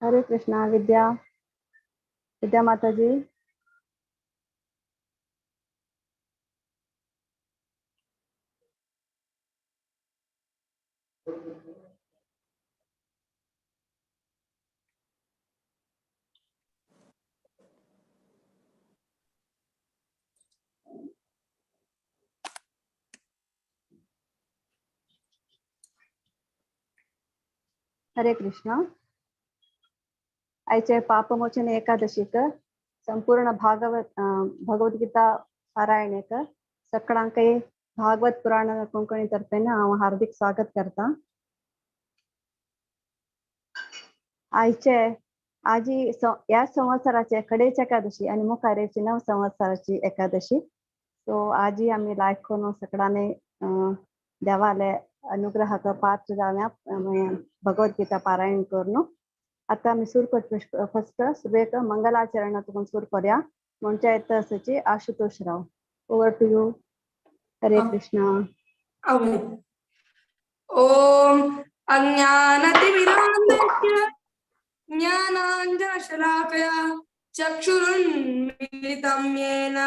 हरे कृष्णा। विद्या विद्या माता जी। हरे कृष्णा। आयचे पापमोचन एकादशीक संपूर्ण भगवद्गीता पारायणेक सकाळांकय भागवत पुराण कोंकणी तर्फे हांव हार्दिक स्वागत करता। आयचे आजी या संवत्सराचे कडेच एकादशी आणि मुखारेची नव संवत्सराची एकादशी। सो आजी आम्ही लायक करून सकाळाने देवाले अनुग्रह पात्र जाव्या भगवद्गीता पारायण करून आता आम्ही सुरू करतो। फर्स्ट सुबेक मंगलाचरण तुम सुरू करूया। म्हणच्या येतची Ashutosh Rao, over to you. Hare Krishna. ओम अज्ञानतिमिरान्धस्य ज्ञानाञ्जनशलाकया चक्षुरुन्मीलितं येन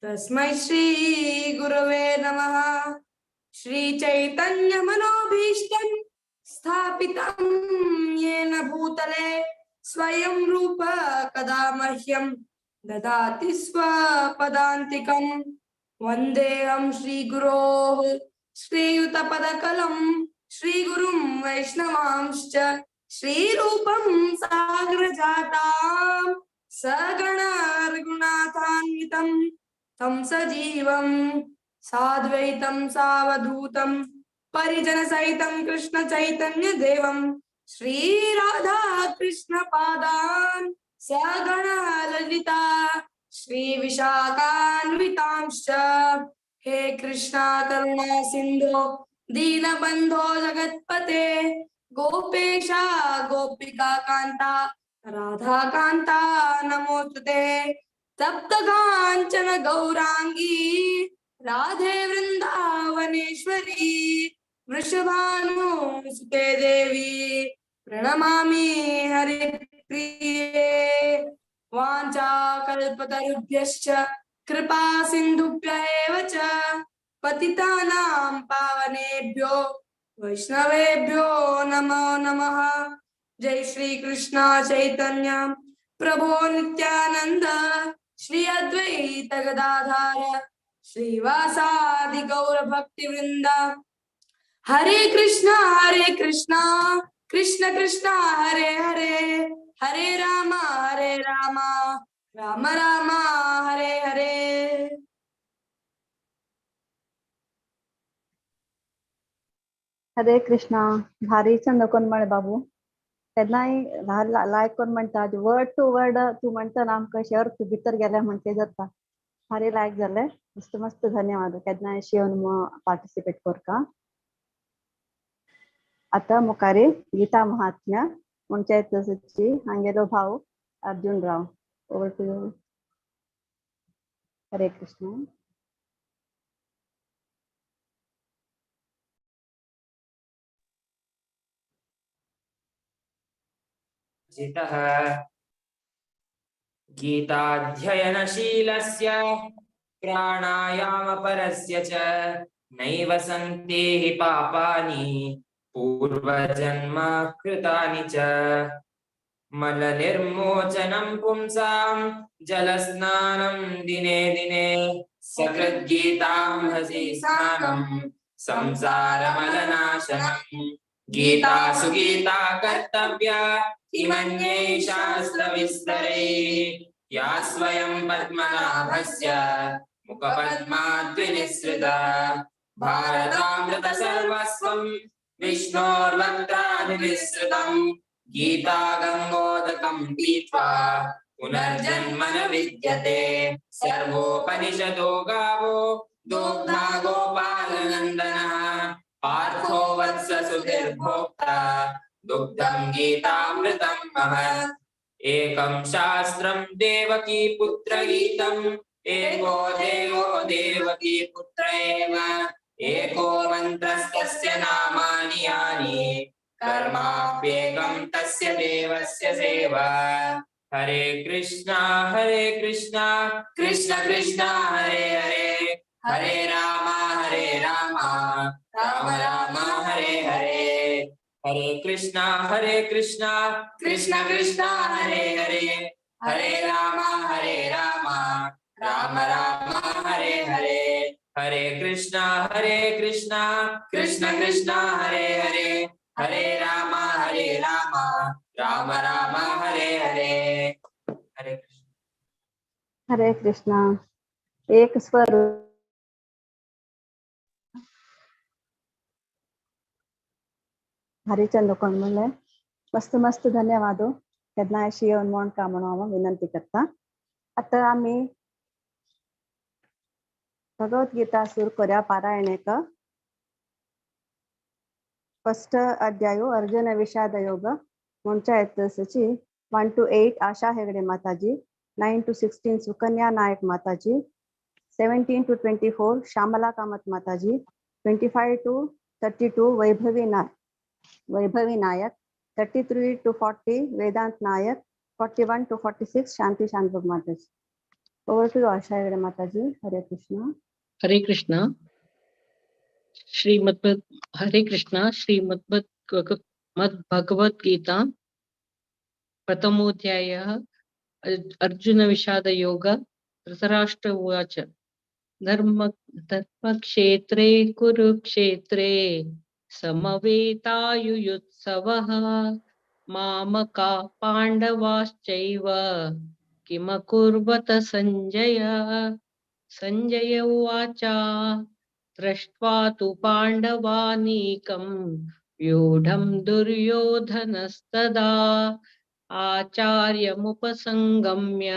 तस्मै श्रीगुरवे नमः। श्रीचैतन्यमनोभीष्टं स्थापितं येन भूतले स्वयं रूप कदा मह्यं ददाति स्वपदान्तिकं। वन्देऽहं श्रीगुरोः श्रीयुतपदकलं श्रीगुरुं वैष्णवांश्च श्रीरूपं साग्रजातां सगणा रघुनाथान्वितं तं सजीवं साद्वैतं सावधूतं परिजनसहितं कृष्णचैतन्यदेवं श्रीराधा कृष्णपादान् सगणा ललिता श्रीविशाखान्वितांश्च। हे कृष्णा करुणा सिन्धो दीनबन्धो जगत्पते गोपेशा गोपिका कांता राधा कांता नमोस्तुते। तप्त कांचन गौरांगी राधे वृंदावनेश्वरी वृषभानुसुते देवी प्रणमामि हरिप्रिये। वाञ्छाकल्पतरुभ्यश्च कृपा सिन्धुभ्य एव च पतितानां पावनेभ्यो वैष्णवेभ्यो नमो नमः। जय श्री कृष्ण चैतन्य प्रभो नित्यानंद श्री अद्वैत गदाधर श्रीवासादि गौर भक्ति वृंद। हरे कृष्णा कृष्ण कृष्ण हरे हरे हरे राम राम राम हरे हरे। हरे कृष्णा। भारी छंद कोण म्हणे बाबू, केन्नाय लायक कोण म्हणटा वर्ड टू वर्ड तू म्हणटा ना आमकां अशें अर्थ भितर गेल्या म्हणटे जाता। भारी लायक जाले, मस्त मस्त धन्यवाद केन्नाय अशी येवन पार्टिसिपेट करता। आता मुखारी गीता महात्म्य म्हणचे येतची हांगेलो भाव Arjun Rao, over to you. Hare Krishna. जितः गीताध्ययनशीलस्य प्राणायामपरस्य च नैव सन्ति हि पापानि पूर्वजन्म कृतानि च। मलनिर्मोचनं पुंसां जलस्नानं दिने दिने सकृद्गीतामहसि स्नानं संसारमलनाशनम्। गीता सुगीता कर्तव्या इमन्ये शास्त्रविस्तरे या स्वयं पद्मनाभस्य मुखपद्माद्विनिसृता। भारतामृत सर्वस्वं विष्णोर्वक्त्राद्विनिसृतं गीता गंगोदकं पीत्वा पुनर्जन्म न विद्यते। सर्वोपनिषदो गावो दोग्धा गोपालनन्दनः पार्थो वत्स सुधीर्भोक्ता दुग्धं गीतामृतं महत्। एकं शास्त्रं देवकी पुत्र गीतम् एको देवो देवकी पुत्र एव एको मन्त्रस्तस्य नामानि यानि कर्माप्येकं तस्य देवस्य सेवा। हरे कृष्णा कृष्ण कृष्ण हरे हरे, हरे राम राम राम हरे हरे। हरे कृष्णा कृष्ण कृष्ण हरे हरे, हरे राम राम राम हरे हरे। हरे कृष्णा कृष्ण कृष्ण हरे हरे, हरे राम राम राम हरे हरे। हरे कृष्ण। हरे कृष्णा। एक स्वरूप हरिचंद कोणमुले मस्त मस्त धन्यवाद केन्नाय येवन मोणका म्हणून हांव विनंती करता। आता आमी भगवद्गीता सुरू करूया पारायणेक। फर्स्ट अध्याय अर्जुन विषाद योग म्हणच्या एतसची 1 to 8 आशा हेगड़े माताजी, 9 to 16 सुकन्या नायक माताजी, 17 to 24 श्यामला कामत माताजी, 25 to 32 वैभवी नायक, 33 to 40 वेदांत नायक, 41 to 46 शांति शानभोग माताजी। ओवर टू आशा हेगड़े माताजी। हरे कृष्णा। हरे कृष्णा। हरे कृष्णा। श्रीमद् भगवद गीता प्रथमोऽध्यायः अर्जुन विषाद योग। धृतराष्ट्र उवाच धर्मक्षेत्रे कुरुक्षेत्रे समवेतायुयुत्सवः मामका पाण्डवाश्चैव किमकुर्वत संजय। संजय उवाच दृष्ट्वा तु पाण्डवानीकं व्यूढं दुर्योधनस्तदा आचार्यमुपसंगम्य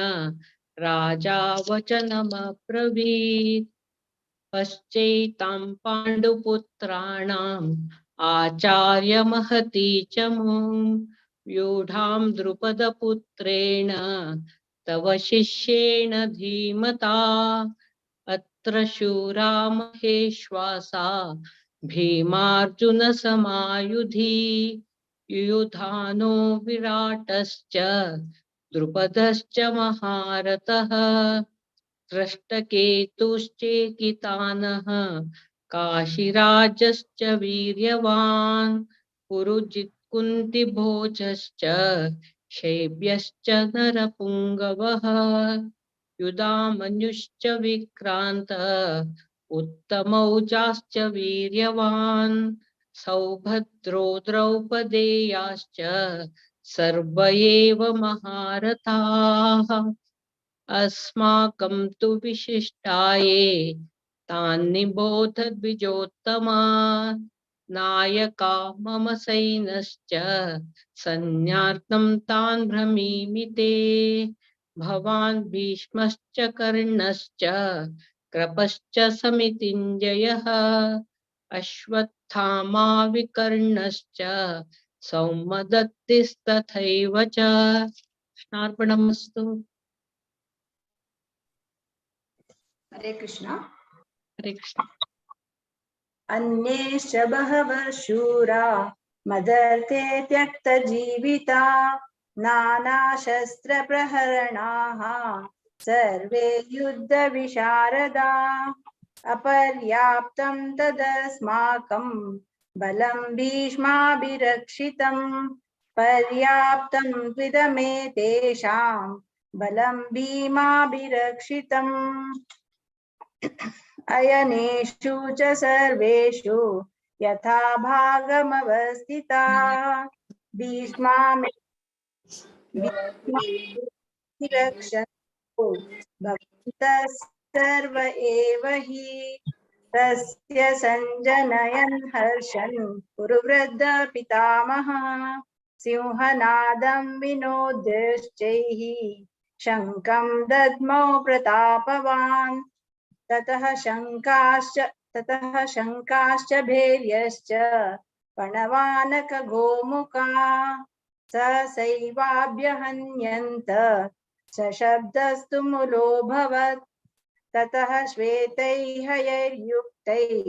राजा वचनमब्रवीत्। पश्चैतां पाण्डुपुत्राणाम् आचार्यमहती च मुं व्यूढां द्रुपदपुत्रेण तव शिष्येण धीमता। अत्र शूरा महेश्वासा भीमार्जुनसमायुधि युयुधानो विराटश्च द्रुपदश्च महारथः। दृष्टकेतुश्चेकितानः काशीराजश्च वीर्यवान् पुरुजित् कुन्तिभोजश्च शैब्यश्च नरपुङ्गवः युधामन्युश्च विक्रान्त उत्तमौजाश्च वीर्यवान् सौभद्रो द्रौपदेयाश्च सर्व एव महारथाः। अस्माकं तु विशिष्टाये तान् निबोध द्विजोत्तमा नायका मम सैन्यश्च सैन्यार्थं तान् भ्रमीमि ते। भवान् भीष्मश्च कर्णश्च कृपश्च समितिञ्जयः अश्वत्थामा विकर्णश्च सौमदत्तिस्तथैव च। कृष्णार्पणमस्तु। हरे कृष्णा। हरे कृष्ण। अन्येश्च बहवः शूरा मदर्थे त्यक्तजीविता नानाशस्त्रप्रहरणाः सर्वे युद्धविशारदा अपर्याप्तं तदस्माकं बलं भीष्माभिरक्षितं पर्याप्तं त्विदमेतेषां बलं भीमाभिरक्षितम् अयनेषु च सर्वेषु यथा भागमवस्थिता भीष्माभिरक्षन्तु भवन्तः सर्व एव हि तस्य सञ्जनयन् हर्षन् कुरुवृद्ध पितामहः सिंहनादं विनोद्यश्चैः शङ्खं दद्मौ प्रतापवान् ततः शङ्काश्च भैर्यश्च पणवानकगोमुखा सहसैवाभ्यहन्यन्त सशब्दस्तु मुलोऽभवत् ततः श्वेतैः हयैर्युक्तैः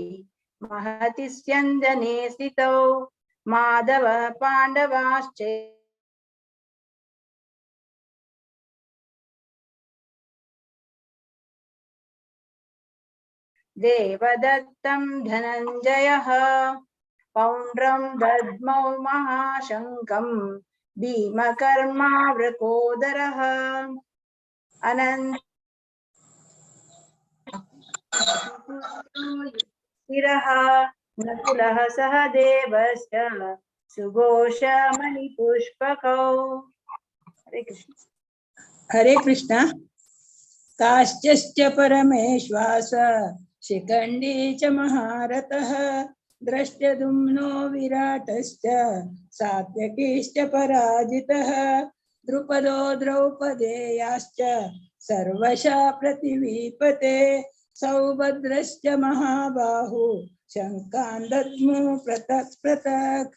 महति स्यन्दने स्थितौ माधव पाण्डवाश्च देवदत्तं धनञ्जयः पौण्ड्रं दद्मौ महाशङ्कं भीमकर्मावृकोदरः अनन्तिरः नकुलः सह देवश्च सुघोषमणिपुष्पकौ। हरे कृष्ण। हरे कृष्ण। काश्चश्च परमेश्वास शिखण्डी च महारथः द्रष्टद्युम्नो विराटश्च सात्यकीश्च पराजितः द्रुपदो द्रौपदेयाश्च सर्वशः पृथिवीपते सौभद्रश्च महाबाहु शङ्कान् दद्मो पृथक् पृथक्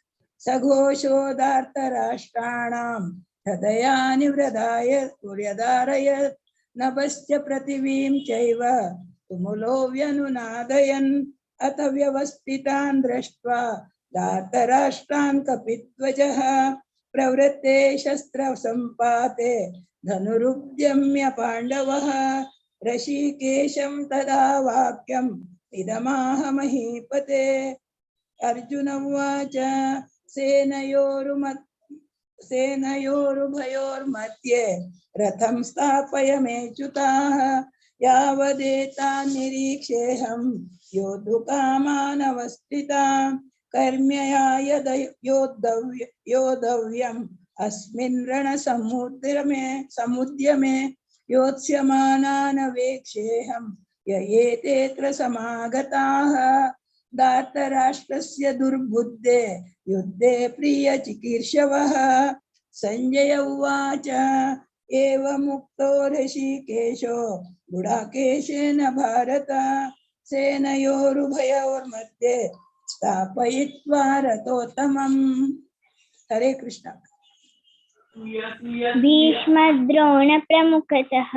सघोषोदार्तराष्ट्राणां हृदयानि व्यदारयत् नभश्च पृथिवीं चैव तुमुलो व्यनुनादयन् अथ व्यवस्थितान् दृष्ट्वा धार्तराष्ट्रान् कपिध्वजः प्रवृत्ते शस्त्रसम्पाते धनुरुद्यम्य पाण्डवः ऋषिकेशं तदा वाक्यम् इदमाह महीपते। अर्जुन उवाच सेनयोरुभयोर्मध्ये रथं स्थापयमेच्युताः यावदेतान् योद्धुकामानवस्थितान् कर्म्यया यद योद्धव्यम् अस्मिन् रणसमुद्यमे योत्स्यमानान् वेक्षेऽहं ययेतेऽत्र समागताः धार्तराष्ट्रस्य दुर्बुद्धे युद्धे प्रियचिकीर्षवः। संजय उवाच एवमुक्तो ऋषिकेशो गुडाकेशेन भारत सेनयोरुभयोर्मध्ये स्थापयित्वा रथोत्तमम्। हरे कृष्ण। भीष्मद्रोणप्रमुखतः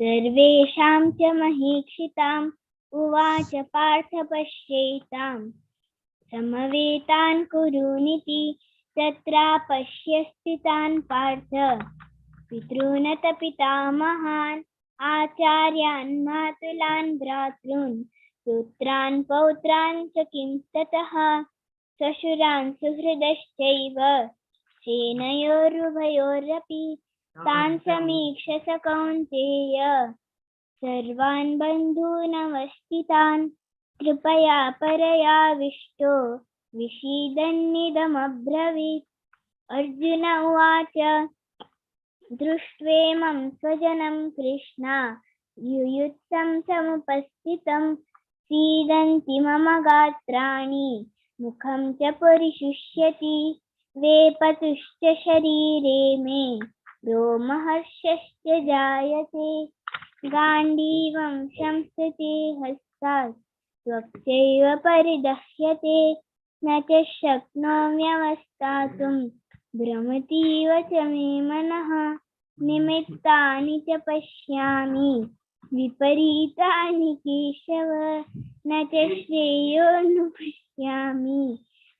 सर्वेषां च महीक्षिताम् उवाच पार्थ पश्येताम् समवेतान् कुरूनिति तत्रापश्य स्थितान् पार्थ पितॄनथ पितामहान् आचार्यान् मातुलान् भ्रातॄन् पुत्रान् पौत्रान् च किं ततः श्वशुरान् सुहृदश्चैव सेनयोरुभयोरपि तान् समीक्ष स कौन्तेय सर्वान् बन्धूनवस्थितान् कृपया परयाविष्टो विषीदन्निदमब्रवीत्। अर्जुन उवाच दृष्ट्वेमं स्वजनं कृष्णा युयुत्सं समुपस्थितं सीदन्ति मम गात्राणि मुखं च परिशुष्यति वेपतुश्च शरीरे मे रोमहर्षश्च जायते गाण्डीवं संस्थिते हस्तात् त्वक्चैव परिदह्यते न च शक्नोम्यवस्थातुं भ्रमतीव च मे मनः निमित्तानि च पश्यामि विपरीतानि केशव न च श्रेयोऽनुपश्यामि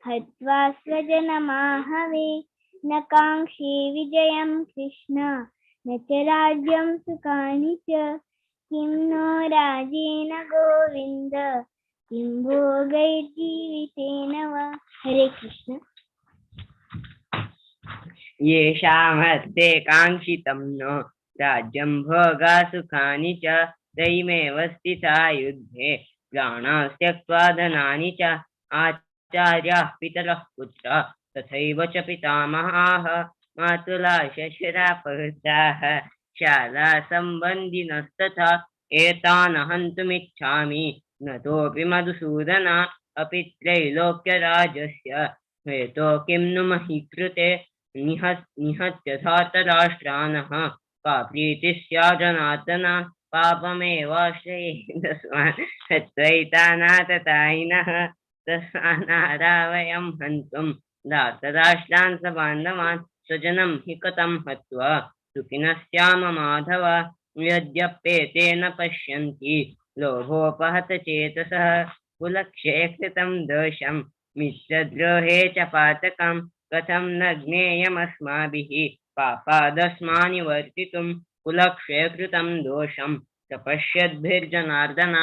हत्वा स्वजनमाहवे न काङ्क्षे विजयं कृष्ण न च राज्यं सुखानि च किं नो राजेन गोविन्द किं भोगैर्जीवितेन वा। हरे कृष्ण। येषामर्थे काङ्क्षितं नो राज्यं भोगा सुखानि च तैमेव स्थिता युद्धे प्राणाः त्यक्त्वा धनानि च आचार्याः पितरः पुत्राः तथैव च पितामहाः मातुला शशुरा पौत्राः शाला सम्बन्धिनस्तथा एतान् हन्तुमिच्छामि न तोऽपि मधुसूदन अपि त्रैलोक्यराजस्य हेतो किं नु मही कृते निहत्य धार्तराष्ट्रानः का प्रीतिः स्यात् जनार्दन पापमेवाश्रयेदस्मान् तत्त्वैतानाततायिनः तस्मान्नारा वयं हन्तुं धार्तराष्ट्रान् सबान्धवान् स्वजनं हि कथं हत्वा सुखिनः स्याम माधव यद्यप्येतेन पश्यन्ति लोभोपहत चेतसः कुलक्षये कृतं दोषं मित्रद्रोहे च पातकं कथं न ज्ञेयमस्माभिः पापादस्मान् निवर्तितुं कुलक्षये कृतं दोषं तपश्यद्भिर्जनार्दन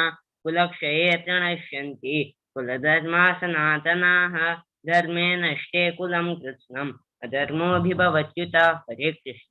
कुलक्षये च नश्यन्ति कुलधर्मा सनातनाः धर्मे नष्टे कुलं कृत्स्नम् अधर्मोऽभिभवत्युत। हरे कृष्ण।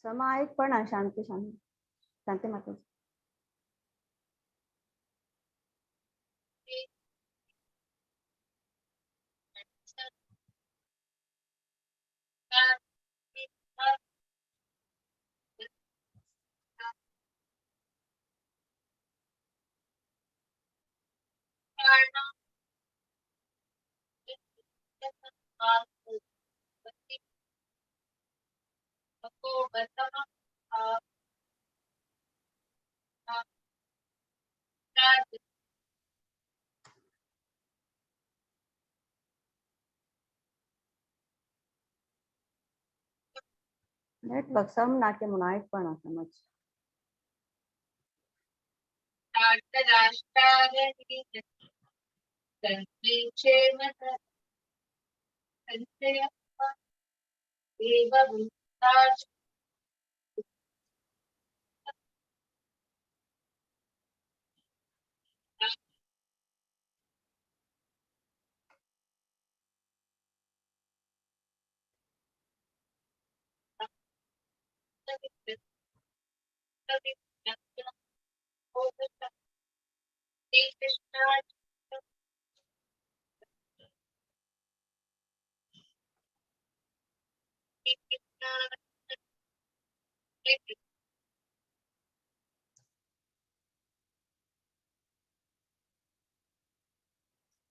समायिकपणा शांती शांती शांती माताजी. नेटवर्क सम नाके मुनायकपणा समझ.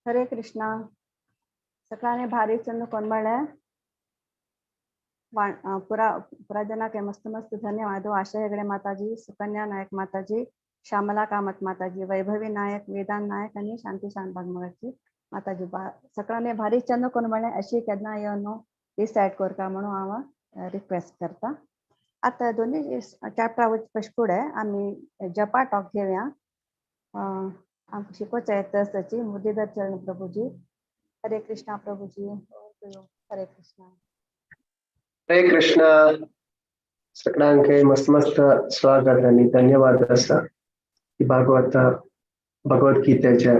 हरे कृष्णा. सकाळने भारी चंद कोणबळे पुरा जना के मस्त मस्त धन्यवाद. आशा हेगड़े माताजी, सुकन्या नायक माताजी, श्यामला कामत माताजी, वैभवी नायक, वेदांत नायक आणि शांती शांत भागमगाची माताजी. सकाळने भारी चंद कोणबळे अशी केदना येऊन डिसाइड करता म्हणून हांव रिक्वेस्ट करता. आता दोन्ही चॅप्टर पशपुडे आम्ही जपा टॉक घेऊया. आमकां शिकोवचे येताची मुरलीधर चरण प्रभुजी. हरे कृष्णा प्रभुजी. हरे कृष्णा. हरे कृष्णा. सगळ्यांके मस्त मस्त स्वागत आणि धन्यवाद असा. भगवद्गीतेचे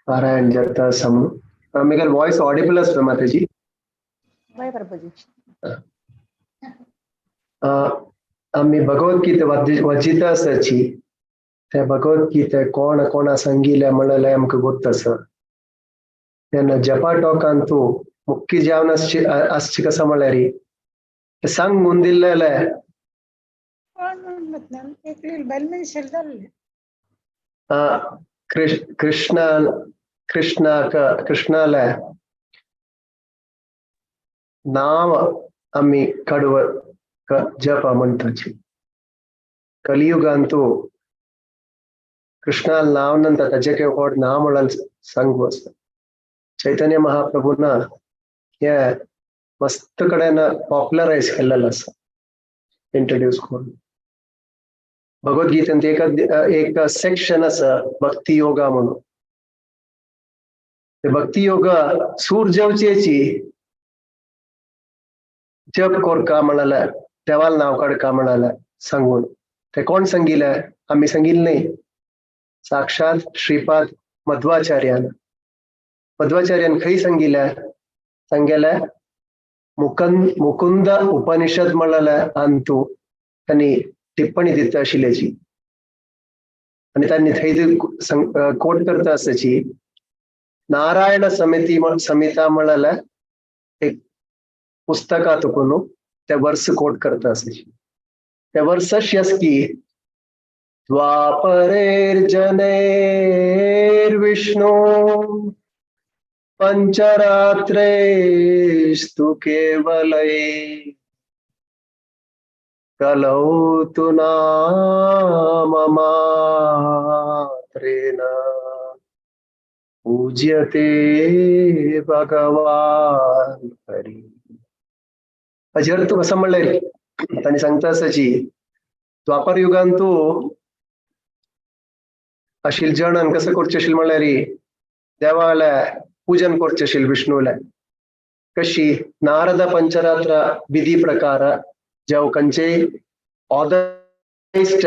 पारायण जाता समूह. मेरे वॉइस ऑडिबल असतो माताजी? वय प्रभुजी. आम्ही भगवद्गीते वाचित असाची. त्या भगवद्गीते कोण संगीले म्हणले आमकां ಗೊತ್ತಸ. तेन्ना जपा टॉकांतू मुख्य जावन असची कसं म्हळ्यारी सांग ಮುಂದಿಲ್ಲಲೆ कृष्णाला नाव आम्ही कडव जप म्हणताची. कलियुगांतू कृष्णाल नाव नंतर त्याचे होड नाव म्हणाल सांगू असत. चैतन्य महाप्रभूना हे मस्त कडेन पॉप्युलराइज केलेलं असं, इंट्रोड्यूस करून. भगवद्गीतेत एक सेक्शन असं भक्ती योगा म्हणून. ते भक्ती योगा सूर्यवचेची जप कोरका म्हणाला, देवाल नाव काढका म्हणाला सांगून. ते कोण सांगिले? आम्ही सांगिल नाही. साक्षात श्रीपाद मध्वाचार्यान खंय सांगेले मुकुंद उपनिषद म्हणले अंतू त्यांनी टिप्पणी दिता आशिल्ल्याची. आणि त्यांनी थंय कोट करता आसाची नारायण संहिता म्हणले एक पुस्तकातून त्या वर्स कोट करता आसाची. त्या वर्स अशी आस की द्वापरेर्जनेर्विष्णु पंचरात्रेस्तु केवलै कलौ तु नाममात्रेण पूज्यते भगवान हरी. हाजी अर्थ कसं म्हणलंय त्यांनी सांगता असाची द्वापर युगांतू अशील जणन कसं करचे असेल म्हणल्यार देवाला पूजन करचे असेल विष्णूला कशी नारद पंचरात्र विधी प्रकार जेव कंचे ऑदर्स्ट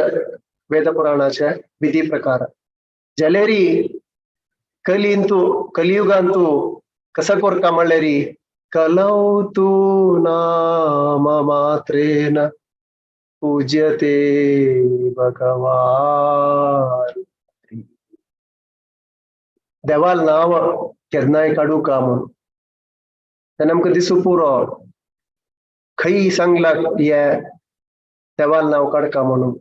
वेद पुराणाचे विधी प्रकार जलेरी कलियुगांतू कसं कोरका म्हणल्यारी कलौ तु नाम मात्रेन पूज्यते भगवान. देवाल नाव केन्नाय काडू का म्हणून तेन्ना आमकां दिसू पुरो खंय सांगला हे देवाल नाव काडका म्हणून.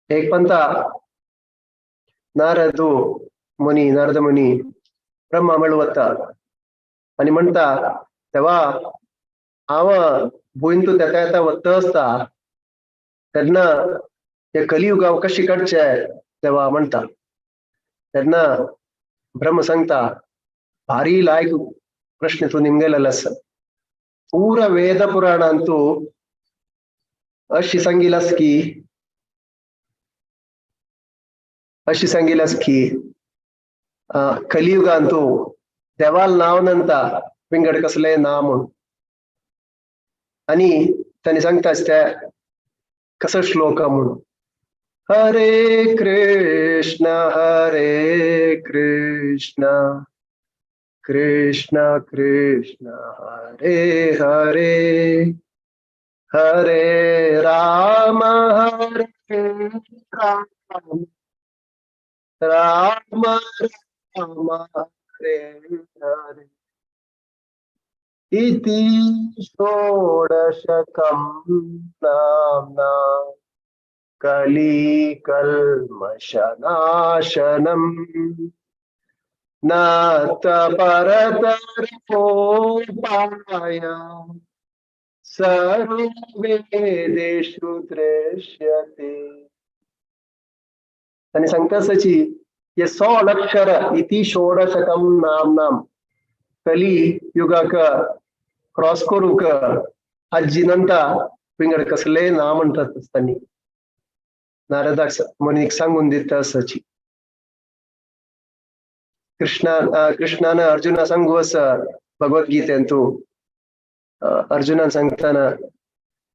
एक पंता नारद मुनी ब्रह्मा मेळ वता आनी म्हणटा देवा हांव भुंयन तूं येता येता वता आसता तेन्ना हे कलियुग हांव कशें काडचें देवा म्हणटा. तेन्ना ब्रह्म सांगता भारी लायक प्रश्न तूं निमगेलेलो आसा. पूरा वेद पुराणांतू अशी सांगिलास की कलियुगांतू देवाल नाव नंता विंगड कसले ना म्हूण. आणि तांणी सांगताच ते कसो श्लोक म्हणून हरे कृष्ण कृष्ण कृष्ण हरे हरे हरे राम राम राम हरे हरे इति षोडशकं नाम्ना कलिकल्मषनाशनम् नाथ परतरोपाय सर्ववेदेषु दृश्यते. आणि सांगताची ये 100 अक्षर इति षोडशकं नाम्नां कली युगाक क्रॉस करूक अज्जीनंता विंगड कसले ना म्हणतात त्यांनी नारदाक मनीक सांगून दिता असाची. कृष्णान अर्जुना सांगू असा भगवद्गीतेंतू अर्जुनान सांगताना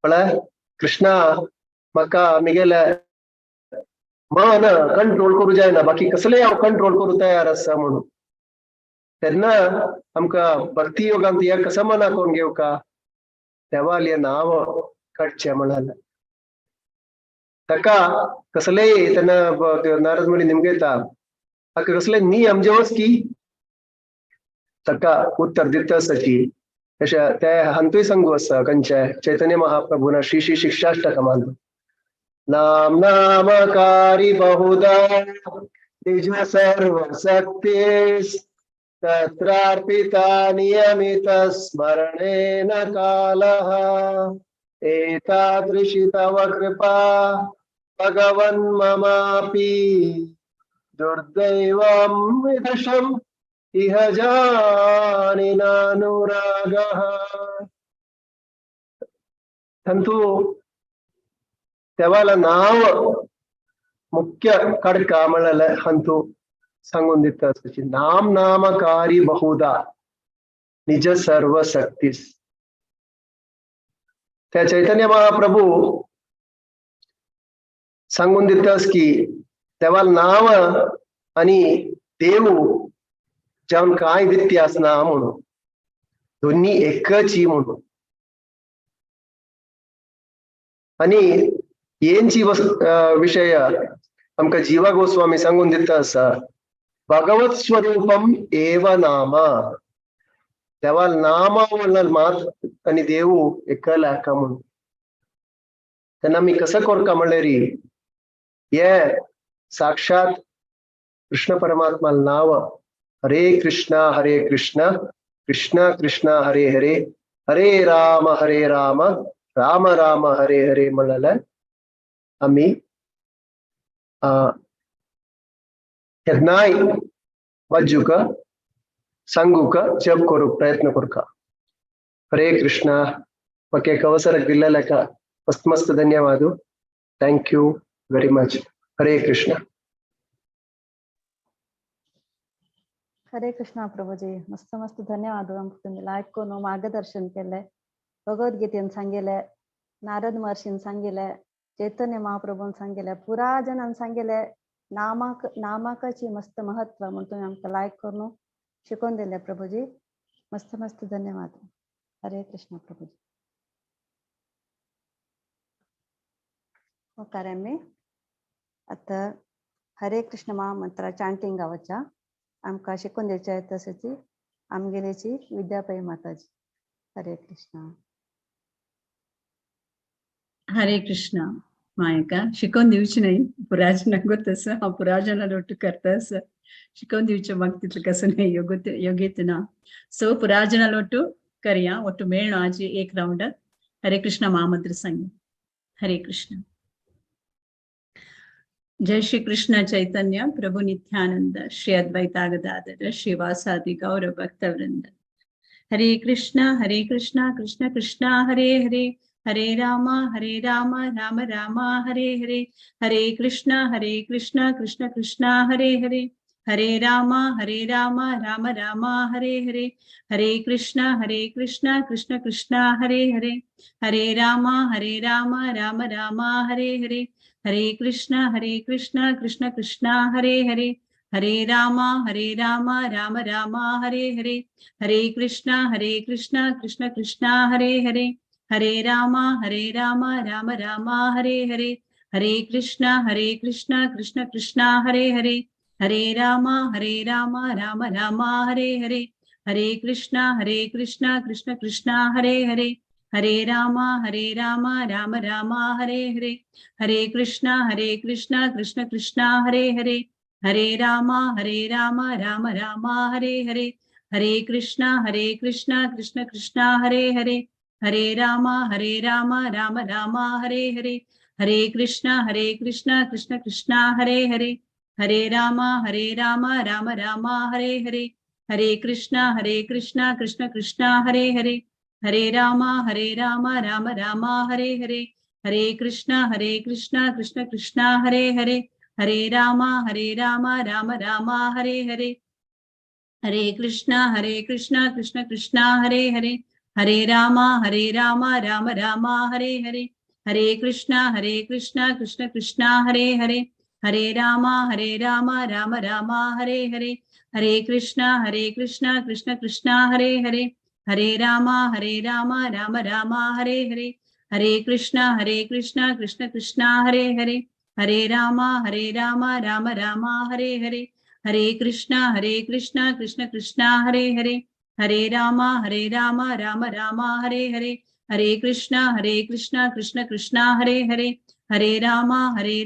पळय कृष्णा म्हाका आमगेले मन कंट्रोल करू जायना बाकी कसले हांव कंट्रोल करू तयार आसा म्हणून. तेन्ना आमकां भक्ती योगांत हे कसं मना कोण घेवका देवाल हे नाव काडचें म्हणाले. ताका कसलेय तेन्ना नारद मुनी निमगयता ताका कसले नियम जेवस की ताका उत्तर दिता आसाची अशें ते हांतूय सांगू आसा खंयचे चैतन्य महाप्रभून श्री श्री शिक्षाष्टकमांत नाम नामकारी बहुधा निज सर्व शक्तिस् तत्रार्पिता नियमित स्मरणेन कालः एतादृशी तव कृपा भगवन् ममापि दुर्दैवं विदुषम् इह जानिनानुरागः. तंतु देवाला नाव मुख्य कडका म्हणले हंतु सांगून दिता नाम नामकारी बहुधा निज सर्व शक्तीस. त्या चैतन्य महाप्रभू सांगून दितास की देवाल नाव आणि देव जावन काय व्यत्यास ना म्हणून दोन्ही एकच म्हणून. आणि येंची विषय आमका जीवा गोस्वामी सांगून दिता आसा भगवत स्वरूपम एव नाम. देवाल नाम मात आणि देव एकला का म्हणून. तेन्ना आमी कसं करता म्हणल्यार हे साक्षात कृष्ण परमात्मा नाव हरे कृष्ण कृष्ण कृष्ण हरे हरे हरे राम राम राम हरे हरे म्हणलेलं आम्ही नाही वज्जुक संगुक जप करू प्रयत्न करू का. हरे कृष्ण. ओके अवसर गिल्ललक मस्त मस्त धन्यवाद. Thank you very much. हरे कृष्ण. हरे कृष्णा प्रभूजी. मस्त मस्त धन्यवाद. तुम्ही लायक करून मार्गदर्शन केले. भगवद्गीतेन सांगितले, नारद महर्षीन सांगितले, चैतन्य महाप्रभून सांगितले, पुराजनान सांगितले. नामाकाची मस्त महत्व म्हणून तुम्ही आमकां लायक करून शिकवून दिले प्रभूजी. मस्त मस्त धन्यवाद. हरे कृष्ण प्रभूजी. ओके आमी आता हरे कृष्ण महामंत्र चांटिंग गावच्या आमकां शिकून दिवचे तसेच आमगेलेची विद्यापै माताजी. हरे कृष्ण. हरे कृष्ण. मायका शिकवून दिवची नाही पुराजनाक तसं हांव पुराजना लोट करतास शिकवून दिवचे मग तितलं कसं नाही योग्यते ना. सो पुराजना लोटू करया ಒಟ್ಟು ಮೇಳನ आज एक राउंड. हरे कृष्ण महामंत्र संग. हरे कृष्ण. जय श्री कृष्ण चैतन्य प्रभु नित्यानंद श्री अद्वैता गदाधर श्रीवासादि गौर भक्त वृंद. हरे कृष्ण कृष्ण कृष्ण हरे हरे हरे राम राम राम हरे हरे. हरे कृष्ण कृष्ण कृष्ण हरे हरे हरे राम राम राम हरे हरे. हरे कृष्ण कृष्ण कृष्ण हरे हरे हरे राम राम राम हरे हरे. हरे कृष्ण कृष्ण कृष्ण हरे हरे हरे राम राम राम हरे हरे. हरे कृष्ण कृष्ण कृष्ण हरे हरे हरे राम राम हरे हरे. हरे कृष्ण कृष्ण कृष्ण हरे हरे हरे राम राम राम हरे हरे. हरे कृष्ण कृष्ण कृष्ण हरे हरे हरे राम राम राम हरे हरे. हरे कृष्ण कृष्ण कृष्ण हरे हरे हरे राम राम राम हरे हरे. हरे कृष्ण कृष्ण कृष्ण हरे हरे हरे राम राम राम हरे हरे. हरे कृष्ण कृष्ण कृष्ण हरे हरे हरे राम राम राम हरे हरे. हरे कृष्ण कृष्ण कृष्ण हरे हरे हरे राम राम राम हरे हरे. हरे कृष्ण कृष्ण कृष्ण हरे हरे हरे राम राम राम हरे हरे. हरे कृष्ण कृष्ण कृष्ण हरे हरे हरे राम राम राम हरे हरे. हरे कृष्ण कृष्ण कृष्ण हरे हरे हरे राम राम राम हरे हरे. हरे कृष्ण कृष्ण कृष्ण हरे हरे हरे राम राम राम हरे हरे. हरे कृष्ण कृष्ण कृष्ण हरे हरे हरे राम राम राम हरे हरे. हरे कृष्ण कृष्ण कृष्ण हरे हरे हरे राम राम राम हरे हरे. हरे कृष्ण कृष्ण कृष्ण हरे हरे हरे राम राम राम हरे हरे. हरे कृष्ण कृष्ण कृष्ण हरे हरे हरे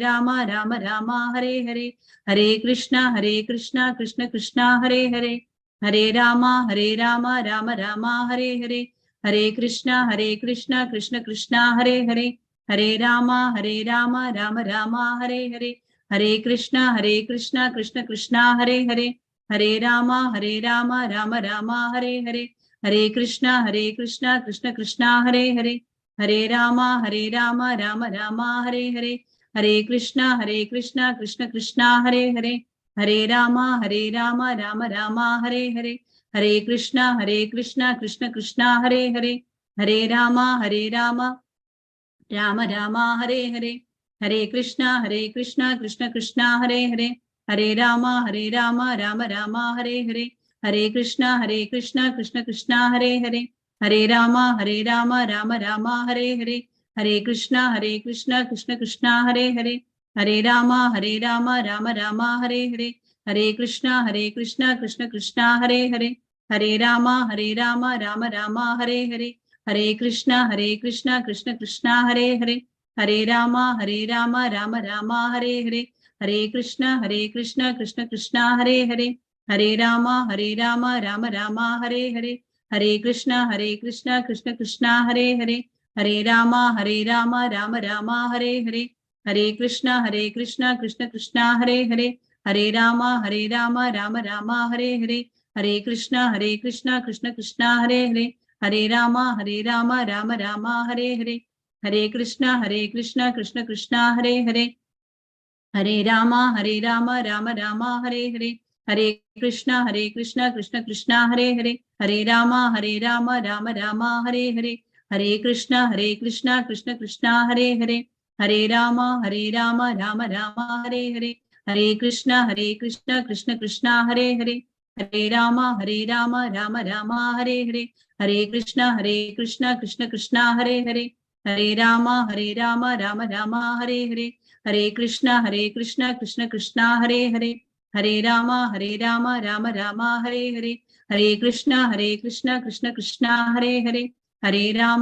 राम राम राम हरे हरे. हरे कृष्ण कृष्ण कृष्ण हरे हरे हरे राम राम राम हरे हरे. हरे कृष्ण कृष्ण कृष्ण हरे हरे हरे राम राम राम हरे हरे. हरे कृष्ण कृष्ण कृष्ण हरे हरे हरे राम राम राम हरे हरे. हरे कृष्ण कृष्ण कृष्ण हरे हरे हरे राम राम राम हरे हरे. हरे कृष्ण कृष्ण कृष्ण हरे हरे हरे राम राम राम हरे हरे. हरे कृष्ण कृष्ण कृष्ण हरे हरे हरे राम राम राम हरे हरे. हरे कृष्ण कृष्ण कृष्ण हरे हरे हरे राम राम राम हरे हरे. हरे कृष्ण कृष्ण कृष्ण हरे हरे हरे राम राम राम हरे हरे. हरे कृष्ण कृष्ण कृष्ण हरे हरे हरे राम राम राम हरे हरे. हरे कृष्ण कृष्ण कृष्ण हरे हरे हरे राम राम राम हरे हरे. हरे कृष्ण कृष्ण कृष्ण हरे हरे हरे राम राम राम हरे हरे. हरे कृष्णा कृष्ण कृष्णा हरे हरे, हरे राम राम राम हरे हरे, हरे कृष्णा कृष्ण कृष्णा हरे हरे, हरे राम राम राम हरे हरे, हरे कृष्णा कृष्ण कृष्णा हरे हरे, हरे राम राम राम हरे हरे, हरे कृष्णा कृष्ण कृष्णा हरे हरे, हरे राम राम राम हरे हरे, हरे कृष्णा कृष्ण कृष्णा हरे हरे, हरे राम राम राम हरे हरे, हरे कृष्णा कृष्ण कृष्णा हरे हरे, हरे राम राम राम हरे हरे, हरे कृष्णा कृष्ण कृष्णा हरे हरे, हरे राम राम राम हरे हरे, हरे कृष्णा कृष्ण कृष्णा हरे हरे, हरे राम राम राम हरे हरे, हरे कृष्णा कृष्ण कृष्णा हरे हरे, हरे राम राम राम हरे हरे, हरे कृष्णा कृष्ण कृष्णा हरे हरे, हरे राम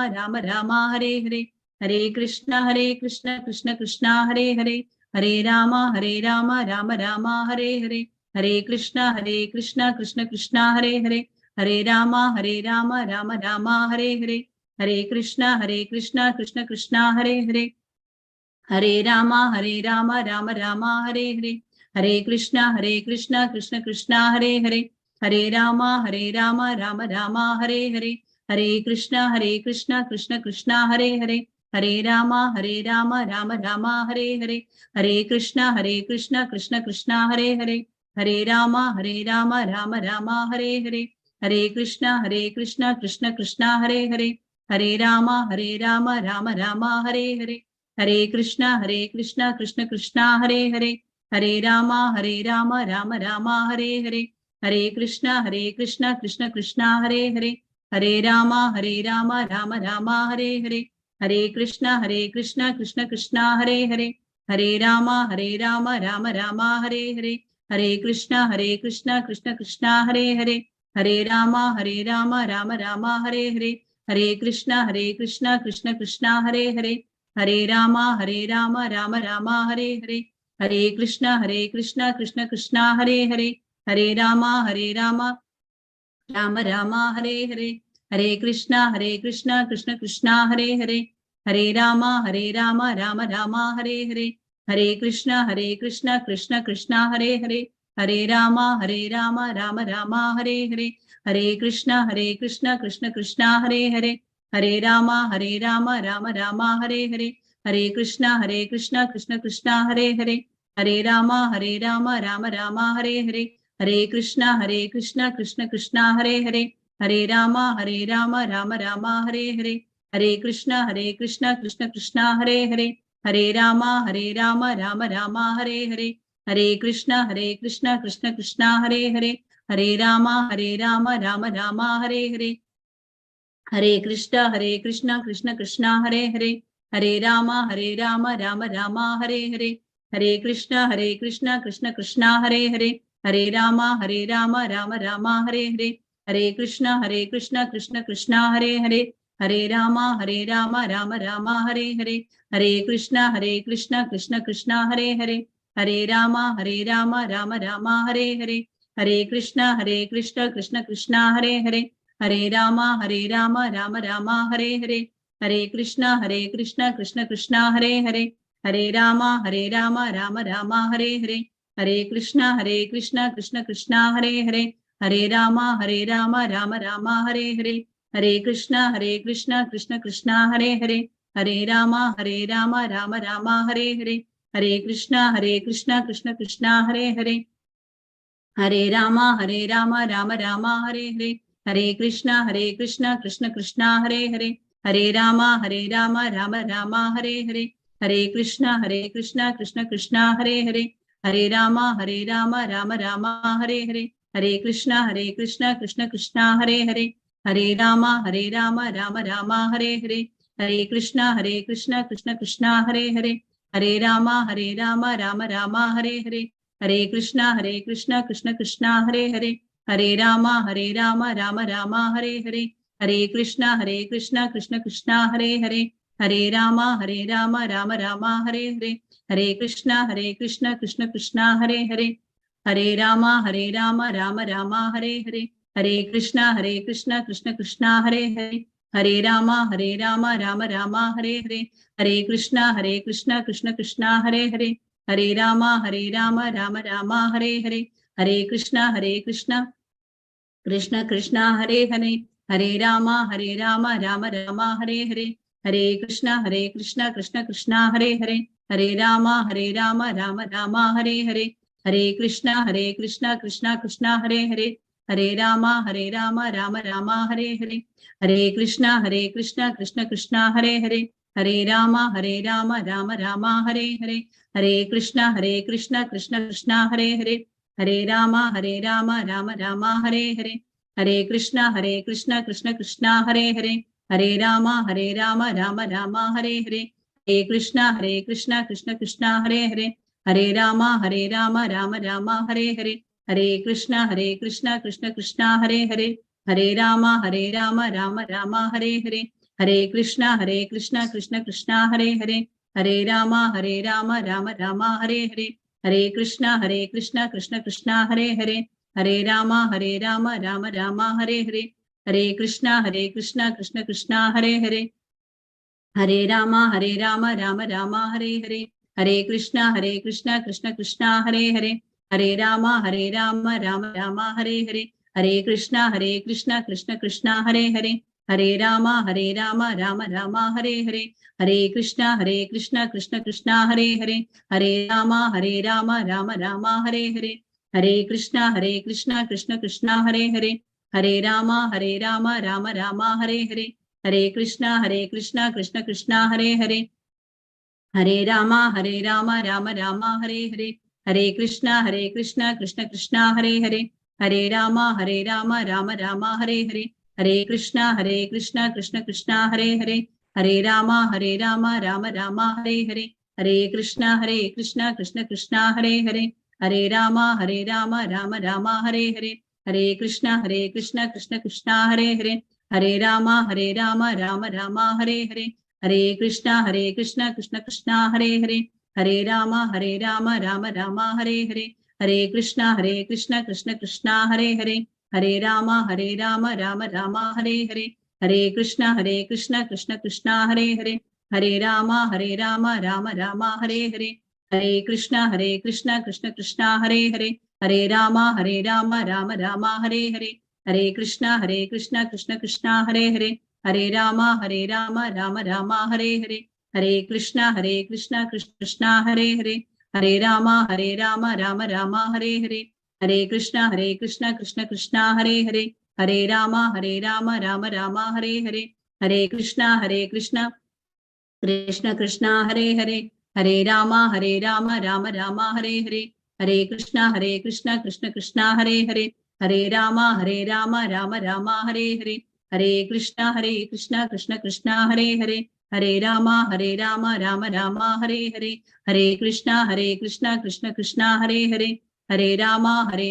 राम राम हरे हरे, हरे कृष्णा कृष्ण कृष्णा हरे हरे, हरे राम राम राम हरे हरे, हरे कृष्णा कृष्ण कृष्णा हरे हरे, हरे राम राम राम हरे हरे, हरे कृष्णा कृष्ण कृष्णा हरे हरे, हरे राम राम राम हरे हरे, हरे कृष्णा कृष्ण कृष्णा हरे हरे, हरे राम राम राम हरे हरे, हरे कृष्णा कृष्ण कृष्णा हरे हरे, हरे राम राम राम हरे हरे, हरे कृष्णा कृष्ण कृष्णा हरे हरे, हरे राम राम राम हरे हरे, हरे कृष्णा कृष्ण कृष्णा हरे हरे, हरे राम राम राम हरे हरे, हरे कृष्णा कृष्ण कृष्णा हरे हरे, हरे राम राम राम हरे हरे, हरे कृष्णा कृष्ण कृष्णा हरे हरे, हरे राम राम राम हरे हरे, हरे कृष्णा कृष्ण कृष्णा हरे हरे, हरे राम राम राम हरे हरे, हरे कृष्णा कृष्ण कृष्णा हरे हरे, हरे राम राम राम हरे हरे, हरे कृष्णा कृष्ण कृष्णा हरे हरे, हरे राम राम राम हरे हरे, हरे कृष्णा कृष्ण कृष्णा हरे हरे, हरे राम राम राम हरे हरे, हरे कृष्णा कृष्ण कृष्णा हरे हरे, हरे राम राम राम हरे हरे, हरे कृष्णा कृष्ण कृष्णा हरे हरे, हरे राम राम राम हरे हरे, हरे कृष्णा कृष्ण कृष्णा हरे हरे, हरे राम राम राम हरे हरे, हरे कृष्णा कृष्ण कृष्णा हरे हरे, हरे राम राम राम हरे हरे, हरे कृष्णा कृष्ण कृष्णा हरे हरे, हरे राम राम राम हरे हरे, हरे कृष्णा कृष्ण कृष्णा हरे हरे, हरे राम राम राम हरे हरे, हरे कृष्णा कृष्ण कृष्णा हरे हरे, हरे राम राम राम हरे हरे, हरे कृष्णा कृष्ण कृष्णा हरे हरे, हरे राम राम राम हरे हरे, हरे कृष्णा कृष्ण कृष्णा हरे हरे, हरे राम राम राम हरे हरे, हरे कृष्णा कृष्ण कृष्णा हरे हरे, हरे राम राम राम हरे हरे, हरे कृष्णा कृष्ण कृष्णा हरे हरे, हरे राम राम राम हरे हरे, हरे कृष्णा कृष्ण कृष्णा हरे हरे, हरे राम राम राम हरे हरे, हरे कृष्णा कृष्ण कृष्णा हरे हरे, हरे राम राम राम हरे हरे, हरे कृष्णा कृष्ण कृष्णा हरे हरे, हरे राम राम राम हरे हरे, हरे कृष्णा कृष्ण कृष्णा हरे हरे, हरे राम राम राम हरे हरे, हरे कृष्णा कृष्ण कृष्णा हरे हरे, हरे राम राम राम हरे हरे, हरे कृष्णा कृष्ण कृष्णा हरे हरे, हरे राम राम राम हरे हरे, हरे कृष्णा कृष्ण कृष्णा हरे हरे, हरे राम राम राम हरे हरे, हरे कृष्णा कृष्ण कृष्णा हरे हरे, हरे राम राम राम हरे हरे, हरे कृष्णा कृष्ण कृष्णा हरे हरे, हरे राम राम राम हरे हरे, हरे कृष्णा कृष्ण कृष्णा हरे हरे, हरे राम राम राम हरे हरे, हरे कृष्णा कृष्ण कृष्णा हरे हरे, हरे राम राम राम हरे हरे, हरे कृष्णा कृष्ण कृष्णा हरे हरे, हरे राम राम राम हरे हरे, हरे कृष्णा कृष्ण कृष्णा हरे हरे, हरे राम राम राम हरे हरे, हरे कृष्णा कृष्ण कृष्णा हरे हरे, हरे राम राम राम हरे हरे, हरे कृष्णा कृष्ण कृष्णा हरे हरे, हरे राम राम राम हरे हरे, हरे कृष्णा कृष्ण कृष्णा हरे हरे, हरे राम राम राम हरे हरे, हरे कृष्णा कृष्ण कृष्णा हरे हरे, हरे राम राम राम हरे हरे, हरे कृष्णा कृष्ण कृष्णा हरे हरे, हरे राम राम राम हरे हरे, हरे कृष्णा कृष्ण कृष्णा हरे हरे, हरे राम राम राम हरे हरे, हरे कृष्णा कृष्ण कृष्णा हरे हरे, हरे राम राम राम हरे हरे, हरे कृष्णा कृष्ण कृष्णा हरे हरे, हरे राम राम राम हरे हरे, हरे कृष्णा कृष्ण कृष्णा हरे हरे, हरे राम राम राम हरे हरे, हरे कृष्णा कृष्ण कृष्णा हरे हरे, हरे राम राम राम हरे हरे, हरे कृष्णा कृष्ण कृष्णा हरे हरे, हरे राम राम राम हरे हरे, हरे कृष्णा कृष्ण कृष्णा हरे हरे, हरे राम राम राम हरे हरे, हरे कृष्णा कृष्ण कृष्णा हरे हरे, हरे राम राम राम हरे हरे, हरे कृष्णा कृष्ण कृष्णा हरे हरे, हरे राम राम राम हरे हरे, हरे कृष्णा कृष्ण कृष्णा हरे हरे, हरे राम राम राम हरे हरे, हरे कृष्णा कृष्ण कृष्णा हरे हरे, हरे राम राम राम हरे हरे, हरे कृष्णा कृष्ण कृष्णा हरे हरे, हरे राम राम राम हरे हरे, हरे कृष्णा कृष्ण कृष्णा हरे हरे, हरे राम राम राम हरे हरे, हरे कृष्णा कृष्ण कृष्णा हरे हरे, हरे राम राम राम हरे हरे, हरे कृष्णा कृष्ण कृष्णा हरे हरे, हरे राम राम राम हरे हरे, हरे कृष्णा कृष्ण कृष्णा हरे हरे, हरे राम राम राम हरे हरे, हरे कृष्णा कृष्ण कृष्णा हरे हरे, हरे राम राम राम हरे हरे, हरे कृष्णा कृष्ण कृष्णा हरे हरे, हरे राम राम राम हरे हरे, हरे कृष्णा कृष्ण कृष्णा हरे हरे, हरे राम राम राम हरे हरे, हरे कृष्णा कृष्ण कृष्णा हरे हरे, हरे राम राम राम हरे हरे, हरे कृष्णा कृष्ण कृष्णा हरे हरे, हरे राम राम राम हरे हरे, हरे कृष्णा कृष्ण कृष्णा हरे हरे, हरे राम राम राम हरे हरे, हरे कृष्णा कृष्ण कृष्णा हरे हरे, हरे राम राम राम हरे हरे, हरे कृष्णा कृष्ण कृष्णा हरे हरे, हरे राम राम राम हरे हरे, हरे कृष्णा कृष्ण कृष्णा हरे हरे, हरे राम राम राम हरे हरे, हरे कृष्णा कृष्ण कृष्णा हरे हरे, हरे राम राम राम हरे हरे, हरे कृष्णा कृष्ण कृष्णा हरे हरे, हरे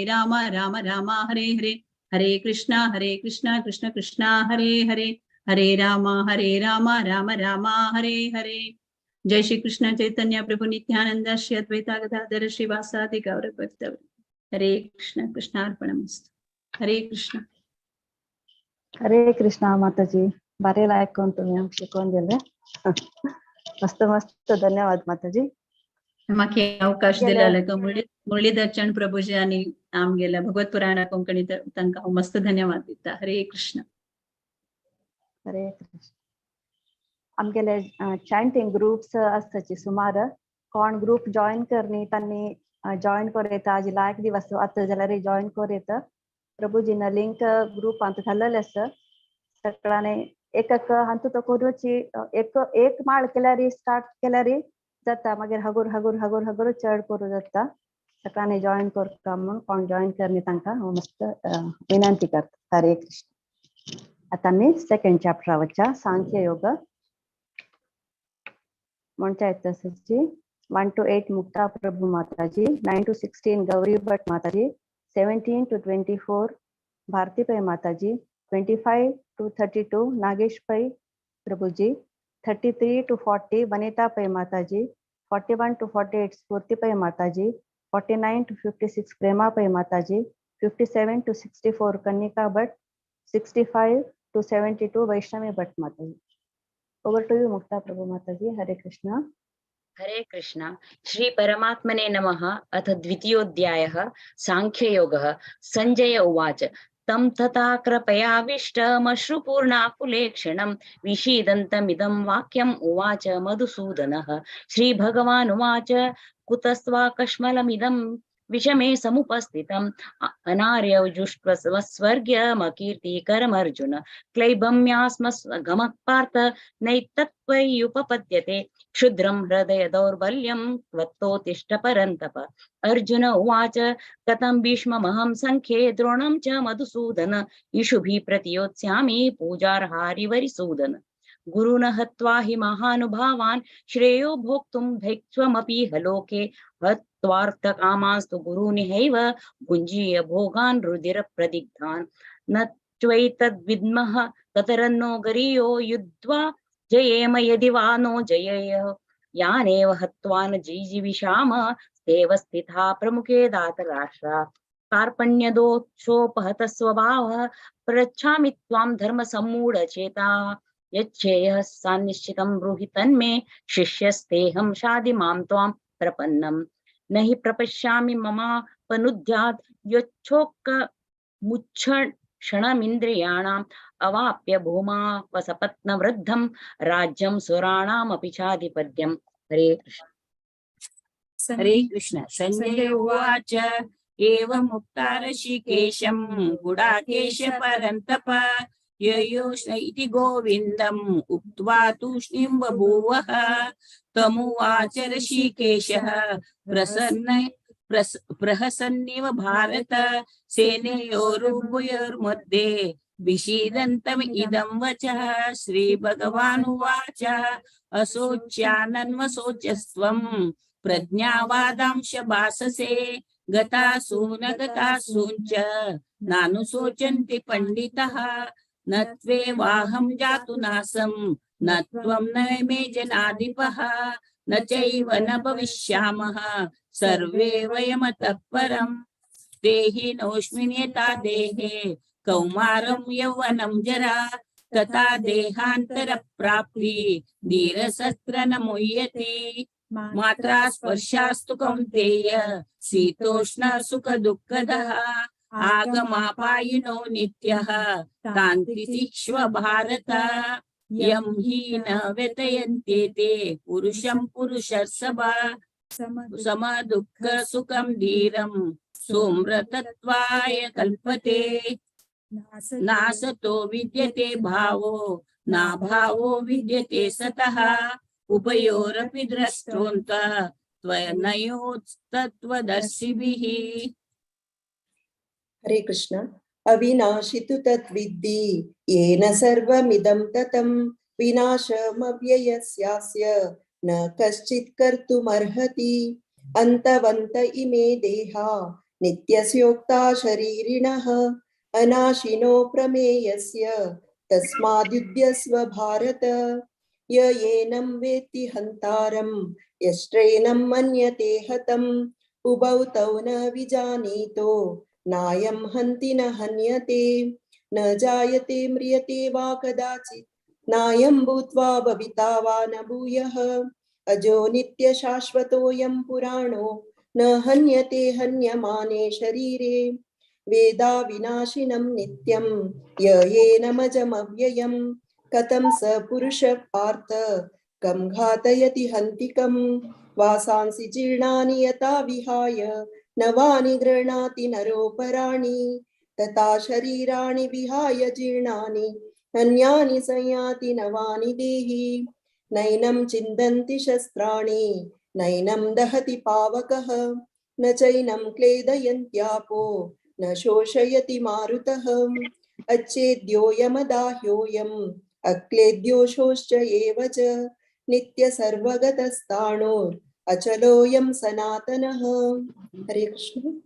राम राम राम हरे हरे, हरे कृष्णा कृष्ण कृष्णा हरे हरे, हरे राम राम राम हरे हरे। जय श्री कृष्ण चैतन्य प्रभु नित्यानंद श्री अद्वैता गदाधर श्रीवासादि गौर भक्तवृंद। हरे कृष्ण कृष्णार्पणमस्तु। हरे कृष्ण। हरे कृष्णा माताजी, बरेला ऐकून तुम्ही आमक शिकवून दिले. मस्त मस्त, धन्यवाद माताजी. म्हाका अवकाश गेले. दिला तो मुरलीधरचंद प्रभुजी आणि आमगेल्या भगवत पुराण कोंकणी तांकां हांव मस्त धन्यवाद दिता. हरे कृष्ण. हरे कृष्ण. आमगेले चॅन्टिंग ग्रुप्स आसताची सुमार. कोण ग्रुप जॉईन करनी तांणी जॉईन करूं आज लायक दिवस आता जाल्यार जॉईन करूं. प्रभुजीन लिंक ग्रुपांत घाल्लेले आसा. सगळ्यांनी एक हांतू तो करूची एक माळ केल्यार स्टार्ट केल्यार जाता, मागीर हगूर हगूर हगूर हगूर चड करूं जाता. सगळ्यांनी जॉईन करता म्हणून कोण जॉईन करनी तांकां हांव मस्त विनंती करता. हरे कृष्ण. आता आमी सेकंड चॅप्टर वच्चा सांख्य योग. म्हणच्या तसची 1 to 8 मुक्ता प्रभु माताजी, 9 to 16 गौरी भट माताजी, 17 to 24 भारती पै माताजी, 25 to 32 Nagesh Pai Prabhuji, 33 to 40 वनिता पै माताजी, 41 to 48 स्फूर्ति पै माताजी, 49 to 56 प्रेमा पै माताजी, 57 to 64 Kanika Bhatt, 65 to 72 Vaishnavi Bhatt Mataji. Over to you, Mukta Prabhu Mataji. Hare Krishna. हरे कृष्ण श्री परमात्मने नमः। अथ द्वितीयोऽध्यायः सांख्ययोगः। संजय उवाच तं तथा कृपयाविष्टमश्रुपूर्णाकुलेक्षणं विषीदन्तमिदं वाक्यम् उवाच मधुसूदनः। श्रीभगवानुवाच कुतस्त्वा कश्मलमिदं विषमे समुपस्थितम् अनार्यजुष्टस्वर्ग्यमकीर्तिकरमर्जुन क्लैबम्यास्मगमः पार्थ नैतत्त्वय्युपपद्यते क्षुद्रं हृदय दौर्बल्यं त्वत्तोत्तिष्ठ परन्तप। अर्जुन उवाच कथं भीष्ममहं संख्ये द्रोणं च मधुसूदन इषुभिः प्रतियोत्स्यामि पूजार्हारिवरिसूदन। गुरुन् हत्वा हि महानुभावान् श्रेयो भोक्तुं दैत्वमपि हलोके हत्वार्थकामांस्तु गुरूनिहैव भुञ्जीय भोगान् रुधिरप्रदिग्धान् न त्वैतद्विद्मः कतरन्नो गरीयो युद्ध्वा जयेम यदि वा नो जयेय यानेव हत्वा न जीजीविषाम तेव स्थिता प्रमुखे दातराष्ट्रा कार्पण्यदोषोपहत स्वभावः पृच्छामि त्वां धर्मसम्मूढचेता यच्छेयः सानिश्चितं ब्रूहि तन्मे शिष्यस्तेऽहं शाधि मां त्वां प्रपन्नं न हि प्रपश्यामि ममापनुद्यात् क्षणमिन्द्रियाणाम् अवाप्य भूमा वसपत्नवृद्धं राज्यं सुराणामपि चाधिपत्यम्। हरे कृष्ण। हरे कृष्ण। संजय उवाच एवमुक्ता ऋषिकेशं गुडाकेश परन्तप ययोष्ण इति गोविन्दम् उक्त्वा तूष्णीं बभूवः। तमुवाच ऋषिकेशः प्रहसन्निव भारत सेनयोरुभयोर्मध्ये विषीदन्तम् इदं वचः। श्रीभगवानुवाच असोच्यानन्वसोचस्त्वं प्रज्ञावादांश भाससे गतासून गतासूञ्च नानुशोचन्ति पंडितः। न त्वेवाहं जातु नासं न त्वं न मे जनाधिपः न चैव न भविष्यामः सर्वे वयमतः परम्। देहिनोऽस्मिन् देहे कौमारं यौवनं जरा तथा देहान्तरप्राप्ति धीरशस्त्र न मुह्यते। मात्रा स्पर्शास्तु कौन्तेय शीतोष्ण सुख दुःखदः आगमापायिनो नित्यः तान्त्रितिक्ष्व भारत। यं हि न व्यतयन्ते ते पुरुषं पुरुषर्षभा सम दुःख सुखं धीरं सोमृतत्वाय कल्पते। नासतो विद्यते भावो नाभावो विद्यते सतः उभयोरपि द्रष्टोऽन्तः त्वनयोस्तत्त्वदर्शिभिः। हरे कृष्ण। अविनाशि तु तद्विद्धि येन सर्वमिदं ततं विनाशमव्ययस्यास्य न कश्चित् कर्तुमर्हति। अन्तवन्त इमे देहा नित्यस्योक्ता शरीरिणः अनाशिनो प्रमेयस्य तस्माद्युध्यस्व भारत। य एनं वेत्ति हन्तारं यष्ट्रेनं मन्यते हतम् उभौ तौ न विजानीतो नायं हन्ति न हन्यते। न जायते म्रियते वा कदाचित् नायं भूत्वा भविता वा न भूयः। अजो नित्य शाश्वतोऽयं पुराणो न हन्यते हन्यमाने शरीरे। वेदा विनाशिनं नित्यं य येनमजमव्ययम् कथं स पुरुषः पार्थ कं घातयति हन्तिकम्। वासांसि जीर्णानि यथा विहाय नवानि गृह्णाति नरोपराणि तथा शरीराणि विहाय जीर्णानि अन्यानि संयाति नवानि देहि। नैनं छिन्दन्ति शस्त्राणि नैनं दहति पावकः न चैनं क्लेदयन्त्यापो न शोषयति मारुतः। अच्छेद्योऽयमदाह्योऽयम् अक्लेद्योषोश्च एव च नित्य सर्वगतस्थाणोर् अचलोऽयं सनातनः। हरे Krishna.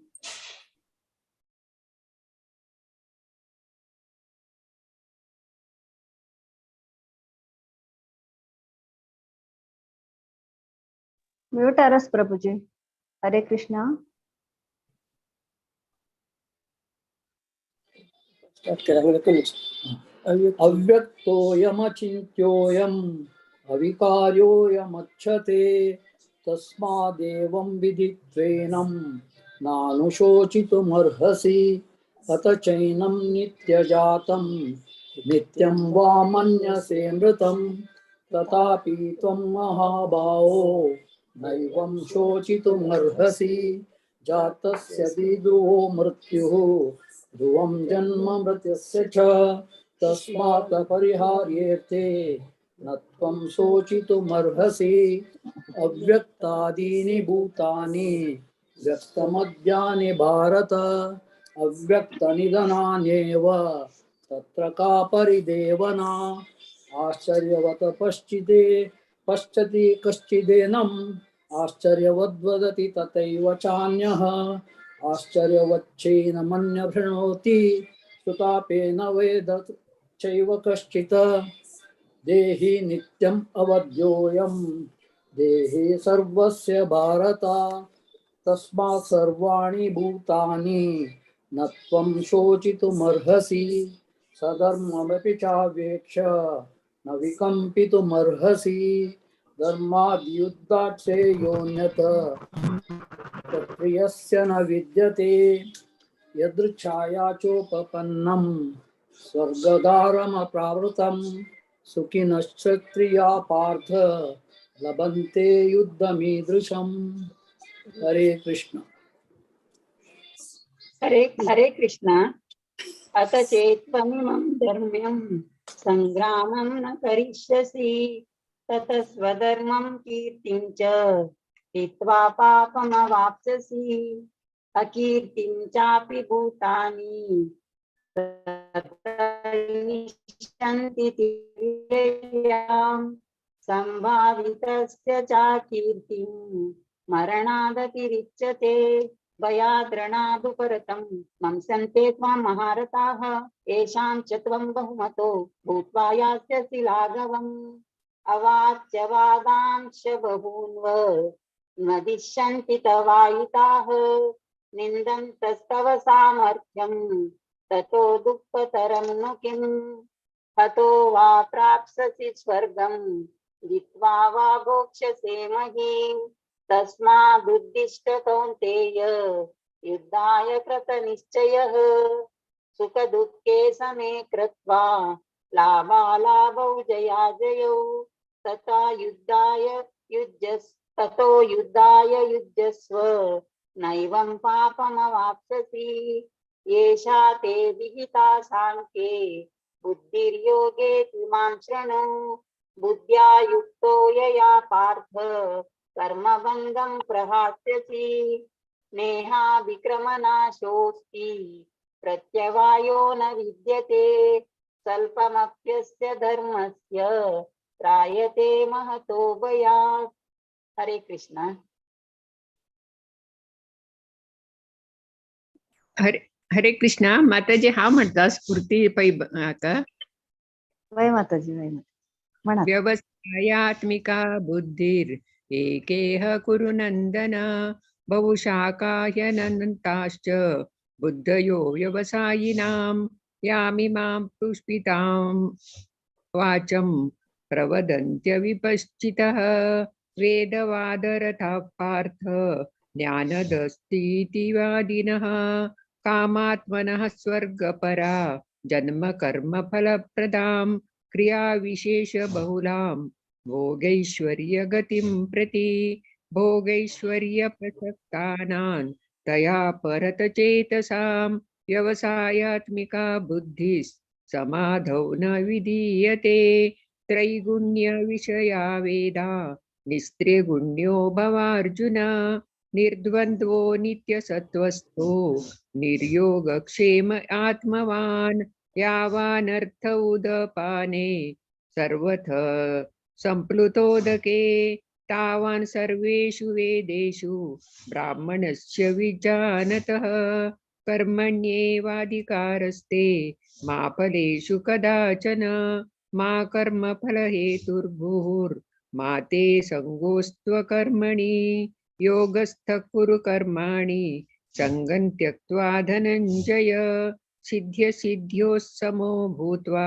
Mute Aras Prabhuji. Hare Krishna. अव्यक्तोऽयमचिन्त्योऽयम् अविकार्योऽयमच्छते तस्मादेवं विदित्वेनं नानुशोचितुमर्हसि अत चैनं नित्यजातं नित्यं वा मन्यसे मृतं तथापि त्वं महाबाहो नैवं शोचितुमर्हसि जातस्य विदुः मृत्युः ध्रुवं जन्म मृत्यस्य च तस्मात् परिहार्येते न त्वं शोचितुमर्हसि अव्यक्तादीनि भूतानि व्यक्तमद्यानि भारत अव्यक्तनिधनान्येव तत्र का परिदेवना आश्चर्यवत पश्यति कश्चिदेनम् आश्चर्यवद्वदति तथैव चान्यः आश्चर्यवच्चैन मन्यभृणोति सुतापेन वेद चैव कश्चित् देहि नित्यम् अवध्योऽयम् देहे सर्वस्य भारत तस्मात् सर्वाणि भूतानि न त्वं शोचितुमर्हसि सधर्ममपि चावेक्ष न विकम्पितुमर्हसि धर्माद्युद्धात् श्रेयोऽन्यत् क्षत्रियस्य न विद्यते यदृच्छाया चोपपन्नं स्वर्गद्वारमप्रावृतं सुखिनश्क्षत्रिया पार्थ लभन्ते युद्धमीदृशम्। हरे कृष्ण। हरे कृष्ण। अथ चेत्त्वमिमं धर्म्यं संग्रामं न करिष्यसि ततः स्वधर्मं कीर्तिं च हित्वा पापमवाप्स्यसि अकीर्तिं चापि भूतानि तत्तनिष्यन्ति तिर्ययाम् संभावितस्य चाकीर्तिं मरणादतिरिच्यते भयाद्रणादुपरतं मंसन्ते त्वां महारथाः येषां च त्वं बहुमतो भूत्वा यास्यसि लाघवम् अवाच्यवादांश्च बहून्व नदिष्यन्ति तवायुताः निन्दन्तस्तव सामर्थ्यं ततो दुःखतरं नु किम् हतो वा प्राप्स्यसि स्वर्गं जित्वा वा भोक्ष्यसे महीम् तस्मादुद्दिष्ट कौन्तेय युद्धाय कृतनिश्चयः सुखदुःखे समे कृत्वा लाभालाभौ जयाजयौ ततो युद्धाय युज्यस्व नैवं पापमवाप्स्यसि येषा ते विहिता सांख्ये बुद्धिर्योगे मां शृणु बुद्ध्या युक्तो यया पार्थ कर्मबन्धं प्रहास्यसि नेहाभिक्रमनाशोऽस्ति प्रत्यवायो न विद्यते स्वल्पमप्यस्य धर्मस्य त्रायते महतो भयात्। हरे कृष्ण। हरे कृष्णा. माताजी हा म्हणता स्फूर्ती पै का वय माताजी वय म्हणा. व्यवसायात्मिका बुद्धिर एकेह कुरु नंदन बहुशाखाह्यनन्ताश्च बुद्धयो व्यवसायिनां यामिमां पुष्पितां वाचं प्रवदन्त्य विपश्चितः वेदवादरथः पार्थ ज्ञानदस्तीति वादिनः कामात्मनः स्वर्गपरा जन्म कर्म फलप्रदां क्रिया विशेष बहुलां भोगैश्वर्य गतिं प्रति भोगैश्वर्य प्रसक्तानां तया परत चेतसां व्यवसायात्मिका बुद्धिः समाधौ न विधीयते त्रैगुण्य विषया वेदा निस्त्रिगुण्यो भवार्जुन निर्द्वन्द्वो नित्यसत्त्वस्थो निर्योगक्षेम आत्मवान् यावानर्थ उदपाने सर्वथ संप्लुतोदके तावान् सर्वेषु वेदेषु ब्राह्मणस्य विजानतः कर्मण्येवाधिकारस्ते मा फलेषु कदाचन मा कर्मफलहेतुर्भूर्मा ते सङ्गोऽस्त्वकर्मणि योगस्थः कुरु कर्माणि सङ्गं त्यक्त्वा धनञ्जय सिद्ध्य सिद्ध्योः समो भूत्वा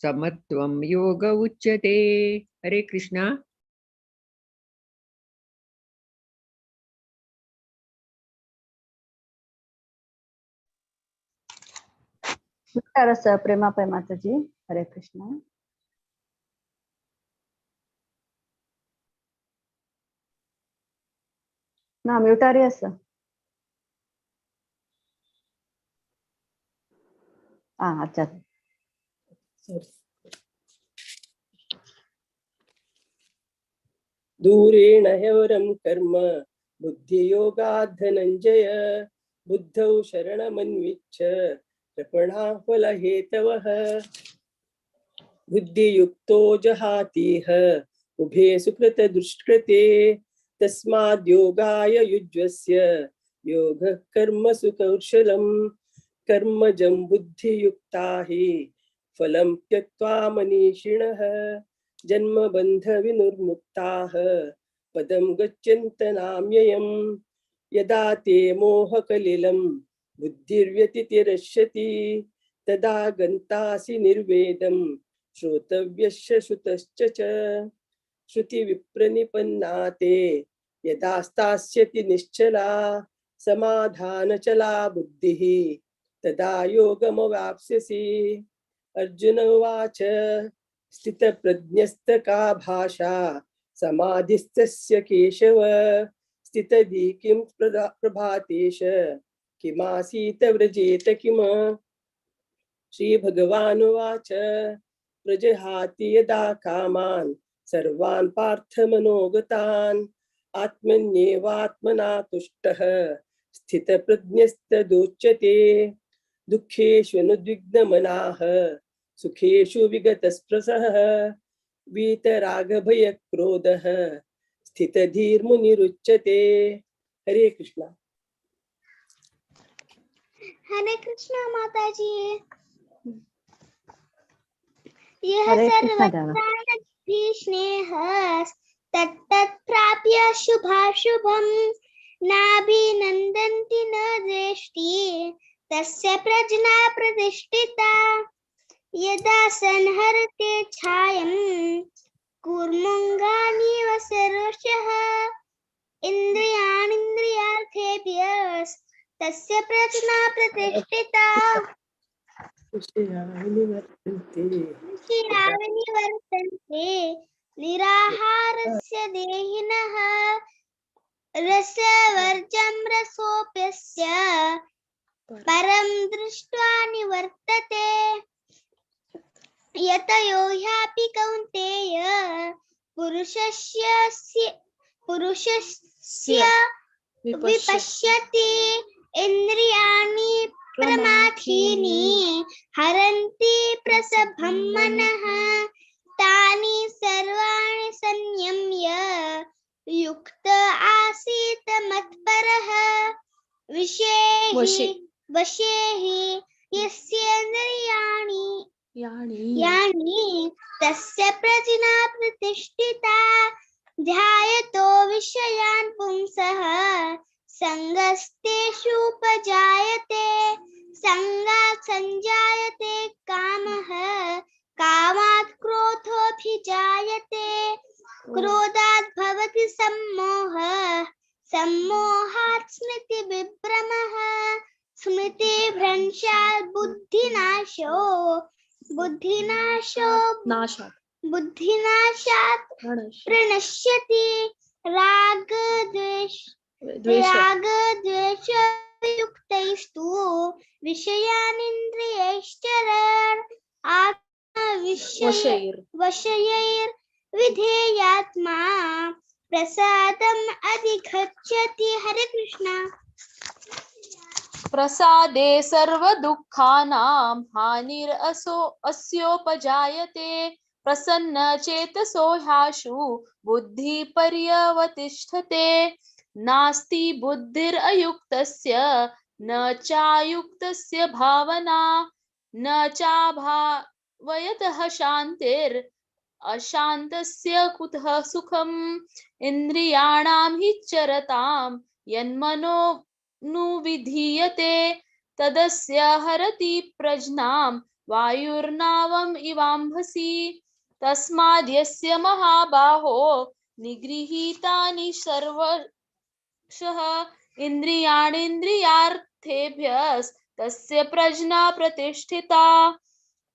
समत्वं योग उच्यते। हरे कृष्णा। रस प्रेमापय माताजी। हरे कृष्ण। ना म्यूटारी अस अच्छा। दूरेण ह्यवरं कर्म बुद्धियोगात् धनञ्जय बुद्धौ शरणमन्विच्छ कृपणाफलहेतवः बुद्धियुक्तो जहातीह उभे सुकृतदुष्कृते तस्माद् योगाय युज्यस्य योगः कर्मसु कौशलम् कर्मजं बुद्धियुक्ता हि फलं त्यक्त्वा मनीषिणः जन्मबन्धविनिर्मुक्ताः पदं गच्छन्तनाम्ययम् यदा ते मोहकलिलं बुद्धिर्व्यतितिरश्यति तदा गन्तासि निर्वेदं श्रोतव्यस्य श्रुतश्च च श्रुतिविप्रनिपन्ना ते यदा स्थास्यति निश्चला समाधानचला बुद्धिः तदा योगमवाप्स्यसि। अर्जुन उवाच स्थितप्रज्ञस्तका भाषा समाधिस्तस्य केशव स्थितधि किं प्रभातेश किमासीत व्रजेत किम। श्रीभगवानुवाच प्रजहाति यदा कामान् सर्वान् पार्थमनोगतान् आत्मन्येवात्मना तुष्टः स्थितप्रज्ञस्तदोच्यते दुःखेषु अनुद्विग्नमनाः सुखेषु विगतस्पृशः वीतरागभयक्रोधः स्थितधीर्मुनिरुच्यते। हरे कृष्णा। हरे कृष्णा माताजी। यह हरे कृष्णा दादा। सर्वत्राणभिः स्नेहः तत्तत् प्राप्य शुभाशुभम् नाभिनन्दन्ति न द्वेष्टि तस्य प्रज्ञा प्रतिष्ठिता यदा संहरते छायं कूर्मोऽङ्गानीव सर्वशः इन्द्रियाणीन्द्रियार्थेभ्यः तस्य प्रज्ञा प्रतिष्ठिता विषयाविनिवर्तन्ते निराहारस्य देहिनः रसवर्जं रसोऽप्यस्य परं दृष्ट्वा निवर्तते यतयो ह्यापि कौन्तेय पुरुषस्य विपश्यति इन्द्रियाणि प्रमाथीनि हरन्ति प्रसभं मनः तानि सर्वाणि संयम्य युक्त आसीत् मत्परः वशे हि यस्येन्द्रियाणि यानि तस्य प्रज्ञा प्रतिष्ठिता ध्यायतो विषयान् पुंसः संगस्तेषुपजायते संगात् संजायते कामः कामात् क्रोधोऽभिजायते क्रोधात् भवति सम्मोहः सम्मोहात् स्मृतिविभ्रमः स्मृतिभ्रंशात् बुद्धिनाशात् प्रणश्यति रागद्वेषयुक्तैस्तु विषयानिन्द्रियैश्चरन् वशयैर्विधेयात्मा प्रसादम् अधिगच्छति। हरे कृष्णा। प्रसादे सर्वदुःखानां हानिरस्योपजायते प्रसन्न चेतसो ह्याशु बुद्धिपर्यवतिष्ठते नास्ति बुद्धिरयुक्तस्य न चायुक्तस्य भावना न चाभावयतः शान्तिर् अशान्तस्य कुतः सुखम् इन्द्रियाणां हि चरतां यन्मनो नु विधीयते तदस्य हरति प्रज्ञां वायुर्नावम् इवाम्भसि तस्माद्यस्य महाबाहो निगृहीतानि सर्वशः इन्द्रियाणीन्द्रियार्थेभ्यस्तस्य प्रज्ञा प्रतिष्ठिता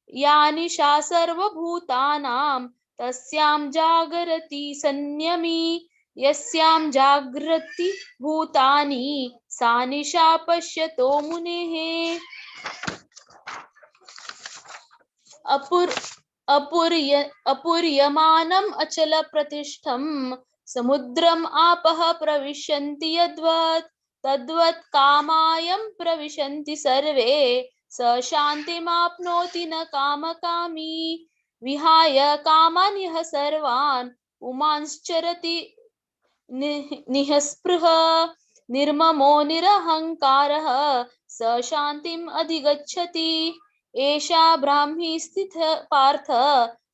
या निशा सर्वभूतानां तस्यां जागरति संयमी यस्यां जागृति भूतानि सा निशा पश्यतो मुनेः अपूर्यमानम् अचल प्रतिष्ठं समुद्रम् आपः प्रविशन्ति यद्वत् तद्वत् कामायं प्रविशन्ति सर्वे स शान्तिमाप्नोति न कामकामी विहाय कामान् यः सर्वान् पुमांश्चरति निःस्पृह निर्ममो निरहङ्कारः स शान्तिम् अधिगच्छति एषा ब्राह्मी स्थित पार्थ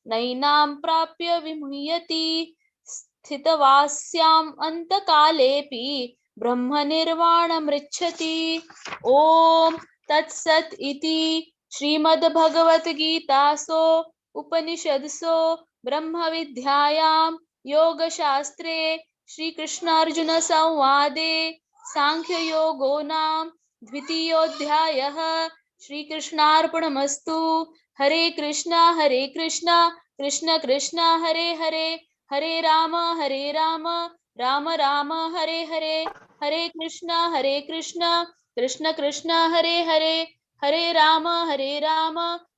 नैनां प्राप्य विमुह्यति स्थितवास्याम् अन्तकालेऽपि ब्रह्मनिर्वाणमृच्छति। ॐ तत्सत् इति श्रीमद्भगवद्गीतासु उपनिषत्सु ब्रह्मविद्यायां योगशास्त्रे श्रीकृष्णार्जुनसंवादे सांख्ययोगो नाम द्वितीयोऽध्यायः। श्रीकृष्णार्पणमस्तु। हरे कृष्णा कृष्ण कृष्ण हरे हरे हरे राम राम राम हरे हरे हरे कृष्णा कृष्ण कृष्ण हरे हरे हरे राम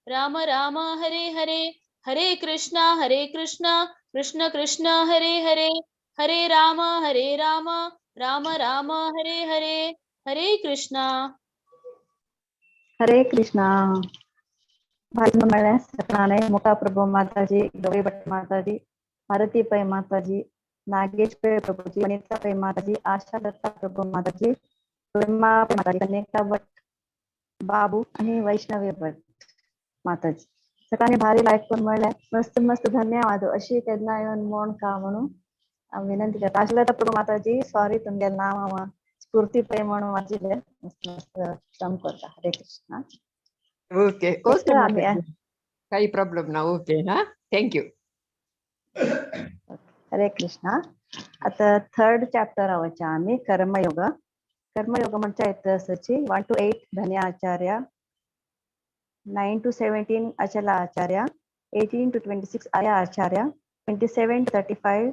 राम राम हरे हरे हरे कृष्णा कृष्ण कृष्ण हरे हरे हरे राम राम राम हरे हरे हरे कृष्णा। हरे कृष्णा। भाई मंडळ सतनाने मुका प्रभु माताजी, गौरी भट्ट माताजी, भारती पै माताजी, नागेश पै प्रभुजी, वनिता पै माताजी, आशा दत्ता प्रभु माताजी, प्रेमा पै माताजी, कन्यका भट्ट बाबू आणि वैष्णवी भट्ट माताजी सगळ्यांनी भारी लाईक पण मिळाल्या. मस्त मस्त धन्यवाद. अशी केन्ना येऊन मोण का म्हणून विनंती करता. आशा प्रभु माताजी सॉरी तुमगे नाव स्फूर्ती पै म्हणून वाचिले. मस्त मस्त काम करता. हरे कृष्णा. ओके ओके काही प्रॉब्लेम ना. ओके हा थँक्यू. हरे कृष्णा. आता थर्ड चॅप्टर आवचा आम्ही कर्मयोग. कर्मयोग म्हणच्या इतिहासाची 1 to 8 धन्य आचार्य, 9 to 17 अचला आचार्य, 18 to 26 आया आचार्य, 27 to 35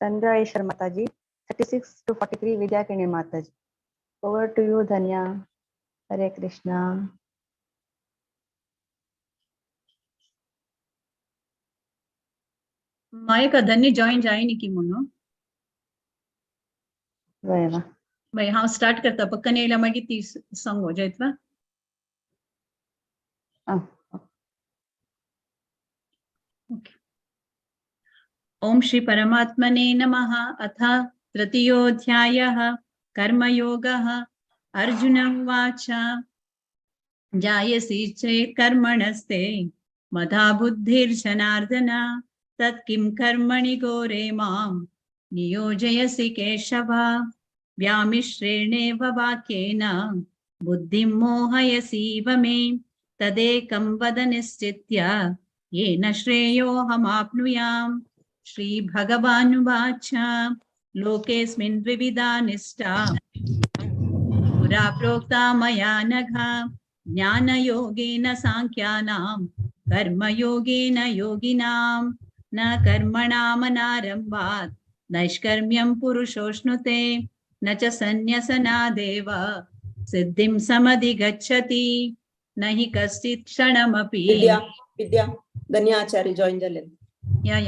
संध्याईश्वर माताजी, 36 to 43 विद्याकिनी माताजी. ओवर टू यू धन्या. हरे कृष्णा. मायका धन्य जॉईन जायनी की म्हणून बाई हांव स्टार्ट करता. पक्कन येयल्या मागीर ती सांगो जयत्वा. ओम श्री परमात्मने नमः. अथ तृतीयोऽध्यायः कर्मयोगः. अर्जुन उवाच जायसि चेत् कर्मणस्ते मदा बुद्धिर्जनार्दन तत्किं कर्मणि घोरे मां नियोजयसि केशव. व्यामिश्रेणेव वाक्येन बुद्धिं मोहयसीव मे तदेकं वद निश्चित्य येन श्रेयोऽहमाप्नुयाम्. श्रीभगवानुवाच लोकेऽस्मिन् द्विविधा निष्ठा पुरा प्रोक्ता मया नघ. ज्ञानयोगेन साङ्ख्यानां कर्मयोगेन योगिनां न कर्मणामनारम्भात् नैष्कर्म्यं पुरुषोऽश्नुते न च सन्न्यसनादेव सिद्धिं समधिगच्छति न हि कश्चित् क्षणमपि. विद्या धन्याचार्य जॉइन झाले. या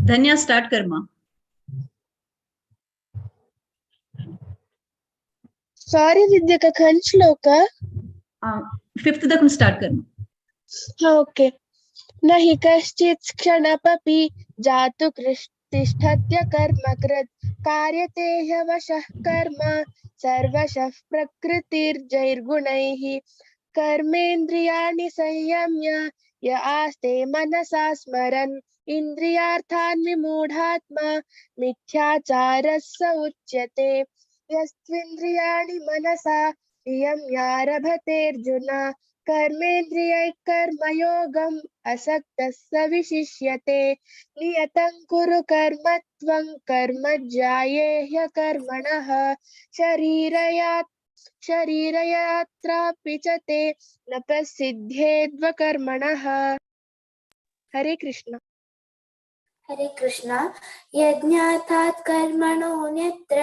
धन्या स्टार्ट कर मा. सॉरी विद्या का खंड श्लोक 5th तक स्टार्ट कर. ओके. न हि कश्चित् क्षणमपि जातु तिष्ठत्य कर्मकृत् कार्यते ह्यवशः कर्म सर्वशः प्रकृतिर्जैर्गुणैः कर्मेन्द्रियाणि संयम्य य आस्ते मनसा स्मरन् इन्द्रियार्थान् विमूढात्मा मिथ्याचारः स उच्यते। यस्त्विन्द्रियाणि मनसा नियम्यारभतेऽर्जुन कर्मेन्द्रियैः कर्मयोगम् असक्तः स विशिष्यते। नियतं कुरु कर्म त्वं कर्म ज्यायेह्यकर्मणः शरीरयात्रापि च ते न प्रसिद्ध्येद्वकर्मणः। हरे कृष्ण। हरे कृष्णा। यज्ञार्थात् कर्मणोऽन्यत्र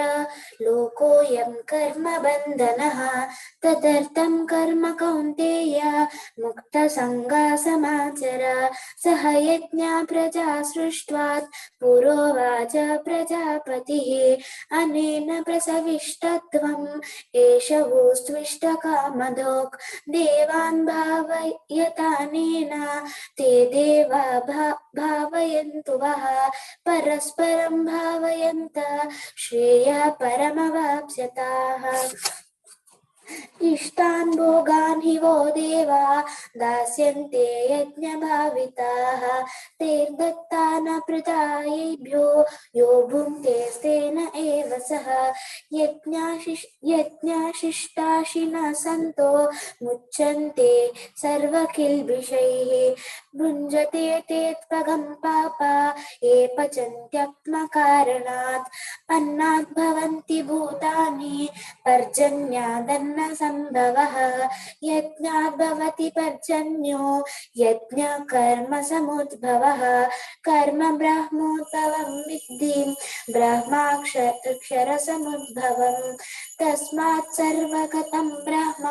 लोकोऽयं कर्म बन्धनः तदर्थं कर्म कौन्तेय मुक्तसङ्गः समाचर। सह यज्ञा प्रजा सृष्ट्वात् पुरोवाच प्रजापतिः अनेन प्रसविष्टत्वम् एष वोस्त्विष्टकामधोक् देवान् भावयतानेन ते देवा भावयन्तु वः परस्परं भावयन्तः श्रेयः परमवाप्स्यताः। इष्टान् भोगान् हि वो देवा दास्यन्ते यज्ञभाविताः तैर्दत्तान् प्रदायेभ्यो यो भुङ्क्तेस्तेन एव सः। यज्ञाशिष्टाशिनः सन्तो मुच्यन्ते सर्वकिल्बिषैः भुञ्जते ते त्वगं पापा ये पचन्त्यक्मकारणात् अन्नात् भवन्ति भूतानि पर्जन्यादन्न संभवः। यज्ञात् भवति पर्जन्यो यज्ञकर्म समुद्भवः कर्म ब्रह्मोत्तमं विद्धि ब्रह्माक्षरसमुद्भवम् तस्मात् सर्वगतं ब्रह्म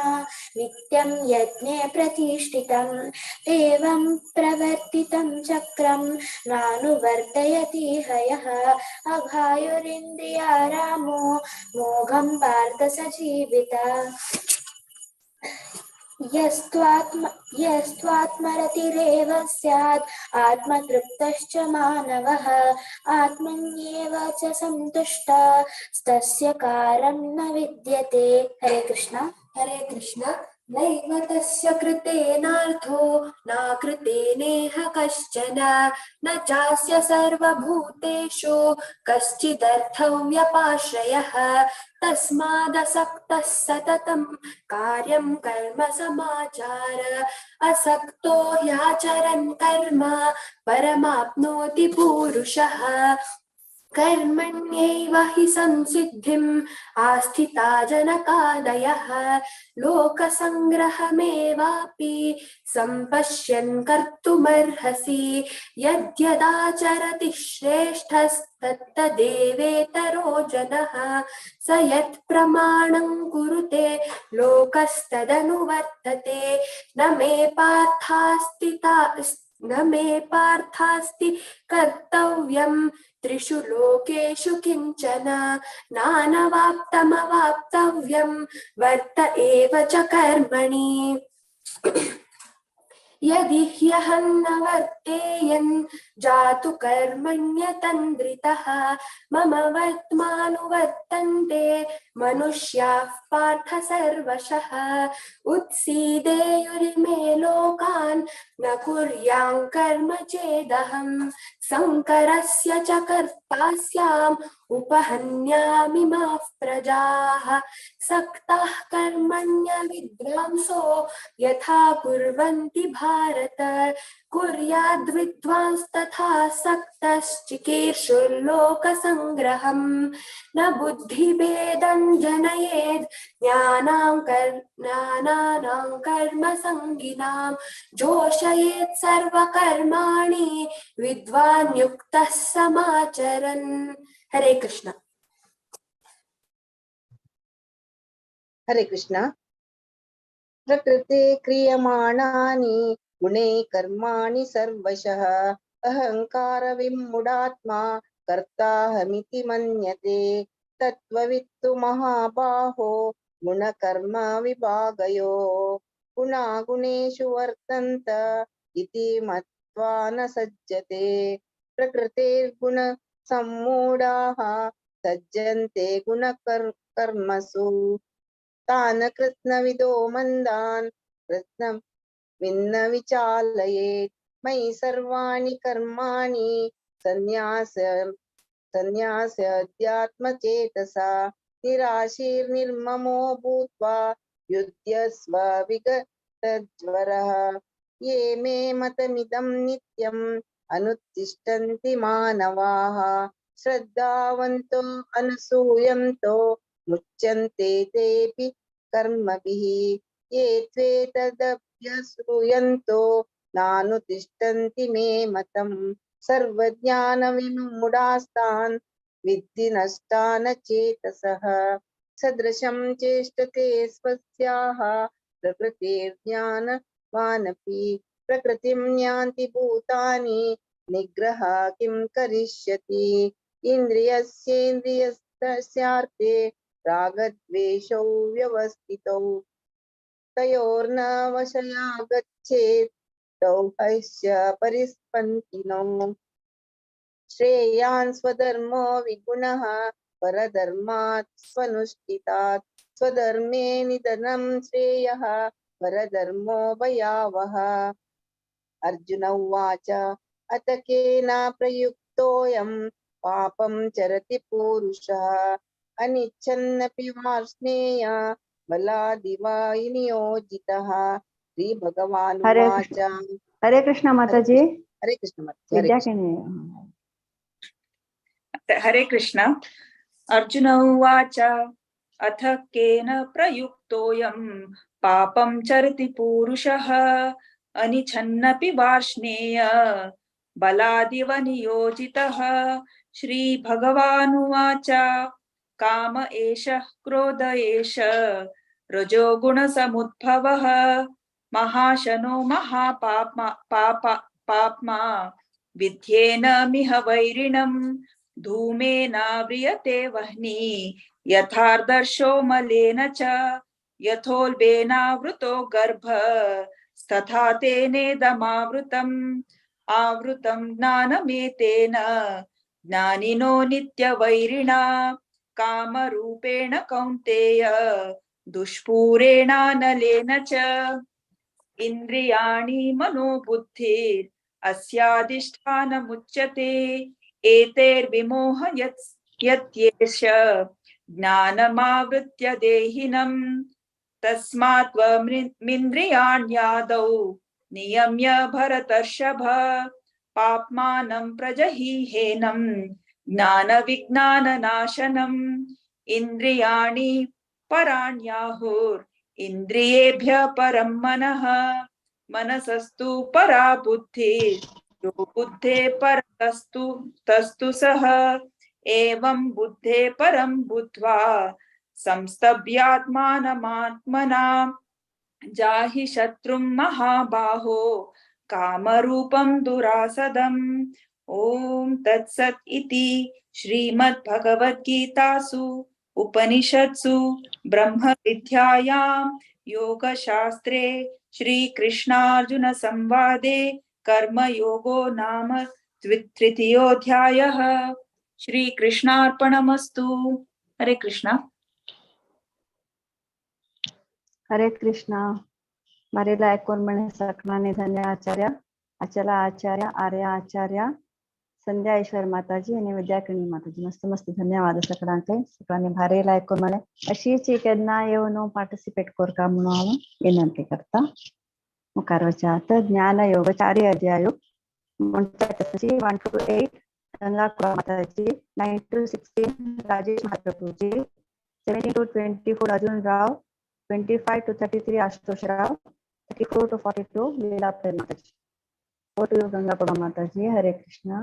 नित्यं यज्ञे प्रतिष्ठितम् एवं प्रवर्तितं चक्रं नानुवर्तयति हयः अघायुरिन्द्रियारामो मोघं पार्थ स जीविता। यस्त्वात्मरतिरेव स्यात् आत्मतृप्तश्च मानवः आत्मन्येव च सन्तुष्टः तस्य कारं न विद्यते। हरे कृष्ण। हरे कृष्ण। नैव तस्य कृतेनार्थो नाकृतेनेह कश्चन न चास्य सर्वभूतेषु कश्चिदर्थव्यपाश्रयः तस्मादसक्तः सततं कार्यं कर्म समाचार असक्तो ह्याचरन् कर्म परमाप्नोति पूरुषः। कर्मण्यैव हि संसिद्धिम् आस्थिता जनकादयः लोकसङ्ग्रहमेवापि सम्पश्यन् कर्तुमर्हसि यद्यदाचरति श्रेष्ठस्तत्तदेवेतरो जनः स यत्प्रमाणं कुरुते लोकस्तदनुवर्तते न मे पार्थास्ति कर्तव्यं त्रिषु लोकेषु किंचन नानवाप्तमवाप्तव्यं वर्त एव च कर्मणि। यदि ह्यहं न वर्तेयं जातु कर्मण्यतन्द्रितः मम वर्त्मानुवर्तन्ते मनुष्याः पार्थ सर्वशः उत्सीदेयुरिमे लोकान् न कुर्यां कर्म चेदहं संकरस्य च कर्ता स्याम् उपहन्यामिमाः प्रजाः सक्ताः कर्मण्य विद्वांसो यथा कुर्वन्ति भारत कुर्याद्विद्वांस्तथा सक्तश्चिकीर्षुर्लोकसङ्ग्रहम् न बुद्धिभेदं जनयेद् ज्ञानानां कर्मसङ्गिनां जोषयेत् सर्वकर्माणि विद्वान् युक्तः समाचरन्। हरे कृष्ण। हरे कृष्ण। प्रकृते क्रियमाणानि गुणे कर्माणि सर्वशः अहंकार विमूढात्मा कर्ताहमिति मन्यते तत्त्ववित्तु महाबाहो गुणकर्म विभागयो गुणागुणेषु वर्तन्त इति मत्वा न सज्जते प्रकृतेर्गुण सम्मूढाः सज्जन्ते गुणकर्मसु तान् कृत्स्नविदो मन्दान् रत्नं विन्न विचालयेत् मयि सर्वाणि कर्माणि संन्यास्याध्यात्मचेतसा निराशीर्निर्ममो भूत्वा युध्यस्व विगतज्वरः ये मे मतमिदं नित्यम् अनुतिष्ठन्ति मानवाः श्रद्धावन्तो अनसूयन्तो मुच्यन्ते तेऽपि कर्मभिः ये त्वेतदभ्यसूयन्तो नानुतिष्ठन्ति मे मतम् सर्वज्ञानविमूढास्तान् विद्धि नष्टान चेतसः सदृशं चेष्टते स्वस्याः प्रकृतिर्ज्ञानवानपि प्रकृतिं यान्ति भूतानि निग्रह किं करिष्यति इन्द्रियस्येन्द्रियस्यार्थे रागद्वेषौ व्यवस्थितौ तयोर्न वशया गच्छेत् तौ ह्यस्य परिस्पन्दिनौ श्रेयान् स्वधर्मो विगुणः परधर्मात् स्वनुष्ठितात् स्वधर्मे निधनं श्रेयः परधर्मो भयावः अर्जुन उवाच अत केन प्रयुक्तोऽयं पापं चरति पूरुषः अनिच्छन्नपि वार्ष्णेय बलादिवा नियोजितः श्री भगवान् उवाच हरे कृष्ण माताजी हरे कृष्ण विद्या के हरे कृष्ण अर्जुन उवाच अथ केन प्रयुक्तोऽयं पापं चरति पूरुषः अनिच्छन्नपि वार्ष्णेय बलादिव नियोजितः श्रीभगवानुवाच काम एषः क्रोध एष रजोगुणसमुद्भवः महाशनो महापाप्मा विद्येन मिह वैरिणम् धूमेनाव्रियते वह्नि यथार्दर्शो मलेन च यथोल्बेनावृतो गर्भ तथा तेनेदमावृतम् आवृतं ज्ञानमेतेन ज्ञानिनो नित्यवैरिणा कामरूपेण कौन्तेय दुष्पूरेणानलेन च इन्द्रियाणि मनोबुद्धिर् अस्याधिष्ठानमुच्यते एतैर्विमोह यत्येष ज्ञानमावृत्य देहिनम् तस्मात् त्वमिन्द्रियाण्यादौ नियम्य भरतर्षभ पाप्मानं प्रजहीहेनं ज्ञानविज्ञाननाशनम् इन्द्रियाणि पराण्याहुरिन्द्रियेभ्यः परं मनः मनसस्तु परा बुद्धिः यो बुद्धे परतस्तु तस्तु सः एवं बुद्धे परं बुद्ध्वा संस्तभ्यात्मानमात्मना जाहि शत्रुं महाबाहो कामरूपं दुरासदम् ओम तत्सत् इति श्रीमद्भगवद्गीतासु उपनिषत्सु ब्रह्म विद्यायां योगशास्त्रे श्रीकृष्णार्जुन संवादे कर्मयोगो नाम तृतीयोऽध्यायः। श्रीकृष्णार्पणमस्तु। हरे कृष्णा। हरे कृष्णा। मारेला ऐकून म्हणे सकळाने धन्य आचार्य अचला आचार्य आर्य आचार्य संध्या ईश्वर माताजी आणि विद्याकिणी माताजी मस्त मस्त धन्यवाद सगळ्यांचे सगळ्यांनी भारेला ऐकून म्हणे अशीच केन्ना येऊन पार्टिसिपेट करता म्हणून हांव विनंती करता। मुखार वचात ज्ञान योगचार्य अध्याय म्हणटा तशी 1 to 8 गंगा माताजी 9 to 16 Rajesh Mahaprabhuji 17 to 24 Arjuna Rao 25 to 33 Ashutosh Rao 34 to 42 लीला प्रेम माताजी। Over to you गंगा माताजी। हरे कृष्णा।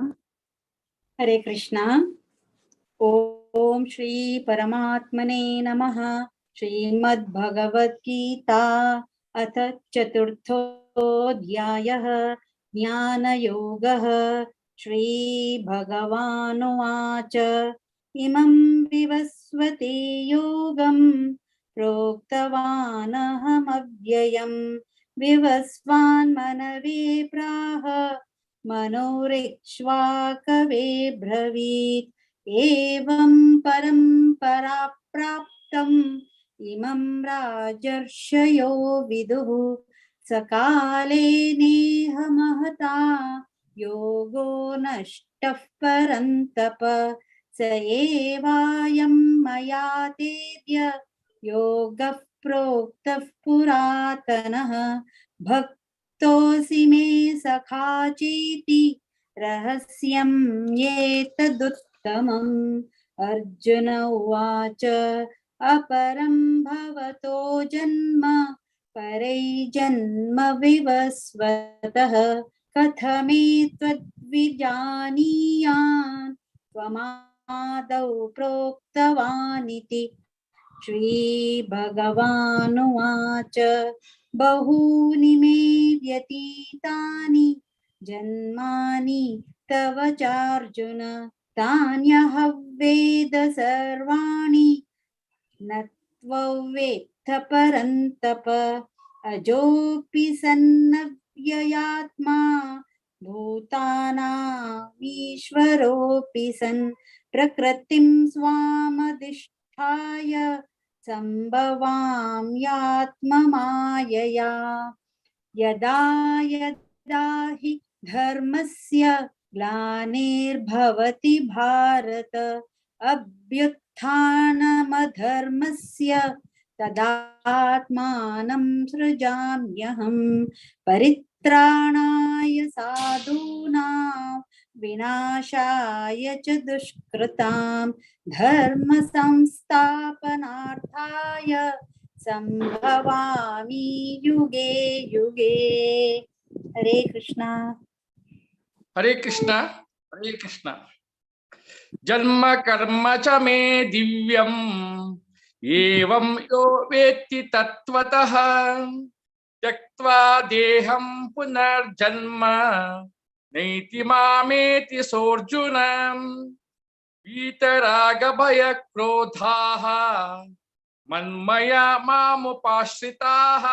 हरे कृष्णा। ओम श्री परमात्मने नमः। श्रीमद्भगवद्गीता अथ चतुर्थोऽध्यायः ज्ञानयोगः। श्रीभगवानुवाच इमं विवस्वते योगं प्रोक्तवानहमव्ययम् विवस्वान् मनवे प्राह मनोरिक्ष्वाकवे ब्रवीत् एवं परम्परा प्राप्तम् इमं राजर्षयो विदुः सकाले नेह महता योगो नष्टः परन्तप स एवायं मया तेद्य योगः प्रोक्तः पुरातनः भक्तोऽसि मे सखा चेति रहस्यं एतदुत्तमम्। अर्जुन उवाच अपरं भवतो जन्म परैजन्म विवस्वतः कथमेतद्विजानीयान् त्वमादौ प्रोक्तवानिति। श्रीभगवानुवाच बहूनि मे व्यतीतानि जन्मानि तव चार्जुन तान्यहं वेद सर्वाणि न त्ववेत्थ परन्तप अजोऽपि सन्नव्ययात्मा भूतानामीश्वरोऽपि सन् प्रकृतिं स्वामधिष्ठाय सम्भवाम्यात्ममायया यदा यदा हि धर्मस्य ग्लानिर्भवति भारत अभ्युत्थानमधर्मस्य तदात्मानं सृजाम्यहम्। परित्राणाय साधूनां विनाशाय च दुष्कृतां धर्म संस्थापनार्थाय संभवामि युगे युगे। हरे कृष्णा। हरे कृष्णा हरे कृष्णा। जन्म कर्म च मे दिव्यम् एवं यो वेत्ति तत्त्वतः त्यक्त्वा देहं पुनर्जन्म नैति मामेति सोऽर्जुन। वीतरागभयक्रोधाः मन्मया मामुपाश्रिताः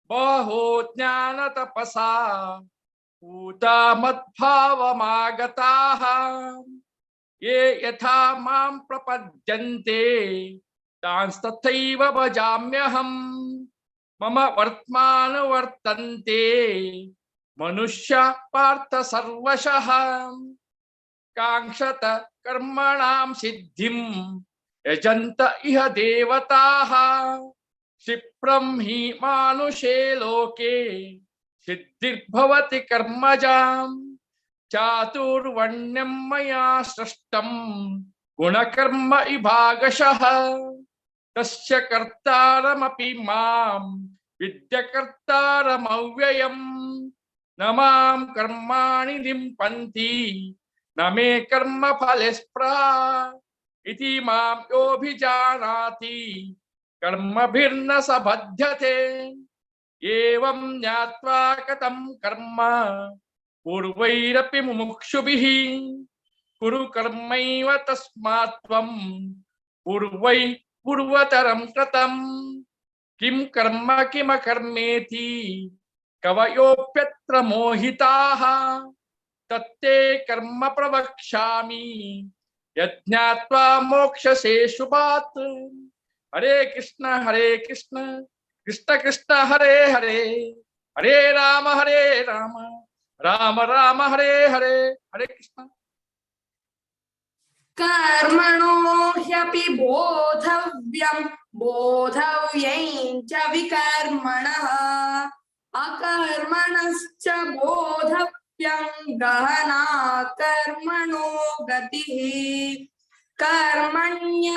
बहो ज्ञानतपसा पूता मद्भावमागताः ये यथा मां प्रपद्यन्ते तांस्तथैव भजाम्यहम्। मम वर्त्मानुवर्तन्ते मनुष्या पार्थ सर्वशः कांक्षत कर्मणां सिद्धिं यजन्त इह देवताः क्षिप्रं हि मानुषे लोके सिद्धिर्भवति कर्मजाम्। चातुर्वर्ण्यं मया सृष्टं गुणकर्म विभागशः तस्य कर्तारमपि मां विद्यकर्तारमव्ययम्। न मां कर्माणि लिम्पन्ति न मे कर्मफले स्पृहा इति मां योऽभिजानाति कर्मभिर्न स बध्यते। एवं ज्ञात्वा कथं कर्म पूर्वैरपि मुमुक्षुभिः कुरु कर्मैव तस्मात् त्वं पूर्वै पूर्वतरं कृतं। किं कर्म किमकर्मेति कवयोऽप्यत्र मोहिताः तत्ते कर्म प्रवक्ष्यामि यज्ञात्वा मोक्षसे शुभात्। हरे कृष्ण कृष्ण कृष्ण हरे हरे हरे राम राम राम हरे हरे। हरे कृष्ण। कर्मणो ह्यपि बोधव्यं बोधव्यं च विकर्मणः अकर्मणश्च बोधव्यं गहना कर्मणो गतिः। कर्मण्यकर्मयः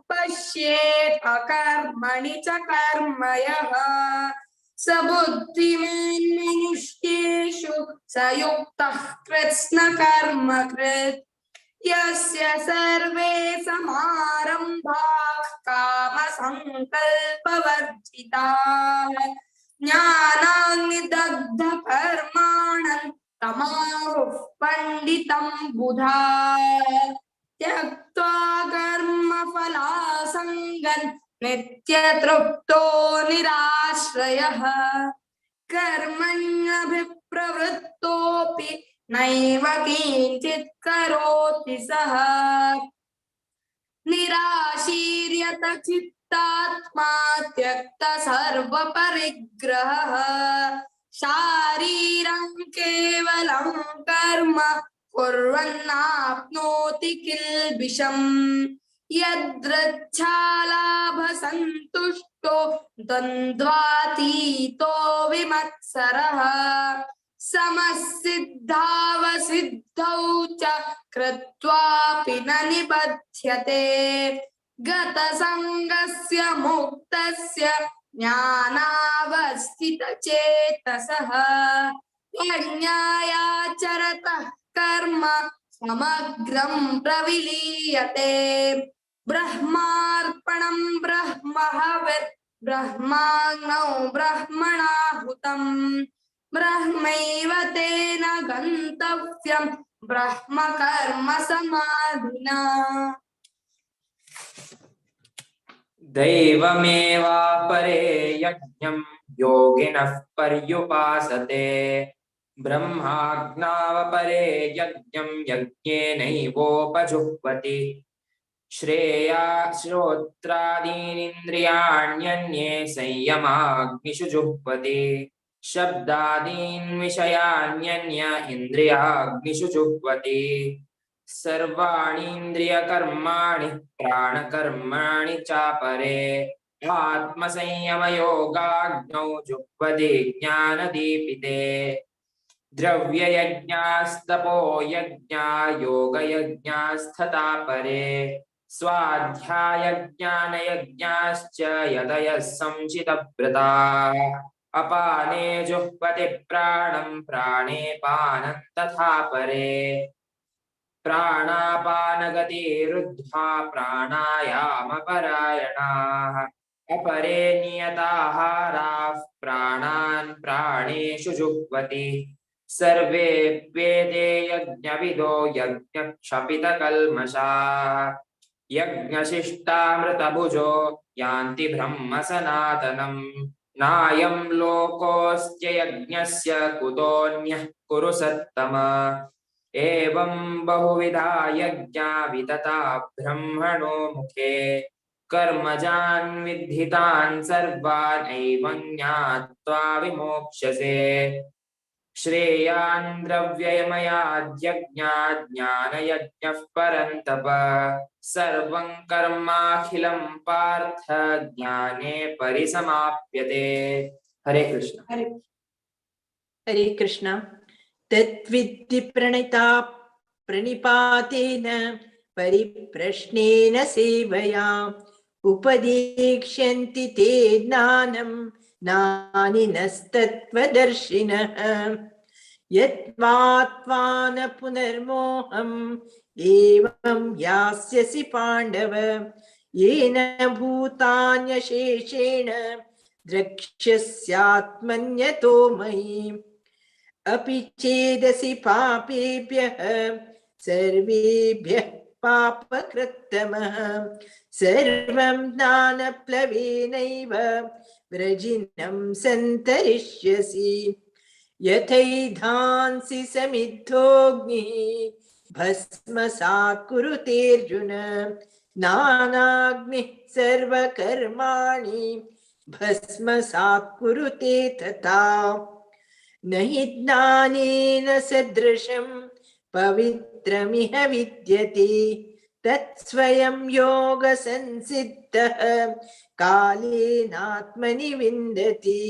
पश्येत् अकर्मणि च कर्म यः स बुद्धिमान् मनुष्येषु स युक्तः कृत्स्नकर्म कृत्। यस्य सर्वे समारम्भाः कामसङ्कल्पवर्जिताः ज्ञानाग्निदग्धकर्माणं तमाहुः पण्डितं बुधाः। त्यक्त्वा कर्मफलासङ्गं नित्यतृप्तो निराश्रयः कर्मण्यभिप्रवृत्तोऽपि नैव किञ्चित् करोति सः। निराशीर्यत चित्तो मुक्तात्मा त्यक्त सर्व परिग्रहः शारीरं केवलं कर्म कुर्वन्नाप्नोति किल्बिषम् यदृच्छालाभसन्तुष्टो द्वन्द्वातीतो विमत्सरः समसिद्धावसिद्धौ च कृत्वापि न निबध्यते गतसङ्गस्य मुक्तस्य ज्ञानावस्थितचेतसः यज्ञायाचरतः कर्म समग्रं प्रविलीयते ब्रह्मार्पणं ब्रह्महविर् ब्रह्माग्नौ ब्रह्मणाहुतं ब्रह्मैव तेन गन्तव्यं ब्रह्म कर्म समाधिना। दैवमेवापरे यज्ञं योगिनः पर्युपासते ब्रह्माज्ञावपरे यज्ञं यज्ञेनैवोपजुह्वति श्रेया श्रोत्रादीनिन्द्रियाण्यन्ये संयमाग्निषु जुह्वति शब्दादीन् विषयान्यन्य इन्द्रियाग्निषु जुह्वति सर्वाणीन्द्रियकर्माणि प्राणकर्माणि चापरे आत्मसंयमयोगाग्नौ जुह्वति ज्ञानदीपिते द्रव्ययज्ञास्तपो यज्ञा योगयज्ञास्तथा परे स्वाध्यायज्ञानयज्ञाश्च यतयः संचितव्रताः अपाने जुह्वति प्राणं प्राणे पानं तथा परे प्राणापानगतिरुद्ध्वा प्राणायामपरायणाः अपरे नियताहाराः प्राणान् प्राणेषु जुह्वति सर्वेऽप्येते यज्ञविदो यज्ञक्षपितकल्मषाः यज्ञशिष्टामृतभुजो यान्ति ब्रह्म सनातनम् नायं लोकोऽस्त्य यज्ञस्य कुतोऽन्यः कुरु सत्तम एवं बहुविधा यज्ञा वितता ब्रह्मणो मुखे कर्मजान् विद्धितान् सर्वान् एवं ज्ञात्वा विमोक्ष्यसे श्रेयान् द्रव्यमयाद्यज्ञात् ज्ञानयज्ञः परन्तप सर्वं कर्माखिलं पार्थ ज्ञाने परिसमाप्यते। हरे कृष्ण। हरे कृष्ण। तद्विद्धि प्रणिता प्रणिपातेन परिप्रश्नेन सेवया उपदेक्ष्यन्ति ते ज्ञानं ज्ञानिनस्तत्त्वदर्शिनः यत्त्वात्मान पुनर्मोहम् एवं यास्यसि पाण्डव येन भूतान्यशेषेण द्रक्ष्यस्यात्मन्यतो मयि अपि चेदसि पापेभ्यः सर्वेभ्यः पापकृत्तमः सर्वं ज्ञानप्लवेनैव व्रजिनं सन्तरिष्यसि यथैधांसि समिद्धोऽग्निः भस्मसात् कुरुतेऽर्जुन नानाग्निः सर्वकर्माणि भस्मसात् कुरुते तथा न हि ज्ञानेन सदृशं पवित्रमिह विद्यते तत्स्वयं योगसंसिद्धः कालेनात्मनि विन्दति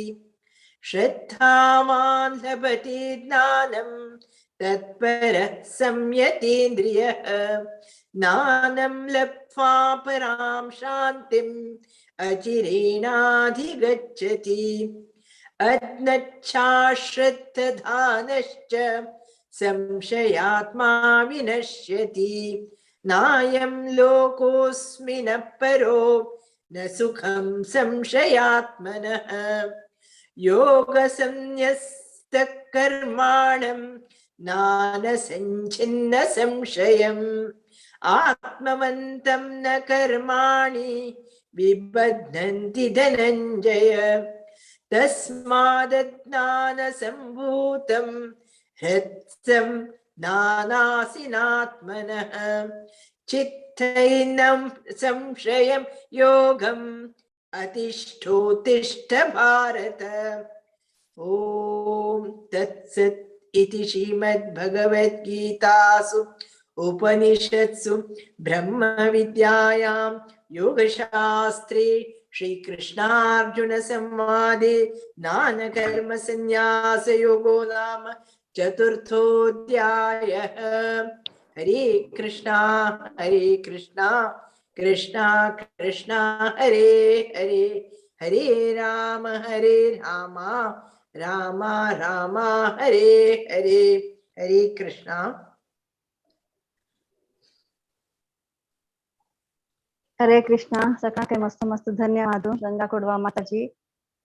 श्रद्धावान् लभते ज्ञानं तत्परः संयतेन्द्रियः ज्ञानं लब्ध्वा परां शान्तिम् अचिरेणाधिगच्छति अज्ञच्छाश्रद्धधानश्च संशयात्मा विनश्यति नायं लोकोऽस्मिन् परो न सुखं संशयात्मनः योगसंन्यस्तकर्माणं नानसञ्छिन्न संशयम् आत्मवन्तं न कर्माणि विबध्नन्ति धनञ्जय तस्मादज्ञानसम्भूतं हृत्सं नानासिनात्मनः चित्तैनं संशयं योगम् अतिष्ठोत्तिष्ठ भारत। ॐ तत्सत् इति श्रीमद्भगवद्गीतासु उपनिषत्सु ब्रह्मविद्यायां योगशास्त्रे श्रीकृष्णार्जुन संवादे ज्ञानकर्मसन्न्यासयोगो नाम चतुर्थोऽध्यायः। हरे कृष्णा कृष्णा कृष्णा हरे हरे, हरे राम राम राम हरे हरे। हरे कृष्णा। हरे कृष्णा. सकाळके मस्त मस्त धन्यवाद गंगा कोडवा माताजी,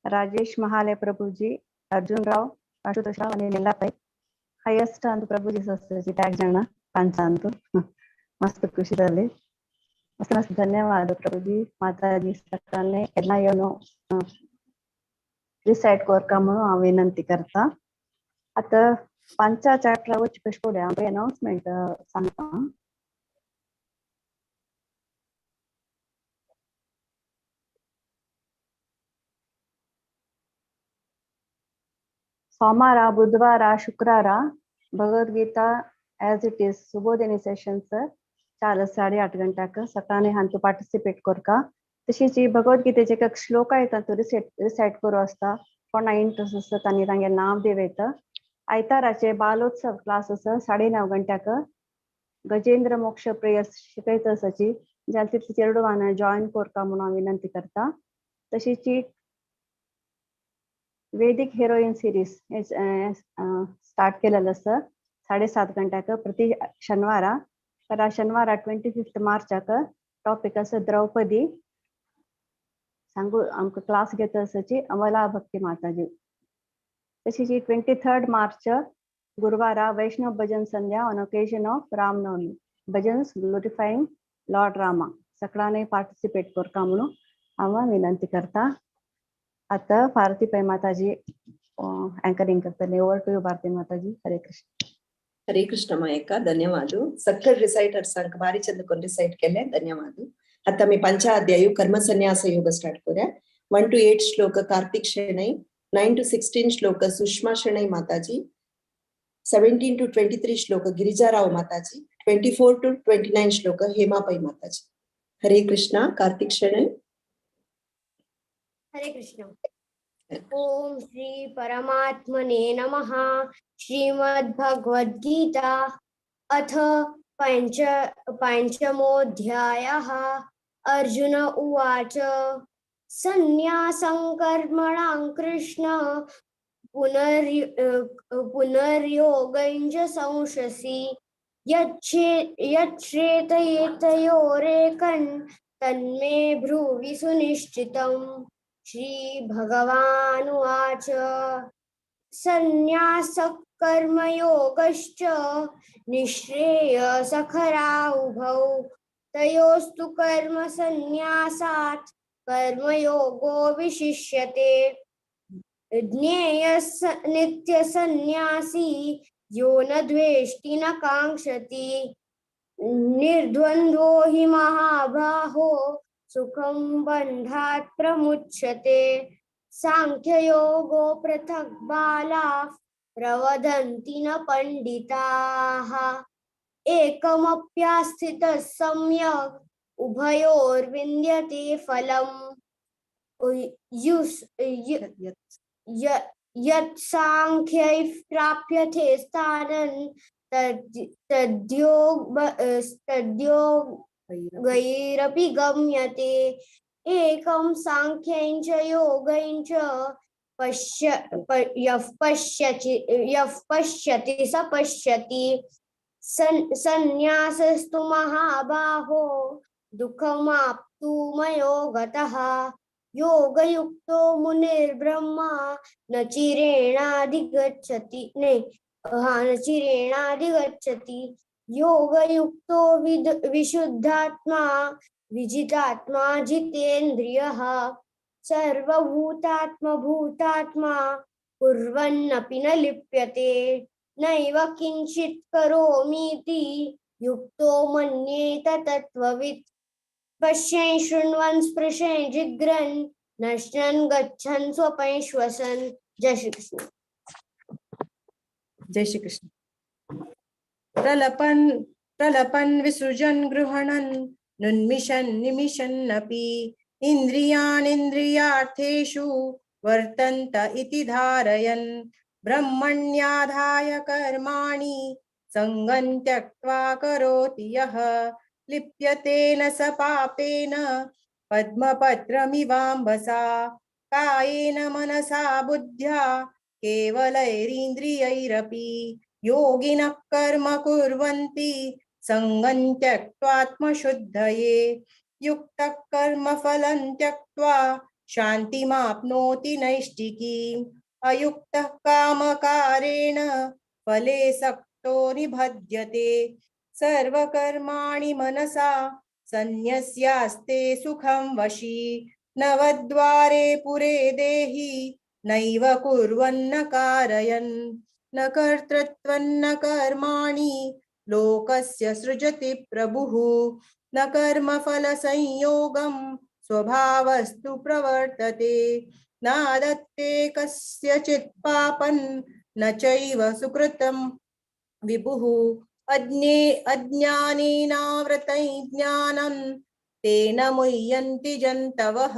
राजेश महाले प्रभुजी, अर्जुनराव, आशुतोषराव आणि नीलाताई. ಹೈಯೆಸ್ಟ್ ಅಂತ ಪ್ರಭುಜಿ ಸಸ್ತಿ ಟ್ಯಾಗ್ ಜನ ಪಂಚ ಅಂತ ಮಸ್ತ್ ಖುಷಿದಲ್ಲಿ ಮಸ್ತ್ ಮಸ್ತ್ ಧನ್ಯವಾದ ಪ್ರಭುಜಿ ಮಾತಾಜಿ सकाळने ಎಲ್ಲ ಏನು रिसाइट कोरका म्हणून हांव विनंती करता. आता 5 चॅप्टरावरची कशे हांव अनाउन्समेंट सांगता. ಸೋಮವಾರ, ಬುಧವಾರ, ಶುಕ್ರವಾರ Bhagavad Gita as it is Subodhini sessions 8:30 गंटक सकाळी हांतू पार्टिसिपेट करका. तशीच भगवद्गीतेचे एक श्लोक आहेत तो रिसाइट करू असता. कोणा इंटरेस्ट असता तांणी तांगे नाव देवयता. आयताराचे बालोत्सव क्लास आसा 9:30 गंटक गजेंद्र मोक्ष प्रेयर्स शिकयता आसाची जाल्यार तितली 2 वाना जॉइन करका म्हणून हांव विनंती करता. तशीच वैदिक हेरोइन सीरीज स्टार्ट केलेलं आसा 7:30 गंटक प्रति शनिवार. तर शनिवार 25 मार्चाक टॉपिक आसा द्रौपदी. सांगू आमकां क्लास घेता आसाची अमला भक्ती माताजी. तशीच 23 मार्च गुरुवार वैष्णव भजन संध्या on occasion of Ramnavami bhajans glorifying lord Rama. सगळ्यांनी पार्टिसिपेट करका म्हणून हांव विनंती करता. आता भारती पै माताजी एंकरिंग करतले. ओवर टू यू भारती माताजी. हरे कृष्ण. हरे कृष्ण मयका. धन्यवाद. सक्कर रिसाइटर्स भारी चंद कोण रिसाइट केले. धन्यवाद. आता मी 5 अध्याय कर्म संन्यास योग स्टार्ट करूया. 1 to 8 श्लोक कार्तिक शेणई, 9 to 16 श्लोक सुषमा शेणई माताजी, 17 to 23 श्लोक गिरिजाराव माताजी, 24 to 29 श्लोक हेमापई माताजी. हरे कृष्णा. कार्तिक शेणई. हरे कृष्ण. ओम श्री परमात्मने नमः. श्रीमद्भगवद्गीता अथ पंचमोऽध्यायः. अर्जुन उवाच सन्न्यासं कर्मणां कृष्ण पुनर्योगं च संशसि यच्छ्रेतयोरेकं तन्मे ब्रूहि सुनिश्चितम्. श्री भगवानुवाच सन्न्यासः कर्मयोगश्च निःश्रेयसकरा उभौ तयोस्तु कर्म संन्यासात् कर्मयोगो विशिष्यते. ज्ञेयः नित्यसन्न्यासी यो न द्वेष्टि न काङ्क्षति निर्द्वन्द्वो हि महाबाहो सुखं बन्धात् प्रमुच्यते. सांख्ययोगो पृथक् बालाः प्रवदन्ति न पंडिताः एकमप्यास्थितः सम्यक् उभयोर्विन्द्यते फलम्. यत् सांख्यैः प्राप्यते स्थानं तद्योगैरपि गम्यते. एकं सांख्यं च योगं च यः पश्यति स पश्यति. सन्न्यासस्तु महाबाहो दुःखमाप्तुमयो गतः. योगयुक्तो मुनिर्ब्रह्मा न चिरेणाधिगच्छति. योगयुक्तो विशुद्धात्मा विजितात्मा जितेन्द्रियः. सर्वभूतात्मा कुर्वन्नपि न लिप्यते. नैव किंचित् करोमीति युक्तो मन्येत तत्त्ववित् पश्यन् शृण्वन् स्पृशन् जिघ्रन् नश्यन् गच्छन् स्वपन् श्वसन्। जय श्री कृष्ण। जय श्री कृष्ण। प्रलपन् विसृजन् गृह्णन् नुन्मिषन् निमिषन्नपि इन्द्रियाणीन्द्रियार्थेषु वर्तन्त इति धारयन् ब्रह्मण्याधाय कर्माणि सङ्गं त्यक्त्वा करोति यः लिप्यते न स पापेन पद्मपत्रमिवाम्भसा कायेन मनसा बुद्ध्या केवलैरिन्द्रियैरपि योगिनः कर्म कुर्वन्ति सङ्गं त्यक्त्वात्मशुद्धये युक्तः कर्मफलं त्यक्त्वा शान्तिमाप्नोति नैष्ठिकीम् अयुक्तः कामकारेण फले सक्तो निबध्यते सर्वकर्माणि मनसा सन्न्यस्यास्ते सुखं वशी नवद्वारे पुरे देहि नैव कुर्वन्न कारयन् न कर्तृत्वन्न कर्माणि लोकस्य सृजति प्रभुः न कर्मफलसंयोगं स्वभावस्तु प्रवर्तते नादत्ते कस्यचित् पापं न चैव सुकृतं विभुः अज्ञानेनावृतं ज्ञानं तेन मुह्यन्ति जन्तवः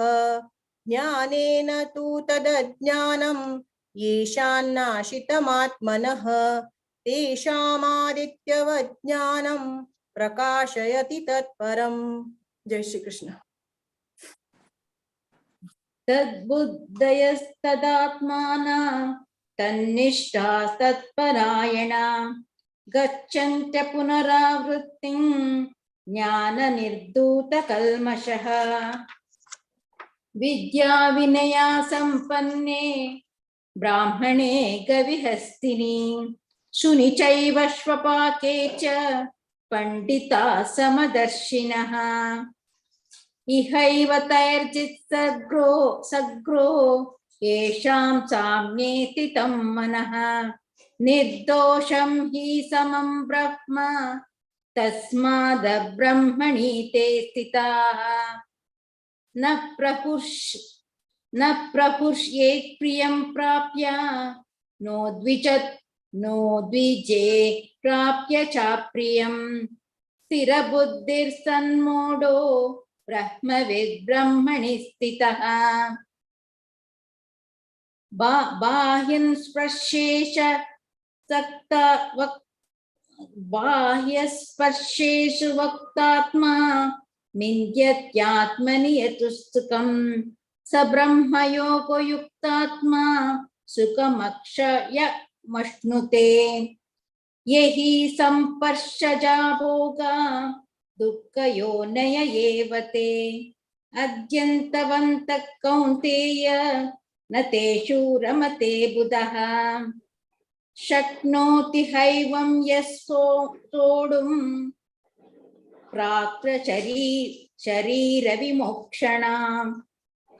ज्ञानेन तु तदज्ञानं येषान्नाशितमात्मनः तेषामादित्यवत् ज्ञानं प्रकाशयति तत्परम्। जय श्री कृष्ण। तद्बुद्धयस्तदात्माना तन्निष्ठास्तत्परायणा गच्छन्त्य पुनरावृत्तिं ज्ञाननिर्धूतकल्मषः विद्याविनया सम्पन्ने ब्राह्मणे गविहस्तिनि शुनि चैव श्वपाके च पंडिता समदर्शिनः इहैव तैर्जित् सग्रो येषां साम्येति तं मनः निर्दोषं हि समं ब्रह्म तस्माद् ब्रह्मणि ते स्थिताः न प्रपुष्येत् प्रियं प्राप्य नो द्विजे प्राप्य चाप्रियं स्थिरबुद्धिर्सन्मूढो ब्रह्मविद् ब्रह्मणि स्थितः बाह्यं बाह्यस्पर्शेषु वक्तात्मा निन्द्यत्यात्मनि यतुस्तुकं स ब्रह्मयोगो युक्तात्मा सुखमक्षयमश्नुते यहि संपर्शजा भोगा दुःखयोनय एव ते अद्यन्तवन्तः कौन्तेय न तेषु रमते बुधः शक्नोति हैवं यः सोढुं प्राक्शरीरविमोक्षणां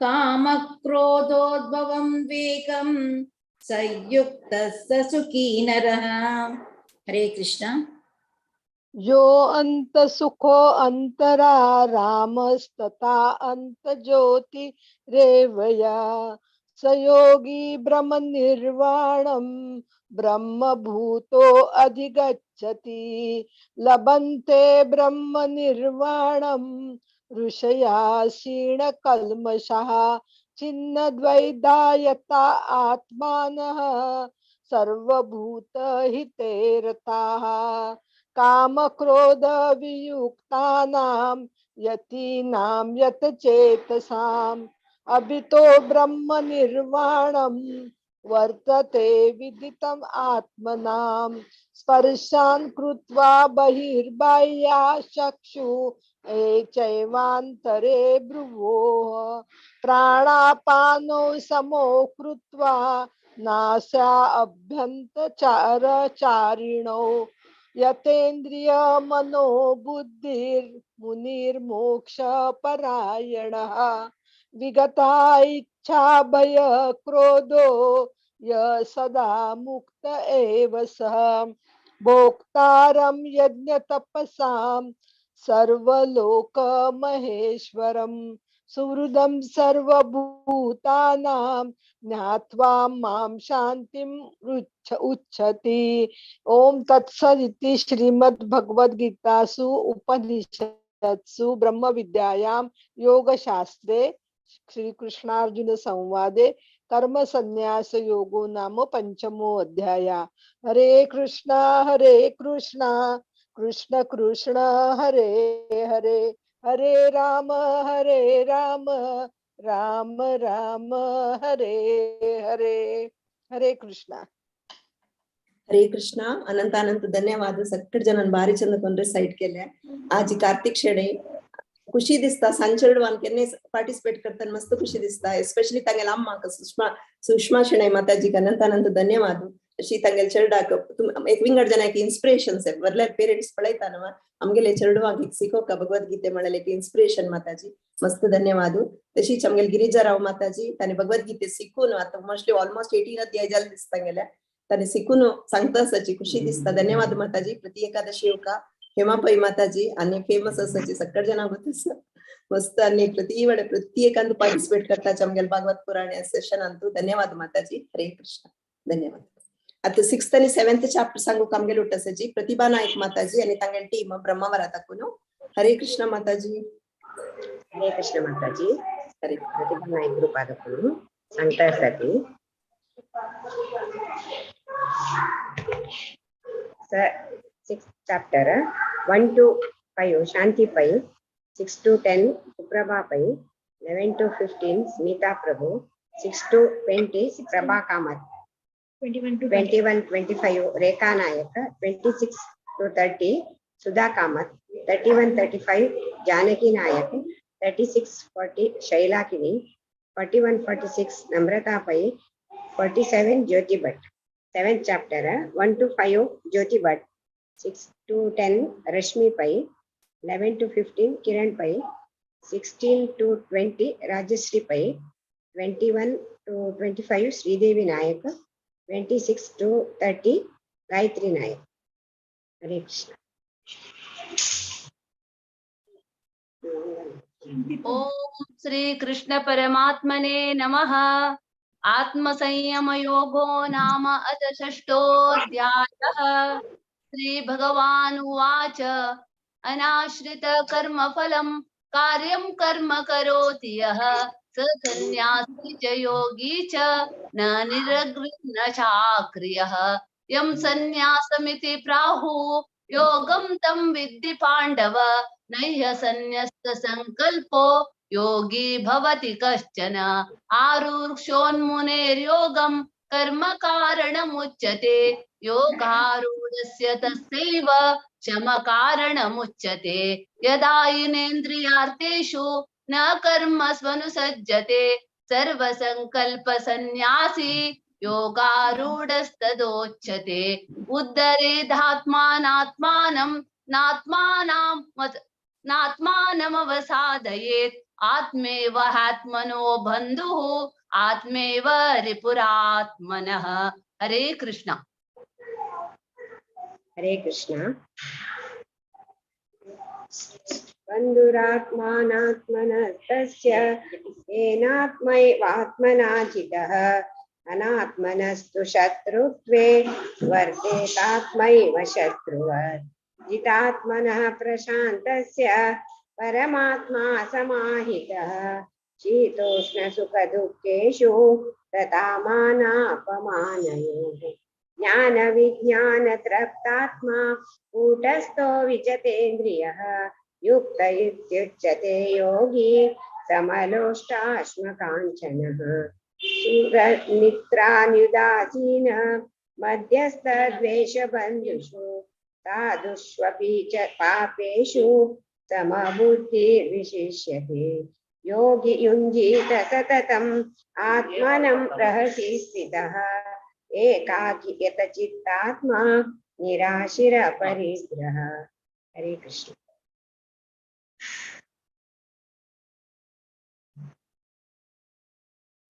कामक्रोधोद्भवं वेगं संयुक्तः स सुखी नरः। हरे कृष्ण। यो अंत सुखो अंतरा रामस्तथा अंत ज्योति रेवया स योगी ब्रह्म निर्वाणम ब्रह्म भूतो अधिगच्छति लभन्ते ब्रह्म निर्वाणम ऋषया क्षीण कल्मषः छिन्नद्वैधायता आत्मानः सर्वभूत हिते रताः काम क्रोध वियुक्तानां यतीनां यत चेतसाम् अभितो ब्रह्म निर्वाणं वर्तते विदितम् आत्मनां स्पर्शान् कृत्वा बहिर्बाह्या चक्षु चैवान्तरे भ्रुवोः प्राणापानौ समो कृत्वा नासा अभ्यन्तरचारिणौ यतेन्द्रिय मनो बुद्धिर्मुनिर्मोक्ष परायणः विगता इच्छा भय क्रोधो य सदा मुक्त एव सः भोक्तारं यज्ञ तपसां सर्वलोक महेश्वरं सुहृदं सर्वभूतानां ज्ञात्वा मां शान्तिं उच्चति। ओम तत्सदिति श्रीमद्भगवद्गीतासु उपनिषत्सु ब्रह्म विद्यायां योगशास्त्रे श्री कृष्णार्जुन संवादे कर्म संन्यास योगो नाम पंचमो अध्याय। हरे कृष्णा कृष्ण कृष्ण हरे हरे, हरे राम राम राम हरे हरे। हरे कृष्णा. हरे कृष्णा. अनंत अनंत धन्यवाद. सगळे जण भारी चंद कोण रिसाइट केल्या. आज कार्तिक शेणे खुशी दिसता. संचलवान केने पार्टिसिपेट करताना मस्त खुशी दिसता. एस्पेशली तांगेल अम्मा सुषमा शेणे माताजी अनंत अनंत धन्यवाद. अशी तांगेल चेरडाक एक विंगड जनाक इन्स्पिरेशन से वरल्यार पेरेंट्स पळयताना आमगेले चेरडवाक एक सिकोका भगवद्गीते म्हणाले की इन्स्पिरेशन माताजी मस्त धन्यवाद. तशीच आमगेल गिरिजाराव माताजी ताने भगवद्गीते शिकून आता मोस्टली ऑलमोस्ट 18 अध्याय जाले दिसता गेल्या. ताने शिकून सांगता असाची खुशी दिसता. धन्यवाद माताजी. प्रति एकादशी योका हेमापई माताजी आणि फेमस असाची सगळे जण मस्त आणि प्रत्येकांत पार्टिसिपेट करता आमगेल भागवत पुराण सेशन अंतू. धन्यवाद माताजी. हरे कृष्ण. धन्यवाद. आता 6th आणि 7th चॅप्टर सांगू कामगेल उठसाची प्रतिभा नायक माताजी आणि तांगेल टीम ब्रह्मावरा ताकून. हरे कृष्ण माताजी. हरे कृष्ण माताजी. हरे प्रतिभा नायक ग्रुप आदकून सांगता असाची 6th chapter 1 to 5 Shanti Pai, 6 to 10 Suprabha Pai, 11 to 15 Smita Prabhu, 6 to 20 Prabha Kamath, 21-25 Rekha Nayak, 26 to 30 Sudha Kamath, 31-35 Janaki Nayak, 36-40 Shaila Kini, 41-46 Namrata Pai, 47 Jyoti Bhatt. 7th chapter 1 to 5 Jyoti Bhatt, 6 to 10 Rashmi Pai, 11 to 15 Kiran Pai, 16 to 20 Rajashri Pai, 21 to 25 Sridevi Nayak, 26 to 30 Gayatri Nayak. Hare Krishna. ओम श्री कृष्ण परमात्मने नमः. आत्म संयम योगो नाम अथ षष्ठोऽध्यायः. श्री भगवान उवाच अनाश्रित कर्म फलं कार्यं कर्म करोति यः स सन्न्यासी च योगी च न निरग्निर्न चाक्रियः. यं सन्न्यासमिति प्राहुः योगं तं विद्धि पाण्डव. नह्य सन्न्यस्त संकल्पो योगी भवति कश्चन. आरुक्षोन्मुनेर्योगं कर्म कारणमुच्यते. योगारूढस्य तस्यैव शम कारणमुच्यते. यदा इनेन्द्रियार्थेषु न कर्मस्वनुसज्जते सर्वसंकल्प सन्न्यासी योगारूढस्तदोच्यते. उद्धरेदात्मानात्मानं नात्मानमवसादयेत्. आत्मेव आत्मनो बन्धुः आत्मेव रिपुरात्मनः. हरे कृष्ण. हरे कृष्ण. बन्धुरात्मानात्मनस्तस्य येनात्मैवात्मना जितः. अनात्मनस्तु शत्रुत्वे वर्तेतात्मैव शत्रुवत्. जितात्मनः प्रशान्तस्य परमात्मा समाहितः. शीतोष्णसुखदुःखेषु तथा मानापमानयोः. ज्ञानविज्ञानतृप्तात्मा कूटस्थो विजतेन्द्रियः. युक्त इत्युच्यते योगी समलोष्टाश्मकाञ्चनः. शूरनिद्रान्युदासीन मध्यस्थद्वेषबन्धुषु. साधुष्वपि च पापेषु समबुद्धिर्विशिष्यते. योगी युञ्जीत सततम् आत्मनं रहसि स्थितः. एकाकी यतचित्तात्मा निराशिरपरिग्रह. हरे कृष्ण.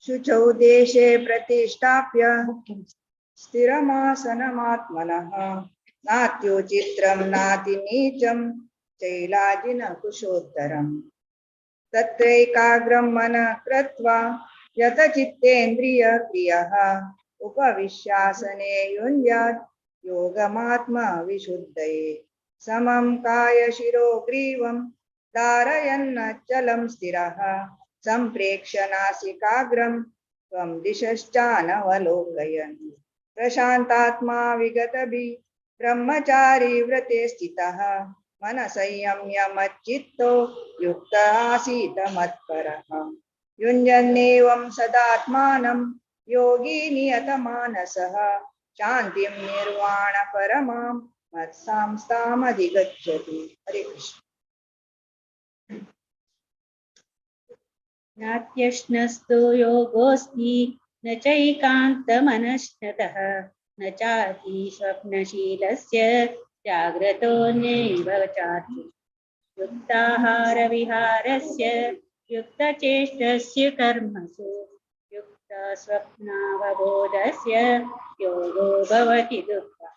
शुचौ देशे प्रतिष्ठाप्य स्थिरमासनमात्मनः नात्युचित्रं नातिनीचं चैलाजिन कुशोत्तरम् तत्रैकाग्रं मनः कृत्वा यतचित्तेन्द्रियक्रियः उपविश्यासने युञ्जात् योगमात्मविशुद्धये समं कायशिरो ग्रीवं धारयन्नचलं स्थिरः सम्प्रेक्ष्य नासिकाग्रं त्वं दिशश्चानवलोकयन् प्रशान्तात्मा विगतभिः ब्रह्मचारी व्रते स्थितः मनसंयम्य मच्चित्तो युक्त आसीत मत्परः युञ्जन्नेवं सदात्मानं योगी नियतमानसः शान्तिं निर्वाण परमां मत्सांस्तामधिगच्छति। हरे कृष्ण। नात्यश्नस्तो योगोऽस्ति न चैकान्तमनश्नतः न चाति स्वप्नशीलस्य जाग्रतो नैव चाति युक्ताहारविहारस्य युक्तचेष्टस्य कर्मसु युक्तस्वप्नावबोधस्य योगो भवति दुःखः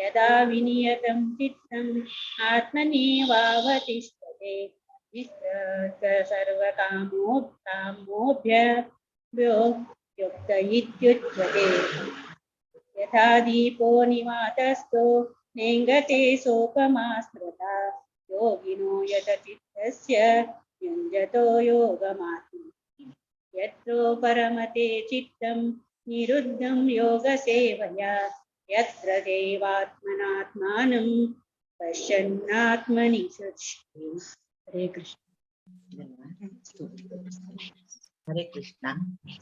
यदा विनियतं चित्तम् आत्मनेवावतिष्ठते सर्वकामोभ्यो युक्त इत्युच्यते यथा दीपो निवातस्थो नेङ्गते सोपमा स्मृता योगिनो यतचित्तस्य युञ्जतो योगमात्मनि यत्रो परमते चित्तं निरुद्धं योगसेवया यत्र देवात्मनात्मानं पश्यन्नात्मनि शुचिः। हरे कृष्ण। हरे कृष्ण।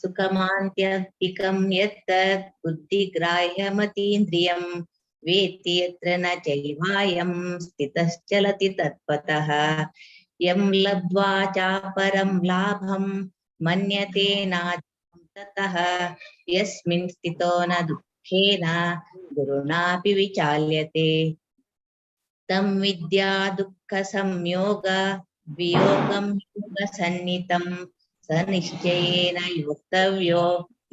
सुखमान्त्यधिकं यत्तत् बुद्धिग्राह्यमतीन्द्रियं वेत्ति यत्र न चैवायं स्थितश्चलति तत्पतः यं लब्ध्वा चापरं लाभं मन्यते नाधिकं ततः यस्मिन् स्थितो न दुःखेन गुरुणापि विचाल्यते तं विद्या दुःखसंयोग वियोगं योगसन्नितं स निश्चयेन योक्तव्यो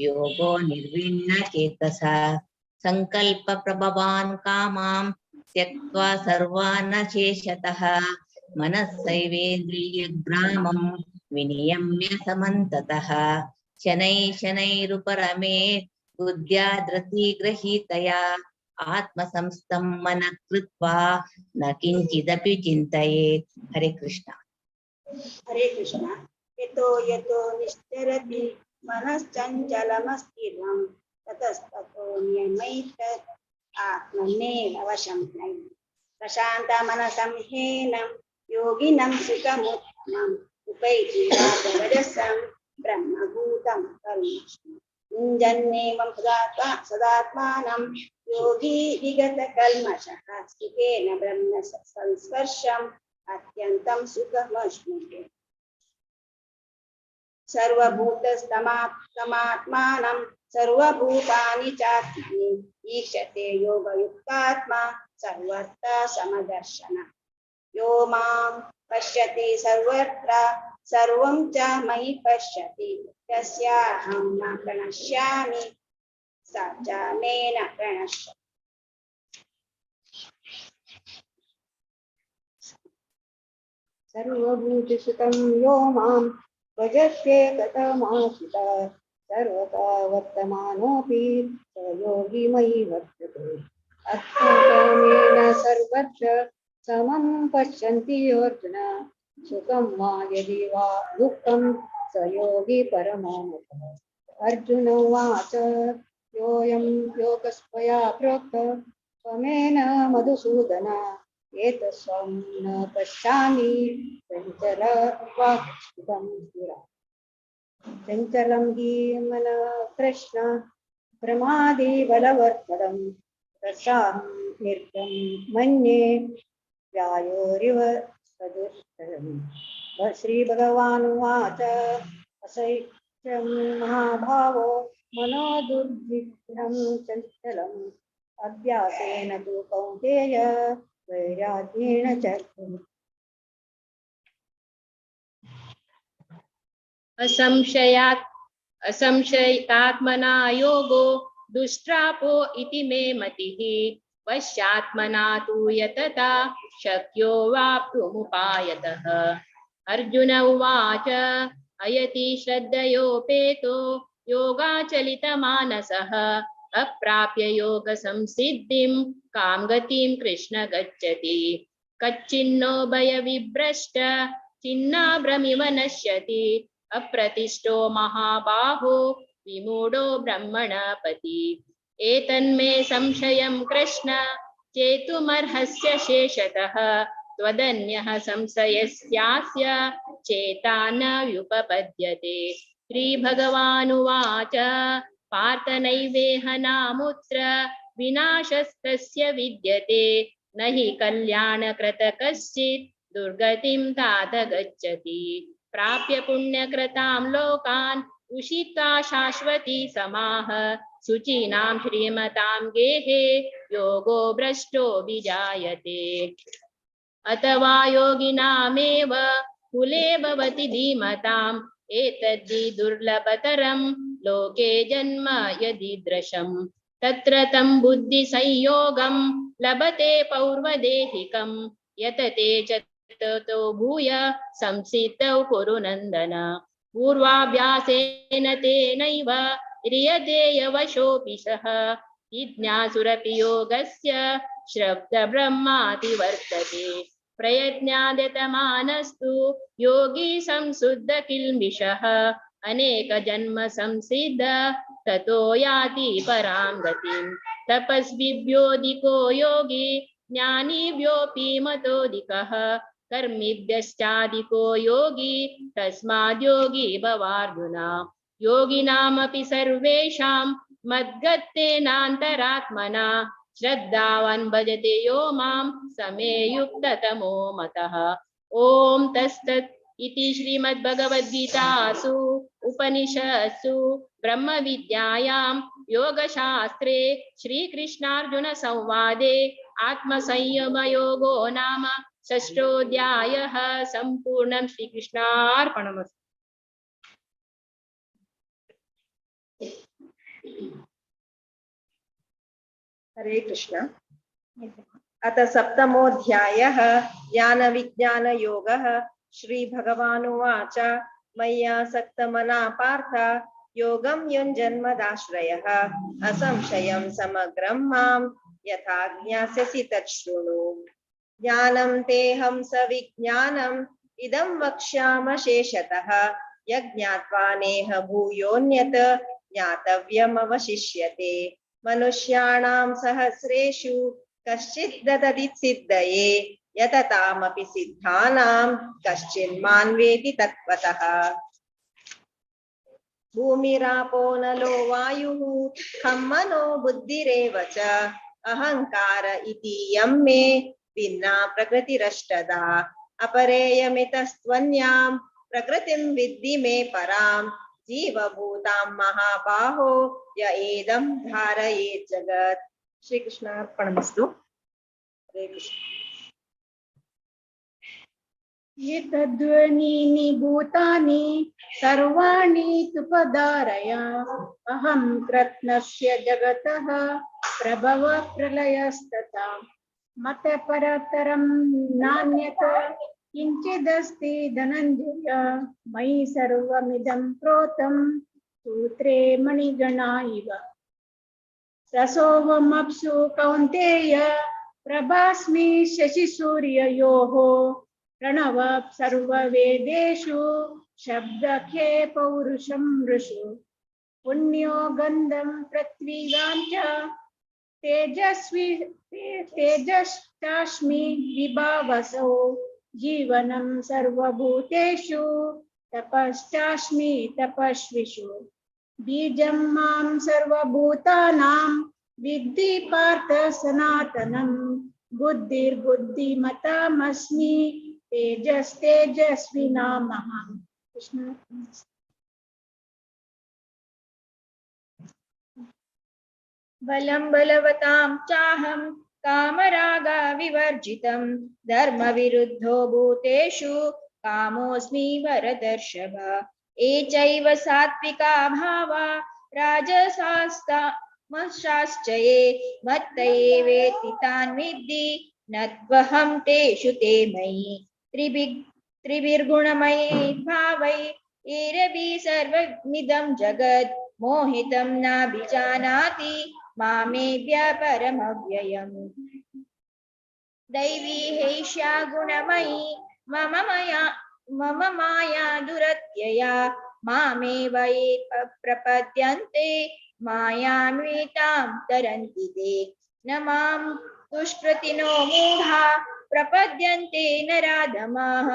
योगो निर्विण्णचेतसा संकल्पप्रभवान् कामां त्यक्त्वा सर्वान् शेषतः मनस्सैवेन्द्रियग्रामं विनियम्य समन्ततः शनैः शनैरुपरमेत् बुद्ध्या धृतिगृहीतया आत्मसंस्थं मनः कृत्वा न किंचिदपि चिन्तयेत्। हरे कृष्ण। हरे कृष्ण। यतो यतो निश्चरति मनश्चञ्चलमस्थिरं ततस्ततो नियमैतत् आत्मन्नेव वशं नैव प्रशान्तमनसं ह्येनं योगिनं सुखमुत्तमम् उपैति राजरजसं ब्रह्मभूतं कर्मसु युञ्जन्नेवं सदात्मानं योगी विगतकल्मषः सुखेन ब्रह्म संस्पर्शम् अत्यन्तं सुखमश्नुते सर्वभूतस्थमात्मानं सर्वभूतानि चात्मनि ईक्षते योगयुक्तात्मा सर्वत्र समदर्शनः यो मां पश्यति सर्वत्र सर्वं च मयि पश्यति तस्याहं न प्रणश्यामि स च मे न प्रणश्यति। सर्वभूतसुतं यो मां भजत्येकतमाश्रितः सर्वथा वर्तमानोऽपि स योगी मयि वर्तते अर्थकामेन सर्वत्र समं पश्यन्ति अर्जुन सुखं वा यदि वा दुःखं स योगी परमो मतः। अर्जुन उवाच योऽयं योगस्त्वया प्रोक्तः त्वमेन मधुसूदन एतस्त्वं न पश्यामि चञ्चलं हि मनः कृष्ण प्रमादे बलवर्तरं तस्याहं निर्गं मन्ये व्यायोरिव सदुष्करम्। श्रीभगवानुवाच असैक्यं महाभावो मनो दुर्विग्रहं चञ्चलम् अभ्यासेन तु कौन्तेय वैराग्येण च असंशयात्मना योगो दुष्प्रापो इति मे मतिः वश्यात्मना तु यतता शक्यो वाप्तुमुपायतः। अर्जुन उवाच अयति श्रद्धयोपेतो योगाचलितमानसः अप्राप्य योग संसिद्धिं कां गतिं कृष्ण गच्छति। कच्चिन्नो भयविभ्रष्ट छिन्नाभ्रमिव नश्यति अप्रतिष्ठो महाबाहो विमूढो ब्रह्मणपति। एतन्मे संशयं कृष्ण चेतुमर्हस्य शेषतः त्वदन्यः संशयस्यास्य चेता न व्युपपद्यते। श्रीभगवानुवाच पार्थ नैवेह नामुत्र विनाशस्तस्य विद्यते न हि कल्याणकृत कश्चित् दुर्गतिं तात गच्छति। प्राप्य पुण्यकृतां लोकान् उषित्वा शाश्वती समाः शुचीनां श्रीमतां गेहे योगो भ्रष्टो विजायते। अथवा योगिनामेव कुले भवति धीमताम् एतद्धि दुर्लभतरं लोके जन्म यदीदृशं तत्र तं बुद्धिसंयोगं लभते पौर्वदेहिकं यतते च ततो भूय संसिद्धौ कुरु नन्दन। पूर्वाभ्यासेन तेनैव ह्रियते यवशोऽपि सः जिज्ञासुरपि योगस्य श्रब्दब्रह्माति वर्तते। प्रयत्नाद्यतमानस्तु योगी संशुद्ध किल्बिषः अनेक जन्म संसिद्ध ततो याति परां गतिं। तपस्विभ्योऽधिको योगी ज्ञानिभ्योऽपि मतोऽधिकः कर्मिभ्यश्चाधिको योगी तस्माद् योगी भवार्जुन। योगिनामपि सर्वेषां मद्गतेनान्तरात्मना श्रद्धावान् भजते यो मां समे युक्ततमो मतः। ओम तत्सत् इति श्रीमद्भगवद्गीतासु उपनिषत्सु ब्रह्मविद्यायां योगशास्त्रे श्रीकृष्णार्जुन संवादे आत्मसंयमयोगो नाम षष्ठोऽध्यायः सम्पूर्णं। श्रीकृष्णार्पणमस्तु। हरे कृष्ण। अथ सप्तमोऽध्यायः ज्ञानविज्ञानयोगः। श्रीभगवानुवाच मय्यासक्तमना पार्थ योगं युञ्जन्मदाश्रयः असंशयं समग्रं मां यथा ज्ञास्यसि तत् शृणु। ज्ञानं तेऽहं सविज्ञानम् इदं वक्ष्यामशेषतः यज्ञात्वा नेह भूयोऽन्यत् ज्ञातव्यमवशिष्यते। मनुष्याणां सहस्रेषु कश्चित् ददति सिद्धये यततामपि सिद्धानां कश्चिन्मान् वेति तत्त्वतः। भूमिरापो नलो वायुः खं मनो बुद्धिरेव च अहंकार इतीयं मे भिन्ना प्रकृतिरष्टधा। अपरेयमितस्त्वन्यां प्रकृतिं विद्धि मे परां जीवभूतां महाबाहो य एदं धारयेत् जगत्। श्री कृष्णार्पणमस्तु। हरे कृष्ण। एतद्ध्वनीनि भूतानि सर्वाणि तुपधारय अहं कृत्स्नस्य जगतः प्रभवः प्रलयस्तथा मत्तः परतरं नान्यत् किञ्चिदस्ति धनञ्जय मयि सर्वमिदं प्रोतं सूत्रे मणिगणा इव। रसोऽहमप्सु कौन्तेय प्रभास्मि शशिसूर्ययोः प्रणव सर्ववेदेषु शब्दखे पौरुषं ऋषु। पुण्यो गन्धं पृथ्वीगां च तेजश्चास्मि विभावसो जीवनं सर्वभूतेषु तपश्चास्मि तपस्विषु। बीजं मां सर्वभूतानां विद्धि पार्थ सनातनं बुद्धिर्बुद्धिमतामस्मि तेजस्तेजस्विनामहम्। कृष्ण। बलं बलवतां चाहं कामरागविवर्जितं धर्मविरुद्धो भूतेषु कामोऽस्मि वरदर्शभ। ये चैव सात्विका भावा मशाश्च ये मत्त एवेति तान् विद्धि न त्वहं तेषु ते मयि त्रिभिर्गुणमयी भावै एरभि सर्वमिदं जगत् मोहितं नाभिजानाति मामेभ्य परमव्ययम् दैवी हैष्या गुणमयी मम माया दुरत्यया मामेव ये प्रपद्यन्ते मायान्वितां तरन्ति ते न मां दुष्कृतिनो मूढा प्रपद्यन्ते नराधमाः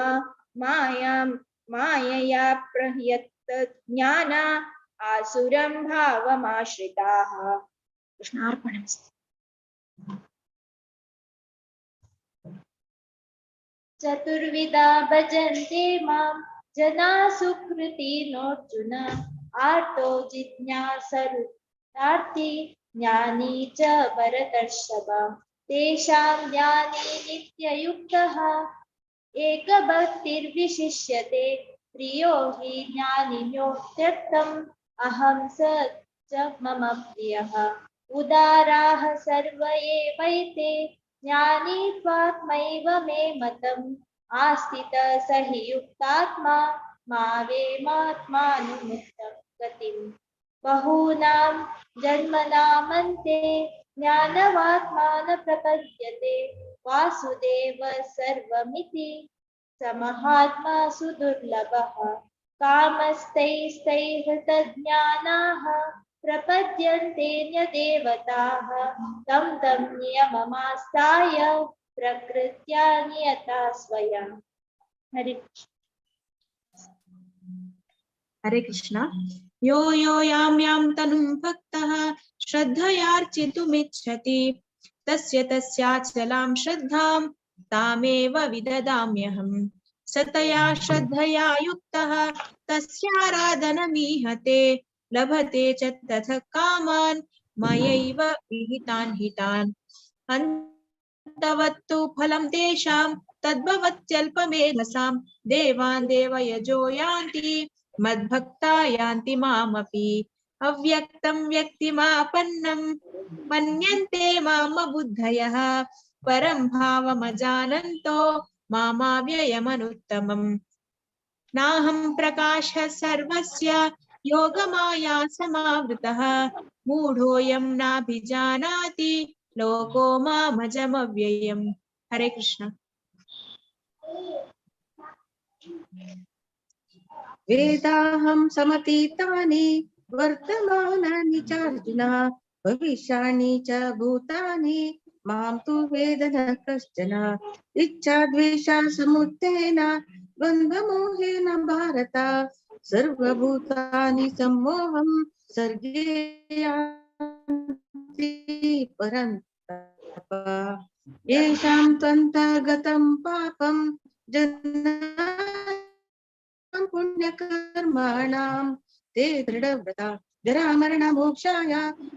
मायया प्रह्यत ज्ञाना आसुरं भावमाश्रिताः। कृष्णार्पणमस्तु। चतुर्विधा भजन्ते मां जना सुकृतिनोऽर्जुन आर्तो जिज्ञासुरार्थी ज्ञानी च भरतर्षभ तेषां ज्ञानी नित्ययुक्तः एकभक्तिर्विशिष्यते प्रियो हि ज्ञानिनोत्यर्थम् अहं स च मम प्रियः उदाराः सर्व एवैते ज्ञानी त्वात्मैव मे मतम् आस्थितः स हि युक्तात्मा मावेमात्मानुमुक्तं गतिम् बहूनां जन्मनामन्ते ज्ञानवात्मान प्रपद्यते वासुदेव सर्वमिति स महात्मा सुदुर्लभः कामस्तैस्तैहृतज्ञानाः प्रपद्यन्ते न्यदेवताः तं तं नियममास्ताय प्रकृत्या नियता स्वयं। हरे हरे कृष्णा। यो यो यां तनुं भक्तः श्रद्धयार्चितुमिच्छति तस्य तस्याचलां श्रद्धां तामेव विददाम्यहम् सतया श्रद्धया युक्तः तस्याराधनमीहते लभते च तथ कामान् मयैव विहितान् हितान् अन्तवत्तु फलं तेषां तद्भवत्यल्पमेधसां देवान् देवयजो यान्ति मद्भक्ता यान्ति मामपि अव्यक्तं व्यक्तिमापन्नं मन्यन्ते माम बुद्धयः परं भावमजानन्तो मामाव्ययमनुत्तमम् नाहं प्रकाशः सर्वस्य योगमाया समावृतः मूढोऽयं नाभिजानाति लोको मामजमव्ययम्। हरे कृष्ण। वेदाहं समतीतानि वर्तमानानि च अर्जुन भविष्याणि च भूतानि मां तु वेद न कश्चन इच्छा द्वेषा समुत्थेन द्वन्द्वमोहेन भारत सर्वभूतानि सम्मोहं सर्गे यान्ति परन्तप येषां त्वन्तर्गतं पापं जनानां पुण्यकर्माणां ते दृढव्रता जरामरणमोक्षाय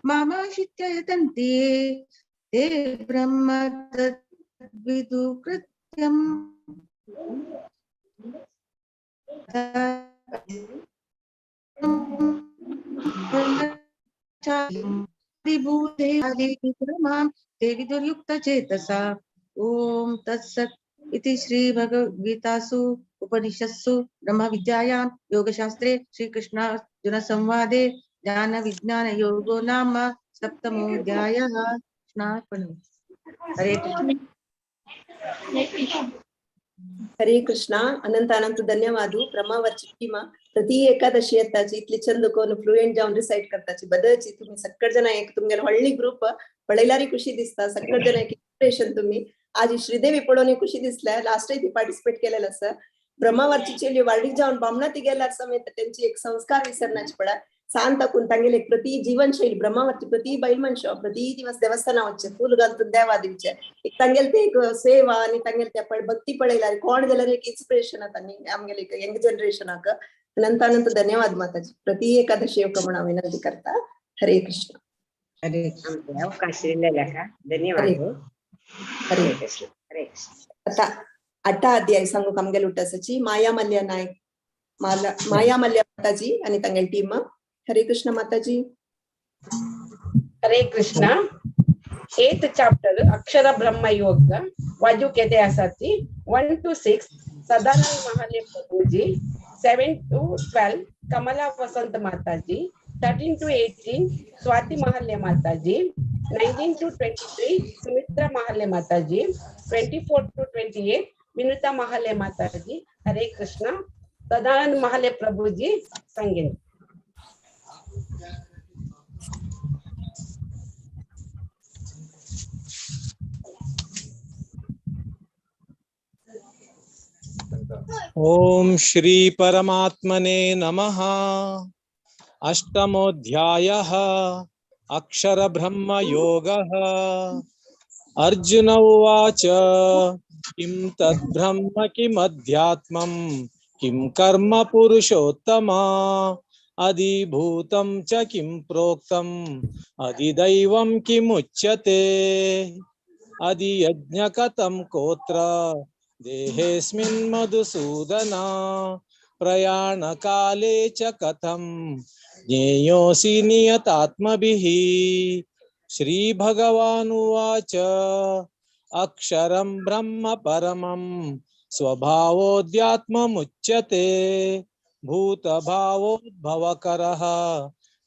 मामाश्रित्य यतन्ति ते ब्रह्म तद्विदु कृत्यम् ते विदुर्युक्तचेतसा। ओम तत्सत् इति श्री भगवद्गीतासु उपनिषत्सु ब्रह्म विद्यायां योगशास्त्रे श्रीकृष्णार्जुन संवादे ज्ञान विज्ञान योगो नाम सप्तमोऽध्यायः। हरे कृष्ण। हरे कृष्ण. अनंत अनंत धन्यवाद. ब्रह्मावरची किमा प्रति एकादशी येताची इतली चंदकोन फ्लुएंट जावन रिसाइट करताची बदलची तुम्ही सगळे जण एक तुमगेल व्हडली ग्रुप पळयल्यारी खुशी दिसता. सगळे जण एक इन्स्पिरेशन तुम्ही आज श्रीदेवी पळोवनी खुशी दिसल्या. लास्ट ती पार्टिसिपेट केलेलं आसा. ब्रह्मावरची चेली वाडीक जावन बामणा ती गेल्यार समेत त्यांची एक संस्कार विसरण्याची पडा शांत ताकून तांगेले प्रति जीवनशैली ब्रह्मावरची प्रति बैल मनशो प्रति दिवस देवस्थाना वच्चे फूल घालून देवा दिवचे एक तांगेल ते एक सेवा आणि तांगेल त्या भक्ती पळयल्यार कोण जाल्यार एक इन्स्पिरेशन आता आमगेले यंग जनरेशनाक. अनंत धन्यवाद माताजी. प्रति एकादशी योग म्हणून विनंती करता. हरे कृष्ण. हरे अवकाश दिलेला का धन्यवाद. हरे कृष्ण. हरे कृष्ण. आता 8 अध्याय सांगू आमगेल उठासाची माया मल्ल्या नायक माया मल्ल्या माताजी आणि तांगेल टीम. हरे कृष्ण माताजी. हरे कृष्ण 8th chapter अक्षर ब्रह्म योग वाजू कहते आसाची 1 to 6 Sadanand Mahale Prabhuji 7 to 12 कमला वसंत माताजी 13 to 18 स्वाति महाले माताजी 19 to 23 सुमित्रा महाले माताजी 24 to 28 विनुता महाले माताजी। हरे कृष्ण सदानंद महाले प्रभुजी संगीन। ओम श्री परमात्मने नमः। अष्टमोऽध्यायः अक्षर ब्रह्म योगः। अर्जुन उवाच किं तद्ब्रह्म किमध्यात्मं किं कर्म पुरुषोत्तमा अधिभूतं च किं प्रोक्तम् अधिदैवं किमुच्यते अधियज्ञ कथं कोत्र देहेऽस्मिन् मधुसूदना प्रयाणकाले च कथं ज्ञेयोऽसि नियतात्मभिः। श्रीभगवानुवाच अक्षरं ब्रह्म परमं स्वभावोऽध्यात्ममुच्यते भूतभावोद्भवकरः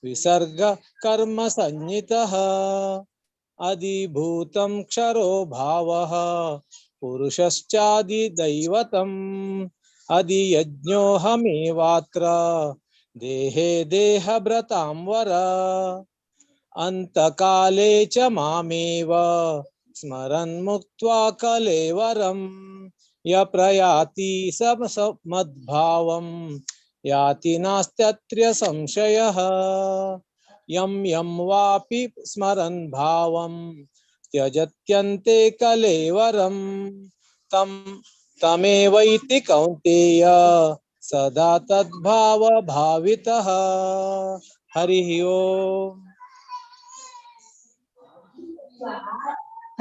विसर्ग कर्म संज्ञितः अधिभूतं क्षरो भावः पुरुषश्चादिदैवतम् अधियज्ञोऽहमेवात्र देहे देहभृतां वर अन्तकाले च मामेव स्मरन् मुक्त्वा कलेवरं य प्रयाति मद्भावं याति नास्त्यत्र संशयः। यं यं वापि स्मरन् भावं त्यजत्यन्ते कलेवरं तं तमेवैति कौन्तेय सदा तद्भाव भावितः। हरिः ओम्।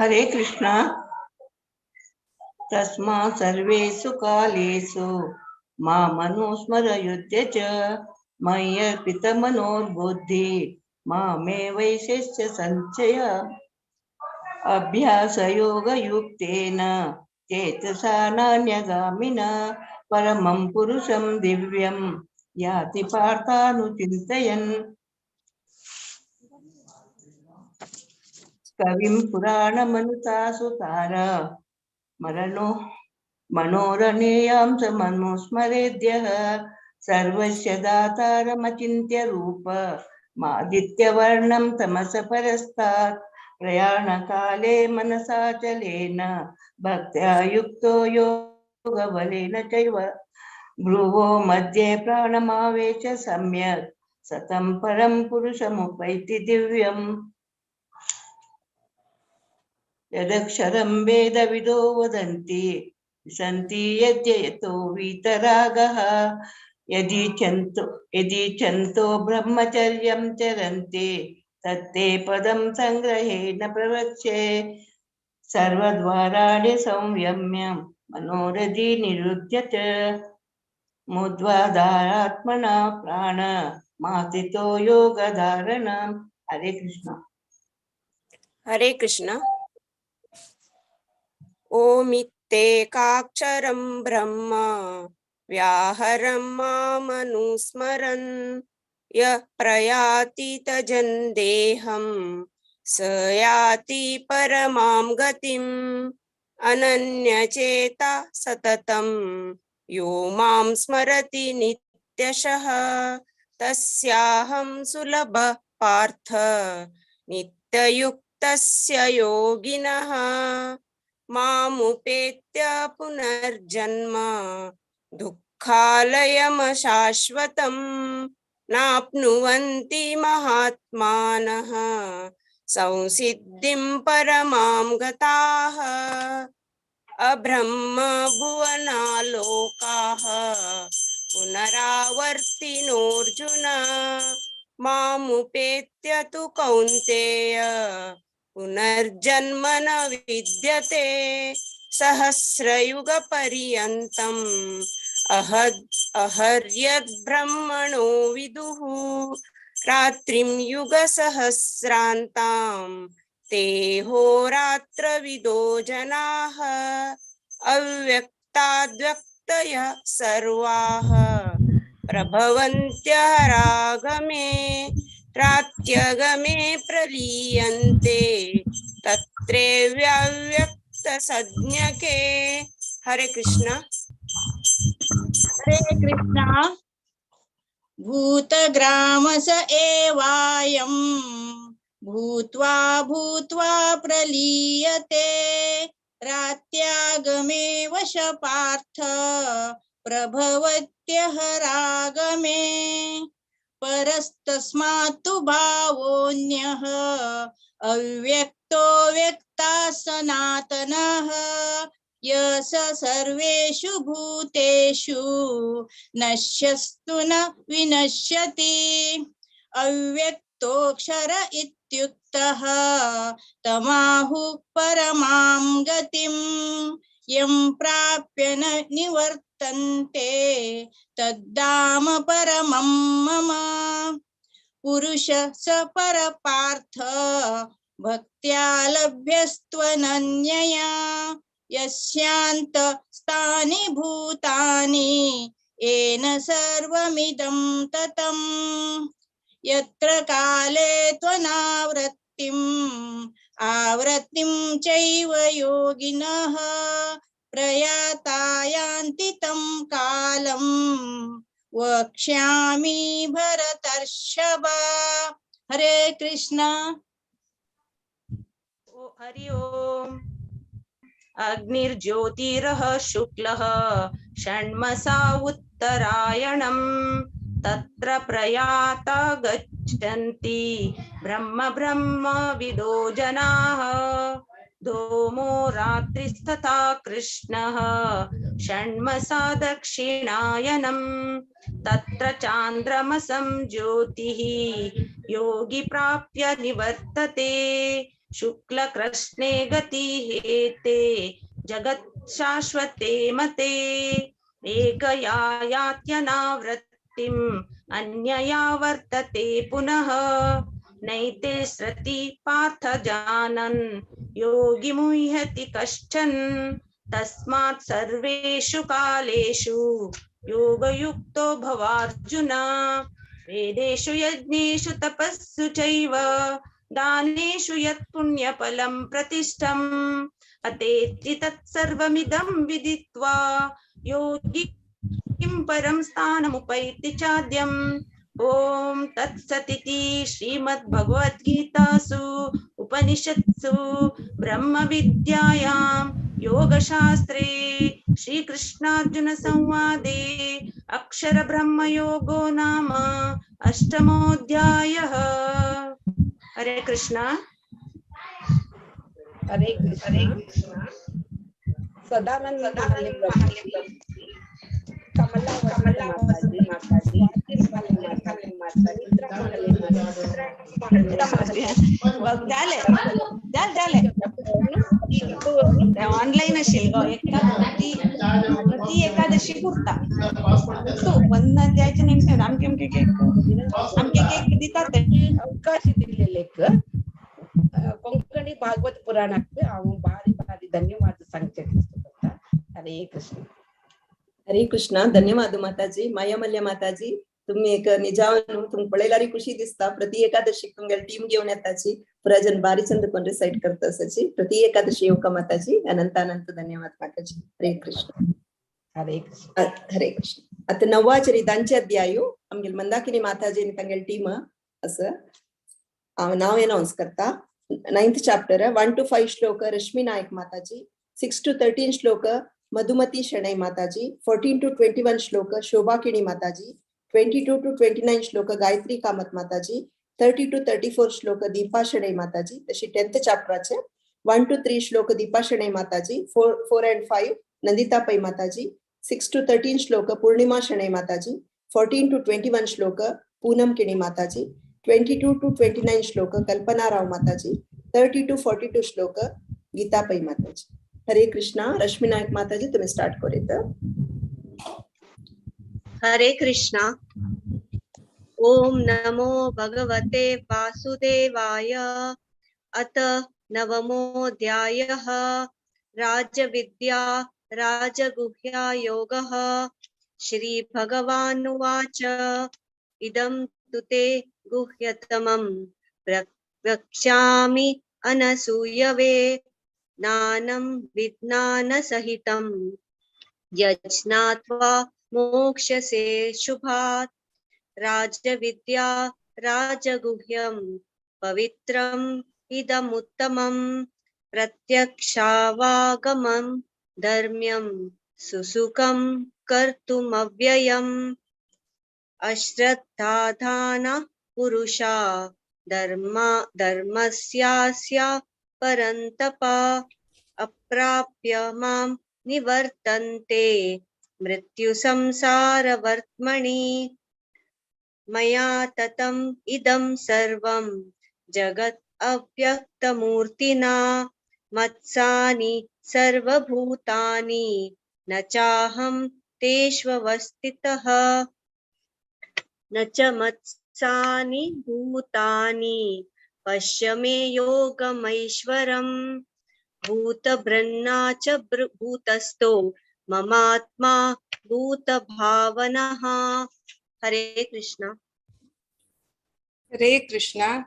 हरे कृष्ण। तस्मात् सर्वेषु कालेषु मामनुस्मरयुध्य च मय्यर्पितमनोर्बुद्धि मामे वैशिष्य संचय अभ्यासयोगयुक्तेन चेतसा नान्यगामिना परमं पुरुषं दिव्यं याति पार्थानुचिन्तयन्। कविं पुराणमनुतासुतार मनोरणीयां च मनुस्मरेद्यः सर्वस्य दातारमचिन्त्य रूप मादित्यवर्णं तमस परस्तात् प्रयाणकाले मनसाचलेन भक्त्या युक्तो योगबलेन चैव भ्रुवो मध्ये प्राणमावेश सम्यक् सतं परं पुरुषमुपैति दिव्यम्। यदक्षरं वेदविदो वदन्ति सन्ति यद्यतो वीतरागः यदि चन्तो ब्रह्मचर्यं चरन्ति तत्ते पदं संग्रहेण प्रवक्ष्ये। सर्वद्वाराणि संयम्य मनोरथी निरुध्यत मुद्वादात्मना प्राण मातितो योगधारणम्। हरे कृष्ण। हरे कृष्ण। ओमित्येकाक्षरं ब्रह्म व्याहरं मामनुस्मरन् यः प्रयाति तजन् देहं स याति परमां गतिम् अनन्यचेता सततं यो मां स्मरति नित्यशः तस्याहं सुलभः पार्थ नित्ययुक्तस्य योगिनः मामुपेत्य पुनर्जन्म दुःखालयमशाश्वतम् नाप्नुवन्ति महात्मानः संसिद्धिं परमां गताः अब्रह्म भुवनालोकाः पुनरावर्तिनोऽर्जुन मामुपेत्य तु कौन्तेय पुनर्जन्म न विद्यते सहस्रयुगपर्यन्तम् अहर्यद्ब्रह्मणो विदुः रात्रिं युगसहस्रान्तां ते होरात्रविदो जनाः अव्यक्ताद्व्यक्तयः सर्वाः प्रभवन्त्यः रागमे रात्यगमे प्रलीयन्ते तत्रैव्यव्यक्तसज्ञके। हरे कृष्ण। हरे कृष्ण। भूतग्रामस एवायं भूत्वा भूत्वा प्रलीयते रात्यागमे वश पार्थ प्रभवत्यः रागमे परस्तस्मात्तु भावोऽन्यः अव्यक्तो व्यक्ता सनातनः य स सर्वेषु भूतेषु नश्यस्तु न विनश्यति अव्यक्तोऽक्षर इत्युक्तः तमाहुः परमां गतिं यं प्राप्य न निवर्तन्ते तद्धाम परमं मम पुरुषः स परपार्थ भक्त्या लभ्यस्त्वनन्यया यस्यान्तस्तानि भूतानि येन सर्वमिदं ततं यत्र काले त्वनावृत्तिम् आवृत्तिं चैव योगिनः प्रयाता यान्ति तं कालं वक्ष्यामि भरतर्षभ। हरे कृष्ण। हरि ओम। अग्निर्ज्योतिरः शुक्लः षण्मसा उत्तरायणम् तत्र प्रयाता गच्छन्ति ब्रह्म ब्रह्मविदो जनाः धूमो रात्रिस्तथा कृष्णः षण्मसा दक्षिणायनम् तत्र चान्द्रमसं ज्योतिः योगी प्राप्य निवर्तते शुक्लकृष्णे गति हेते जगत् शाश्वते मते एकया यात्यनावृत्तिम् अन्यया वर्तते पुनः नैते सृति पार्थ जानन् योगी मुह्यति कश्चन तस्मात् सर्वेषु कालेषु योगयुक्तो भवार्जुन वेदेषु यज्ञेषु तपस्सु चैव दानेषु यत् पुण्यफलं प्रतिष्ठम् अतेति तत्सर्वमिदं विदित्वा योगी किं परं स्थानमुपैति चाद्यम्। ओम तत्सदिति श्रीमद्भगवद्गीतासु उपनिषत्सु ब्रह्म विद्यायां योगशास्त्रे श्रीकृष्णार्जुन संवादे अक्षर ब्रह्म योगो नाम अष्टमोऽध्यायः। हरे कृष्णा। हरे कृष्णा। सदानंद कमलावती माताजी ऑनलाइन असेल ग प्रति एकादशी पुरता तो वंदना द्यायचे नेमके आमके दितात अवकाश दिलेले कोंकणी भागवत पुराणಕ್ಕೆ ಅವು ಭಾರಿ ಭಾರಿ ಧನ್ಯವಾದ ಸಂಚರಿಸುತ್ತಾ. हरे कृष्ण. हरे कृष्ण. धन्यवाद माताजी. मायामल्य माताजी तुम्ही एक निजावनु तुमक पळयलारी खुशी दिसता. प्रति एकादशीक तुमगेल टीम घेऊन येताची पुराजन बारी चंद कोण रिसाइट करता असाची. प्रति एकादशी योका माताजी. अनंत अनंत धन्यवाद माताजी. हरे कृष्ण. हरे कृष्ण. हरे कृष्ण. आता 9वा चरितांचे अध्याय आमगेल मंदाकिनी माताजी आणि तांगेल टीम असं नाव अनाउन्स करता. 9th chapter 1 to 5 श्लोक रश्मी नायक माताजी, 6 to 13 श्लोक मधुमती शणै माताजी, 14 to 21 श्लोक शोभा किणी माताजी, 22 to 29 श्लोक गायत्री कामत माताजी, 30 to 34 श्लोक दीपा शणै माताजी. तशी 10th chapter 1 to 3 श्लोक दीपा शणै माताजी, 4 and 5 नंदिता पै माताजी, 6 to 13 श्लोक पूर्णिमा शणै माताजी, 14 to 21 श्लोक पूनम किणी माताजी, 22 to 29 श्लोक कल्पना राव माताजी, 30 to 42 श्लोक गीता पै माताजी. हरे कृष्णा. रश्मी नायक माताजी तुम्ही स्टार्ट करूया. हरे कृष्णा. ओम नमो भगवते वासुदेवाय। अथ नवमोऽध्यायः। राजविद्या राजगुह्या योगः। श्रीभगवानुवाच इदं तु ते गुह्यतमं प्रवक्ष्यामि अनसूयवे। ज्ञानं विज्ञानसहितं यज्ञात्वा मोक्ष्यसे शुभात्। राजविद्या राजगुह्यं पवित्रम् इदमुत्तमम्। प्रत्यक्षावागमं धर्म्यं सुसुखं कर्तुमव्ययम्। अश्रद्धाधानः पुरुषा धर्मस्यास्य परन्तप। अप्राप्य मां निवर्तन्ते मृत्युसंसारवर्त्मनि। मया ततम् इदं सर्वं जगत् अव्यक्तमूर्तिना। मत्सानि सर्वभूतानि न चाहं तेष्वस्थितः। न च मत्सानि भूतानि पश्य मे योगमैश्वरम्। भूतभृन्ना च भूतस्थो ममात्मा भूतभावनः। हरे कृष्ण। हरे कृष्ण।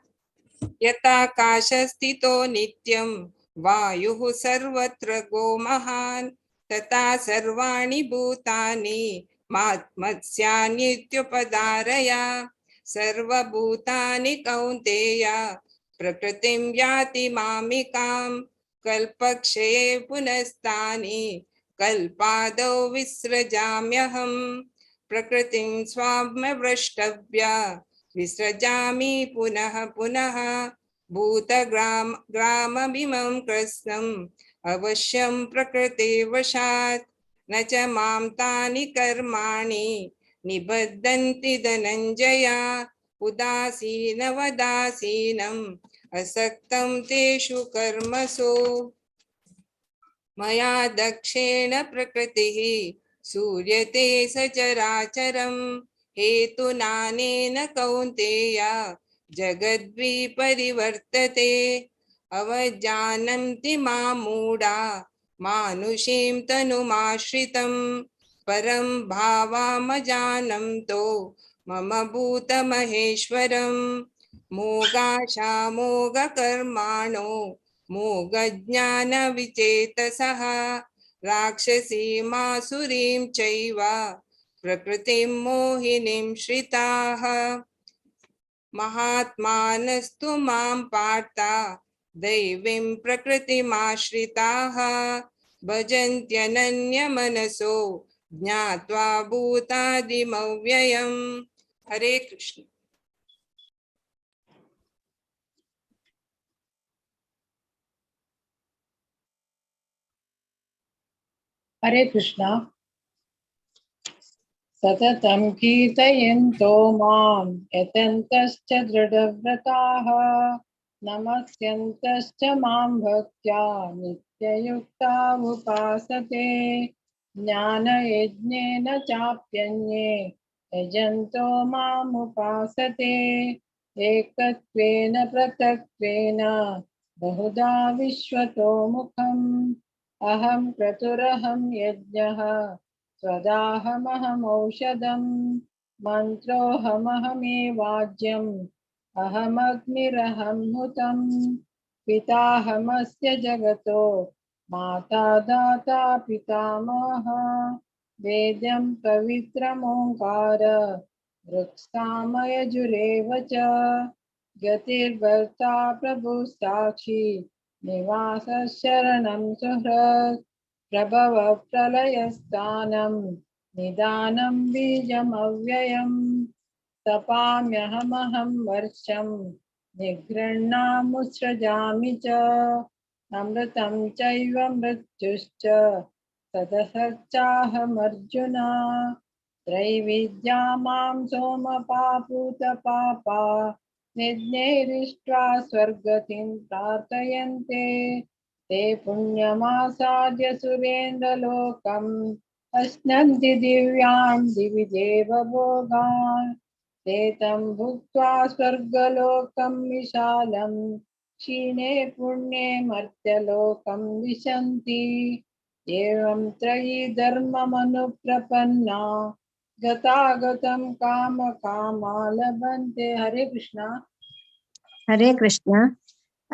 यथाकाशस्थितो नित्यं वायुः सर्वत्र गो महान् तथा सर्वाणि भूतानि मात्मत्स्यान्नित्युपधारय। सर्वभूतानि कौन्तेय प्रकृतिं याति मामिकां। कल्पक्षये पुनस्तानि कल्पादौ विसृजाम्यहम्। प्रकृतिं स्वाम्यवृष्टव्य विसृजामि पुनः पुनः। भूतग्राममिमं कृत्स्नम् अवश्यं प्रकृतिवशात्। न च मां तानि कर्माणि निबद्धन्ति धनञ्जय। उदासीनवदासीनम् असक्तं तेषु कर्मसु। मया दक्षेण प्रकृतिः सूर्यते सचराचरम्। हेतुनानेन कौन्तेय जगद्विपरिवर्तते। अवजानन्ति मां मूढा मानुषीं तनुमाश्रितं। परं भावामजानन्तो मम भूतमहेश्वरम्। मोगाशामोगकर्माणो मोगज्ञानविचेतसः राक्षसीमासुरीं चैव प्रकृतिं मोहिनीं श्रिताः। महात्मानस्तु मां पार्थ दैवीं प्रकृतिमाश्रिताः। भजन्त्यनन्यमनसो ज्ञात्वा भूतादिमव्ययम्। हरे कृष्ण। हरे कृष्णा। सततं कीर्तयन्तो मां यतन्तश्च दृढव्रताः नमस्यन्तश्च मां भक्त्या नित्ययुक्ता उपासते। ज्ञानयज्ञेन चाप्यन्ये यजन्तो माम् उपासते। एकत्वेन पृथक्त्वेन बहुधा विश्वतो मुखम्। अहं क्रतुरहं यज्ञः स्वदाहमहमौषधम्। मन्त्रोऽहमहमेवाज्यम् अहमग्निरहं हुतम्। पिताहमस्य जगतो माता दाता पितामहः। वेद्यं पवित्रमोङ्कार ऋक्सामयजुरेव च। गतिर्भर्ता प्रभुः साक्षी निवासः शरणं सुहृत्। प्रभव प्रलयस्थानं निदानं बीजमव्ययम्। तपाम्यहमहं वर्षं निगृह्णामुत्सृजामि च। अमृतं चैव मृत्युश्च तदसच्चाहमर्जुन। त्रैविद्या मां सोमपापूतपापा निज्ञैरिष्ट्वा स्वर्गतिं प्रार्थयन्ते। ते पुण्यमासाद्य सुरेन्द्रलोकम् अश्नन्ति दिव्यान् दिवि देवभोगान्। ते तं भुक्त्वा स्वर्गलोकं विशालं क्षीणे पुण्ये मर्त्यलोकं विशन्ति एवं त्रयी धर्ममनुप्रपन्ना गतागतं कामकामा लभन्ते। हरे कृष्णा। हरे कृष्ण।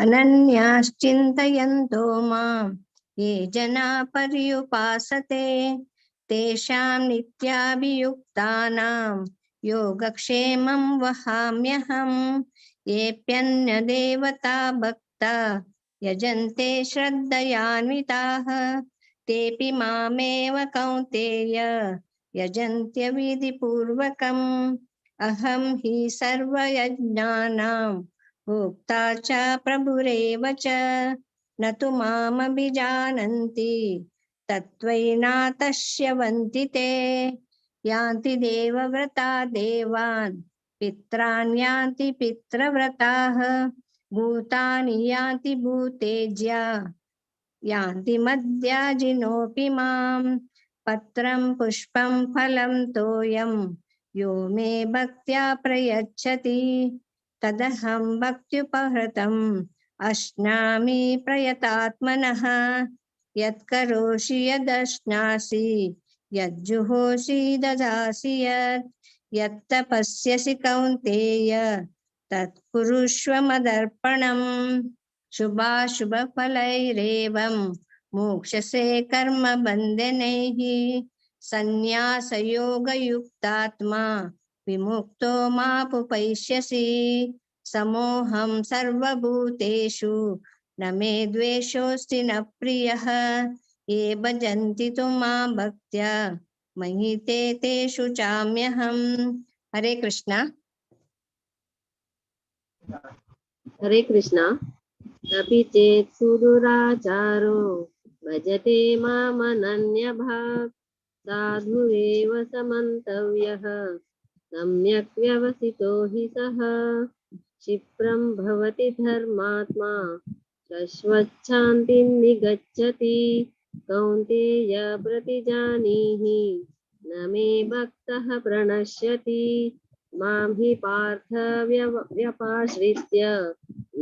अनन्याश्चिन्तयन्तो मां ये जना पर्युपासते तेषां नित्याभियुक्तानां योगक्षेमं वहाम्यहम्। येऽप्यन्यदेवता भक्ता यजन्ते श्रद्धयान्विताः तेऽपि मामेव कौन्तेय यजन्त्य विधिपूर्वकम्। अहं हि सर्वयज्ञानां भोक्ता च प्रभुरेव च न तु मामभिजानन्ति तत्त्वैनातश्यवन्ति ते। यान्ति देवव्रता देवान् पित्रान् यान्ति पितृव्रताः भूतानि यान्ति भूतेज्या यान्ति मद्याजिनोऽपि माम्। पत्रं पुष्पं फलं तोयं यो मे भक्त्या प्रयच्छति तदहं भक्त्युपहृतम् अश्नामि प्रयतात्मनः। यत्करोषि यदश्नासि यज्जुहोषि ददासि यत्तपस्यसि कौन्तेय तत्कुरुष्व मदर्पणम्। शुभाशुभफलैरेवं मोक्षसे कर्म बन्धनैः संन्यासयोगयुक्तात्मा विमुक्तो मापुपैष्यसि। समोऽहं सर्वभूतेषु न मे द्वेषोऽस्ति न प्रियः। ये भजन्ति तु मां भक्त्या मयि ते तेषु चाम्यहम्। हरे कृष्णा। हरे कृष्णा। अपि चेत् सुदुराचारो भजते मामनन्यभाक् साधुरेव समन्तव्यः सम्यक् व्यवसितो हि सः। क्षिप्रं भवति धर्मात्मा शश्वच्छान्तिं निगच्छति कौन्तेय प्रतिजानीहि न मे भक्तः प्रणश्यति। मां हि पार्थ व्यपाश्रित्य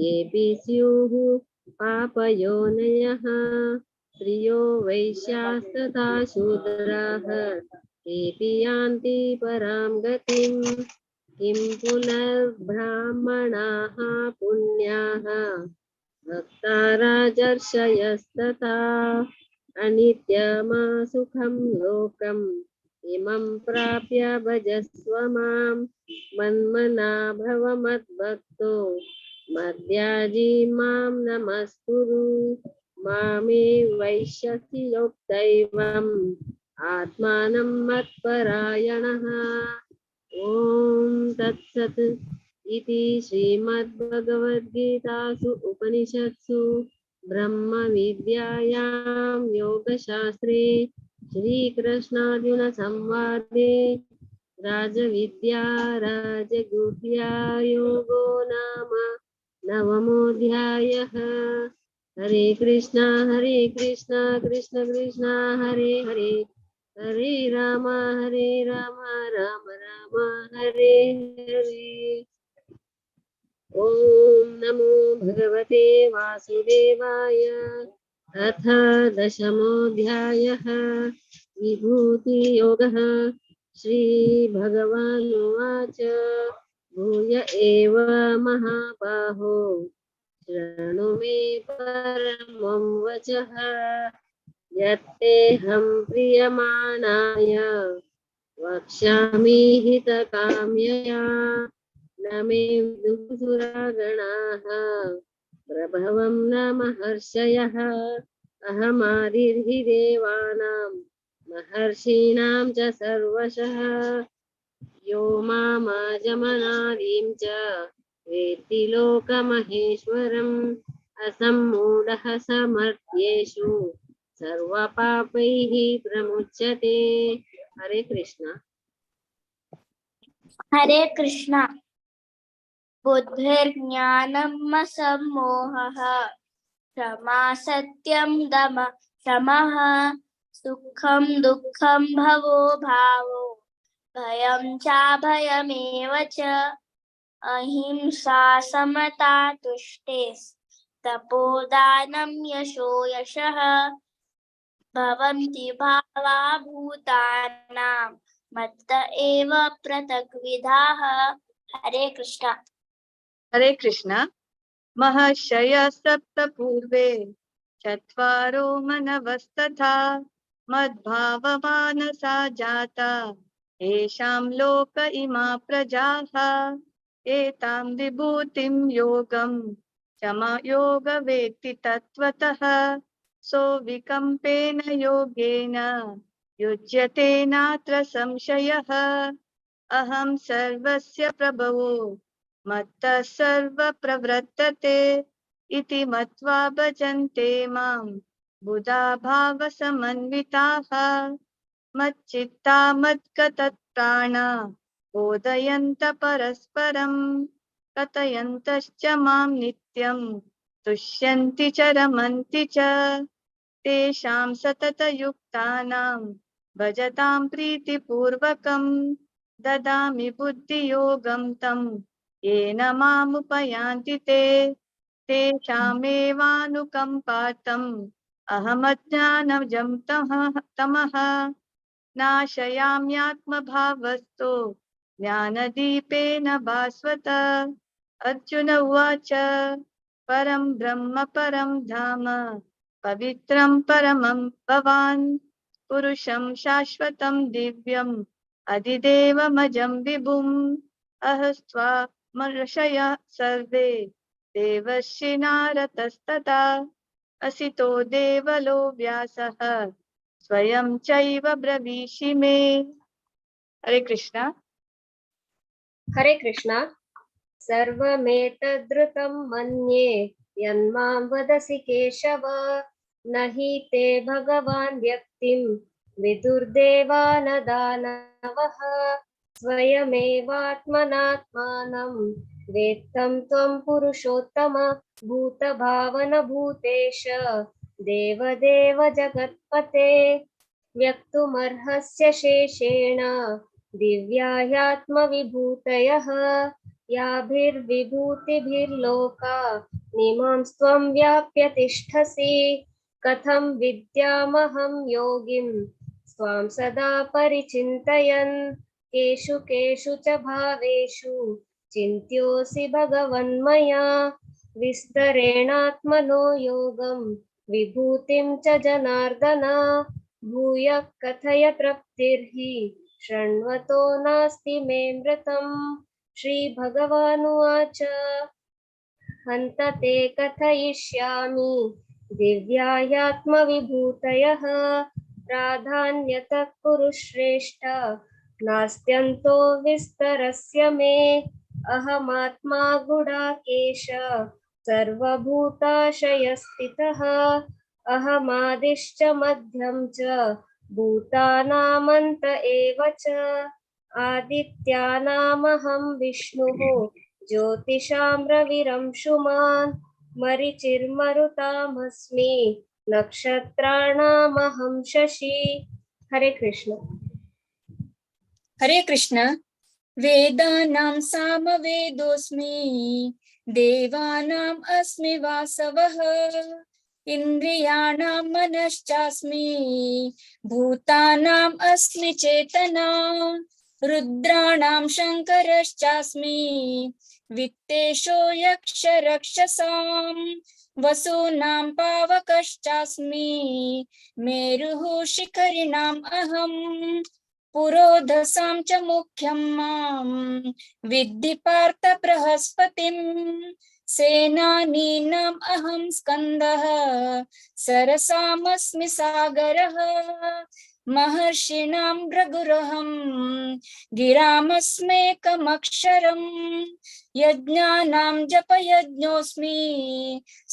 येऽपि स्युः पापयोनयः स्त्रियो वैश्यास्तथा शूद्राः तेऽपि यान्ति परां गतिम्। किं पुनर्ब्राह्मणाः पुण्याः भक्ता राजर्षयस्तथा अनित्यमासुखं लोकम् इमं प्राप्य भजस्व मां। मन्मना भव मद्भक्तो मद्याजी मां नमस्कुरु मामे वैश्यसि योक्तैवम् आत्मानं मत्परायणः। ॐ तत्सत् इति श्रीमद्भगवद्गीतासु उपनिषत्सु ब्रह्मविद्यायां योगशास्त्रे श्रीकृष्णार्जुन संवादे राजविद्या राजगुह्या योगो नाम नवमोऽध्यायः। हरे कृष्णा कृष्ण कृष्ण हरे हरे हरे राम राम राम हरे हरे। ओम नमो भगवते वासुदेवाय। अथ दशमोऽध्यायः विभूति योगः। श्रीभगवानुवाच भूय एव महाबाहो शृणु मे परमं वचः। यत्तेऽहं प्रीयमाणाय वक्ष्यामि हितकाम्यया न मे विदुषुरागणाः प्रभवं न महर्षयः। अहमादिर्हि देवानां महर्षीणां च सर्वशः। यो मामजमनादिं च वेत्ति लोकमहेश्वरम् असम्मूढः समर्थ्येषु सर्वपापैः प्रमुच्यते। हरे कृष्ण। हरे कृष्ण। बुद्धिर्ज्ञानम् असम्मोहः क्षमा सत्यं दम शमः सुखं दुःखं भवो भावो भयं चाभयमेव च अहिंसा समता तुष्टिस्तपोदानं यशो यशः भवन्ति भावा भूतानां मत्त एव पृथग्विधाः। हरे कृष्ण। हरे कृष्ण। महर्षयः सप्त पूर्वे चत्वारो मनवस्तथा मद्भावमानसा जाता येषां लोक इमा प्रजाः एतां विभूतिं योगं चमयोग वेत्ति तत्त्वतः सो विकम्पेन योगेन युज्यते नात्र संशयः अहं सर्वस्य प्रभवो मत्तः सर्वप्रवर्तते इति मत्वा भजन्ते मां बुधा भावसमन्विताः मच्चित्ता मद्गतप्राणा बोधयन्त परस्परं कथयन्तश्च मां नित्यं तुष्यन्ति च रमन्ति च तेषां सततयुक्तानां भजतां प्रीतिपूर्वकं ददामि बुद्धियोगं तं येन मामुपयान्ति ते तेषामेवानुकम्पार्थम् अहमज्ञानजं तमः नाशयाम्यात्मभावस्तो ज्ञानदीपेन भास्वत। अर्जुन उवाच परं ब्रह्म परं धाम पवित्रं परमं भवान् पुरुषं शाश्वतं दिव्यम् अधिदेवमजं विभुम् अहस्त्वा मर्षयः सर्वे देवर्षि नारदस्तथा असितो देवलो व्यासः स्वयं चैव ब्रवीषि मे। हरे कृष्णा। हरे कृष्णा। सर्वमेतद्रुतं मन्ये यन्मां वदसि केशव न हि ते भगवान् व्यक्तिं विदुर्देवान दानवः स्वयमेवात्मनात्मानं वेत्तं त्वं पुरुषोत्तम भूतभावन भूतेश देवदेव जगत्पते व्यक्तुमर्हस्य शेषेण दिव्या ह्यात्मविभूतयः याभिर्विभूतिभिर्लोका निमां त्वं व्याप्य तिष्ठसि कथं विद्यामहं योगिं स्वां सदा परिचिन्तयन् केषु केषु च भावेषु चिन्त्योऽसि भगवन्मया विस्तरेणात्मनो योगं विभूतिं च जनार्दन भूयः कथय तृप्तिर्हि शृण्वतो नास्ति मे मृतम्। श्रीभगवानुवाच हन्त ते कथयिष्यामि दिव्या ह्यात्मविभूतयः प्राधान्यतः कुरु श्रेष्ठ नास्त्यन्तो विस्तरस्य मे अहमात्मा गुडाकेश सर्वभूताशयस्थितः अहमादिश्च मध्यं च भूतानामन्त एव च आदित्यानामहं विष्णुः ज्योतिषां रविरंशुमान् मरीचिर्मरुतामस्मि नक्षत्राणामहं शशि। हरे कृष्ण। हरे कृष्ण। वेदानां सामवेदोऽस्मि देवानाम् अस्मि वासवः इन्द्रियाणां मनश्चास्मि भूतानाम् अस्मि चेतना रुद्राणां शङ्करश्चास्मि वित्तेषो यक्षरक्षसां वसूनां पावकश्चास्मि मेरुः शिखरिणाम् अहम् पुरोधसां च मुख्यं मां विद्धि पार्थ बृहस्पतिं सेनानीनाम् अहं स्कन्दः सरसामस्मि सागरः महर्षिणां भृगुरहं गिरामस्मेकमक्षरम् यज्ञानां जपयज्ञोऽस्मि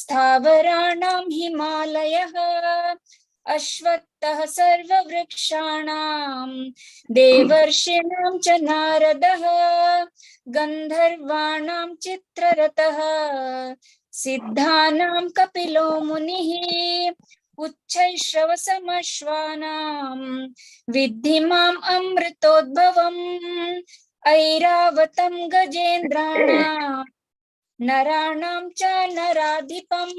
स्थावराणां हिमालयः अश्वत्थः सर्ववृक्षाणां देवर्षीणां च नारदः गन्धर्वाणां चित्ररथः सिद्धानां कपिलो मुनिः उच्छैश्रवसमश्वानां विद्धि माम् अमृतोद्भवम् ऐरावतं गजेन्द्राणां नराणां च नराधिपम्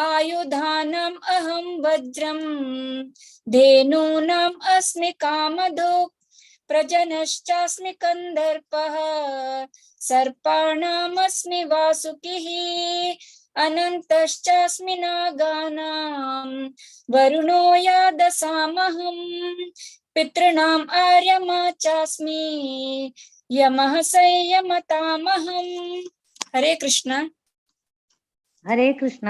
आयुधानाम् अहं वज्रं धेनूनाम् अस्मि कामधुक् प्रजनश्चास्मि कन्दर्पः सर्पाणामस्मि वासुकिः अनन्तश्चास्मि नागानां वरुणो यादसामहं पितॄणाम् आर्यमा चास्मि यमः संयमतामहम्। हरे कृष्ण। हरे कृष्ण।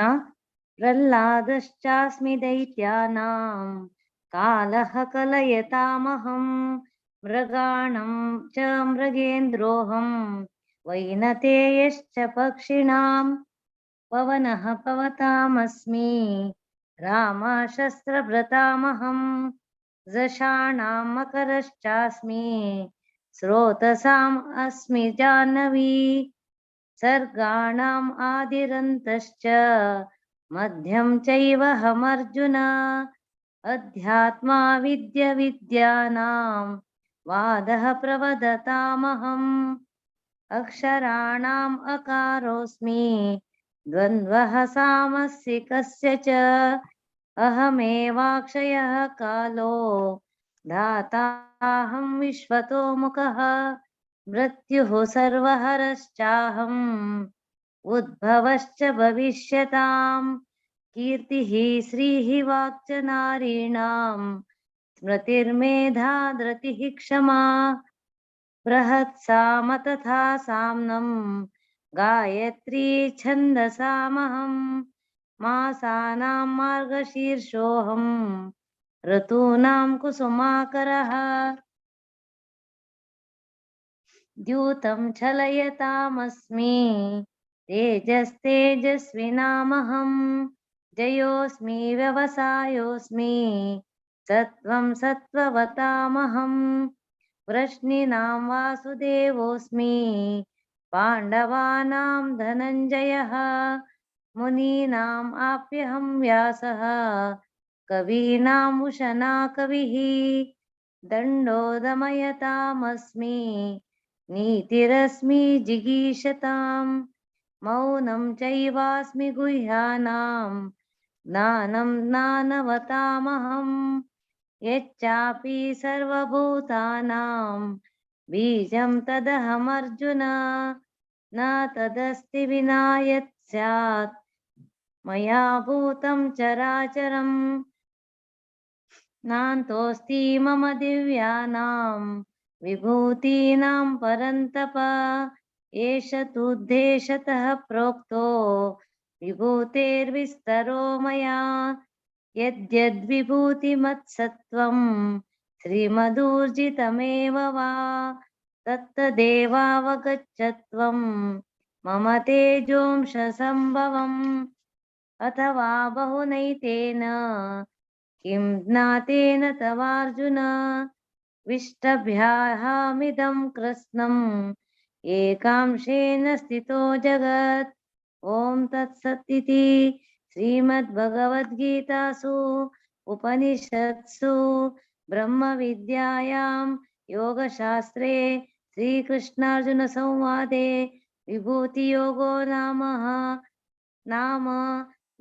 प्रह्लादश्चास्मि दैत्यानां कालः कलयतामहं मृगाणां च मृगेन्द्रोऽहं वैनतेयश्च पक्षिणां पवनः पवतामस्मि रामः शस्त्रभृतामहं झषाणां मकरश्चास्मि स्रोतसाम् अस्मि जाह्नवी सर्गाणाम् आदिरन्तश्च मध्यं चैवहमर्जुन अध्यात्मा विद्या विद्यानां वादः प्रवदतामहम् अक्षराणाम् अकारोऽस्मि द्वन्द्वः सामसिकस्य च अहमेवाक्षयः कालो धाताहं विश्वतो मुखः मृत्युः सर्वहरश्चाहम् उद्भवश्च भविष्यताम् कीर्तिः श्रीः वाक्च नारीणां स्मृतिर्मेधा धृतिः क्षमा बृहत्साम तथा साम्नं गायत्री छन्दसामहं मासानां मार्गशीर्षोऽहं ऋतूनां कुसुमाकरः द्यूतं छलयतामस्मि तेजस्तेजस्विनामहं जयोऽस्मि व्यवसायोऽस्मि सत्वं सत्त्ववतामहं वृष्णीनां वासुदेवोऽस्मि पाण्डवानां धनञ्जयः मुनीनाम् आप्यहं व्यासः कवीनाम् उशना कविः दण्डो दमयतामस्मि नीतिरस्मि जिगीषताम् मौनं चैवास्मि गुह्यानां ज्ञानं ज्ञानवतामहम् यच्चापि सर्वभूतानां बीजं तदहमर्जुन न तदस्ति विना यत् स्यात् मया भूतं चराचरम् नान्तोऽस्ति मम दिव्यानां विभूतीनां परन्तप एष तुद्देशतः प्रोक्तो विभूतेर्विस्तरो मया यद्यद्विभूतिमत्सत्त्वं श्रीमदूर्जितमेव वा तत्तदेवावगच्छत्वं मम तेजोंश सम्भवम् अथवा बहुनैतेन किं ज्ञातेन तवार्जुन विष्टभ्याहमिदं कृत्स्नम् एकांशेन स्थितो जगत् ॐ तत्सदिति श्रीमद्भगवद्गीतासु उपनिषत्सु ब्रह्मविद्यायां योगशास्त्रे श्रीकृष्णार्जुन संवादे विभूतियोगो नाम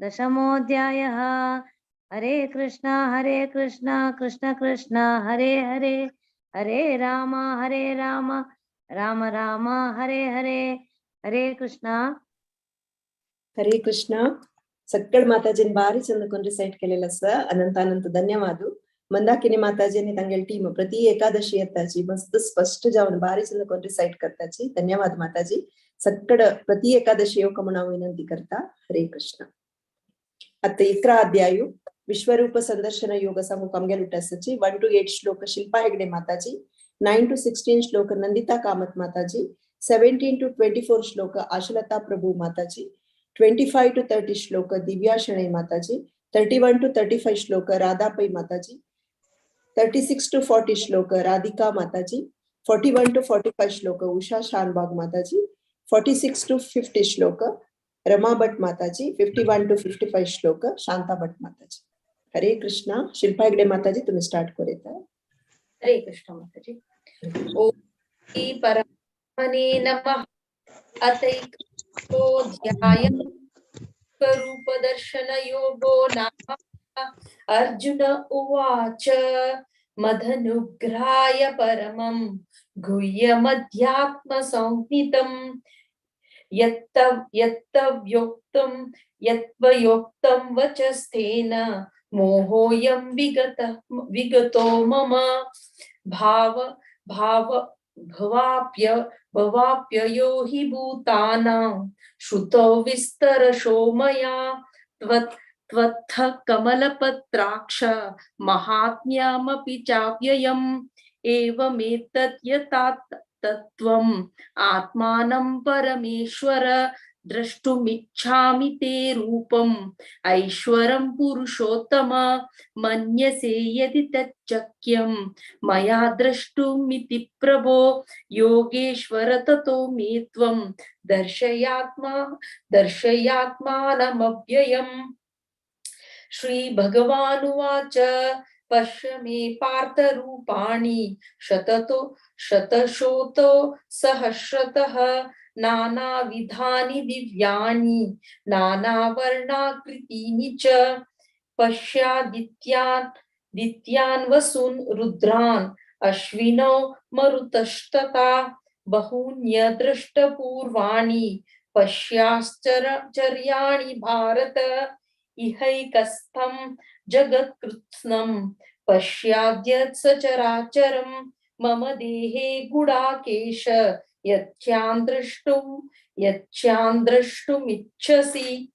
दशमोऽध्यायः। हरे कृष्णा कृष्ण कृष्ण हरे हरे हरे राम राम राम हरे हरे हरे कृष्ण। हरे कृष्ण. सक्कड माताजीन बारी चंदकोन रिसೈಟ್ केलेलं सर अनंत धन्यवाद. मंदाकिनी माताजीने तांगेल टीम प्रति एकादशी येताची मस्त स्पष्ट जाऊन बारी चंदकोन रिसೈಟ್ करताची. धन्यवाद माताजी. सक्कड प्रति एकादशी योग म्हणून विनंती करता. हरे कृष्ण. आता 11 अध्यायु विश्वरूप संदर्शन योग समूह लुटासची 1 to 8 श्लोक शिल्पा हेगडे माताजी, 9 to 16 श्लोक नंदिता कामत माताजी, 17 to 24 श्लोक आशलता प्रभु माताजी, 25 to 30 श्लोक दिव्या शणै माताजी, 31 to 35 श्लोक राधा पै माताजी, 36 to 40 श्लोक राधिका माताजी, 41 to 45 श्लोक उषा शानबाग माताजी, 46 to 50 श्लोक रमा भट्ट माताजी 51 to 55 श्लोक शांता भट्ट माताजी. हरे कृष्णा. शिल्पा हेगडे माताजी तुम्ही स्टार्ट करूया. हरे कृष्ण माताजी. ओम श्री परमात्मने नमः. अथैकोऽध्याय स्वरूप दर्शन योगो नाम. अर्जुन उवाच मदनुग्रहाय परमं गुह्यमध्यात्म संहितं यत्त्वयोक्तं वचस्तेन मोहोऽयं विगतो मम. भवाप्ययो हि भूतानां श्रुतौ विस्तरशो मया त्वत्थ कमलपत्राक्ष महात्म्यमपि चाव्ययम्. एवमेतत् यथा तत्त्वम् आत्मानं परमेश्वर द्रष्टुमिच्छामि ते रूपम् ऐश्वरं पुरुषोत्तम. मन्यसे यदि तच्चक्यं मया द्रष्टुमिति प्रभो योगेश्वर ततो मे त्वं दर्शयात्मानमव्ययम्. श्री भगवानुवाच पश्य मे पार्थ रूपाणि शतशोतो सहस्रतः नानाविधानि दिव्यानि नानावर्णाकृतीनि च. पश्यादित्यान् वसून् रुद्रान् अश्विनौ मरुतस्तथा बहून्यदृष्टपूर्वाणि पश्याश्चर्याणि भारत. इहैकस्थं जगत्कृत्स्नं पश्याद्य सचराचरं मम देहे गुडाकेश यच्चान्द्रष्टुमिच्छसि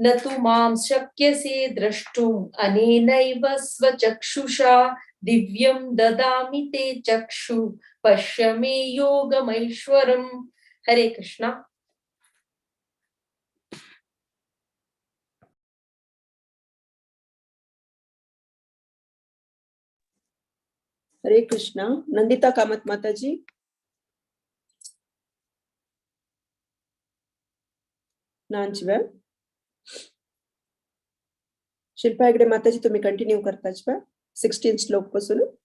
न तु मां शक्यसे द्रष्टुम् अनेनैव स्वचक्षुषा. दिव्यं ददामि ते चक्षु पश्य मे योगमैश्वरम्. हरे कृष्णा. हरे कृष्णा. नंदिता कामत माताजी. नांचव्या. शिल्पा हेगडे माताजी तुम्ही कंटिन्यू करताच बा 16 श्लोक पासून.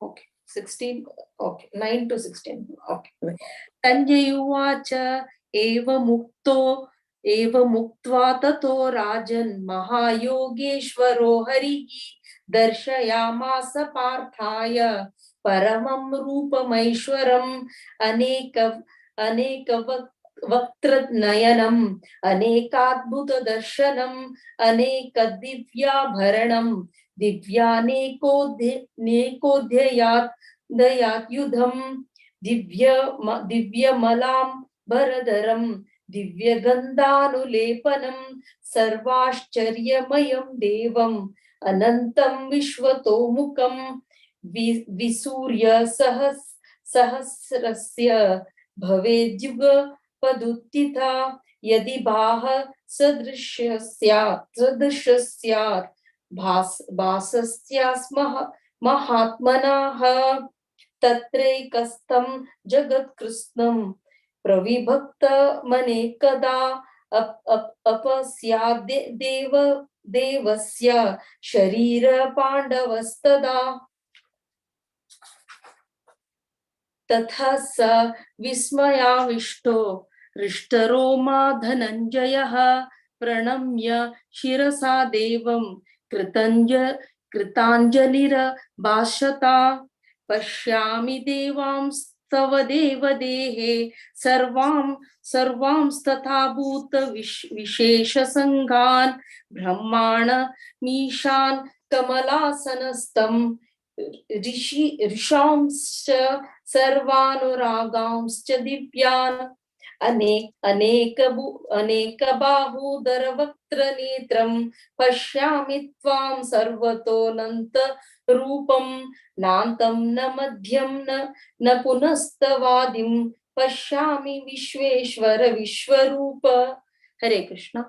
Okay 16. Okay 9 to 16. Okay. Sanjaya उवाच एवमुक्त्वा ततो राजन् महायोगेश्वरो हरिः दर्शयामास पार्थाय परमं रूपमैश्वरम्. वक्त्रनयनम् अनेकाद्भुतदर्शनम् अनेकदिव्याभरणम् दिव्यानेकोऽध्ययात् दिव्यमलाम्बरधरम् दिव्यगन्धानुलेपनम् सर्वाश्चर्यमयं देवम् अनन्तं विश्वतोमुखम्. विसूर्य सहस्रस्य भवेद्युगपदुत्थिता यदि बाह सदृश्य स्यात् भासस्यास्मः महात्मनः. तत्रैकस्थं जगत्कृत्स्नं प्रविभक्तमनेकदा अपस्याद्देवस्य शरीर पाण्डवस्तदा. तथा स विस्मयाविष्टो हृष्टरोमा धनञ्जयः प्रणम्य शिरसा देवं कृताञ्जलिरभाषता. पश्यामि देवांस्तव देवदेहे सर्वांस्तथा भूत विशेषसङ्घान् ब्रह्माणमीशान् कमलासनस्थं ऋषांश्च सर्वानुरागांश्च दिव्यान् अनेकबाहूदरवक्त्रनेत्रं पश्यामि त्वां सर्वतोऽनन्त रूपं नान्तं न मध्यं न पुनस्तवादिं पश्यामि विश्वेश्वर विश्वरूप. हरे कृष्ण.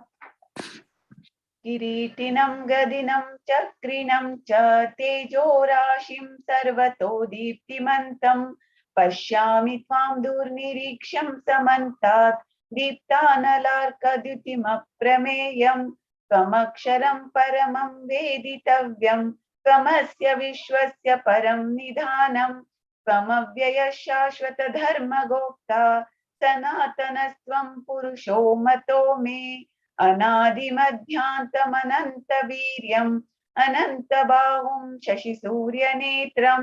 किरीटिनं गदिनं चक्रिणं च तेजोराशिं सर्वतो दीप्तिमन्तं पश्यामि त्वां दुर्निरीक्ष्यं समन्तात् दीप्तानलार्कद्युतिमप्रमेयम् त्वमक्षरं परमं वेदितव्यम् त्वमस्य विश्वस्य परं निधानं त्वमव्ययः शाश्वत धर्मगोप्ता सनातनस्त्वं पुरुषो मतो मे अनादिमध्यान्तमनन्तवीर्यम् अनन्तबाहुं शशिसूर्यनेत्रं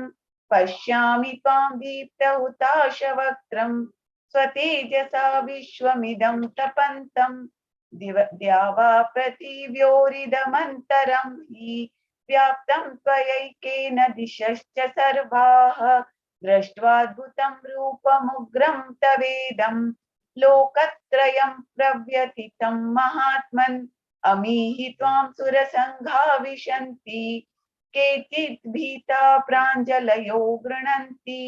पश्यामि त्वां दीप्तहुताशवक्त्रं स्वतेजसा विश्वमिदं तपन्तं द्यावा पृथिव्योरिदमन्तरं हि व्याप्तं त्वयैकेन दिशश्च सर्वाः दृष्ट्वाद्भुतं रूपमुग्रं तवेदं लोकत्रयं प्रव्यथितं महात्मन् अमीहि त्वां सुरसङ्घा विशन्ति केचित् भीता प्राञ्जलयो गृह्णन्ति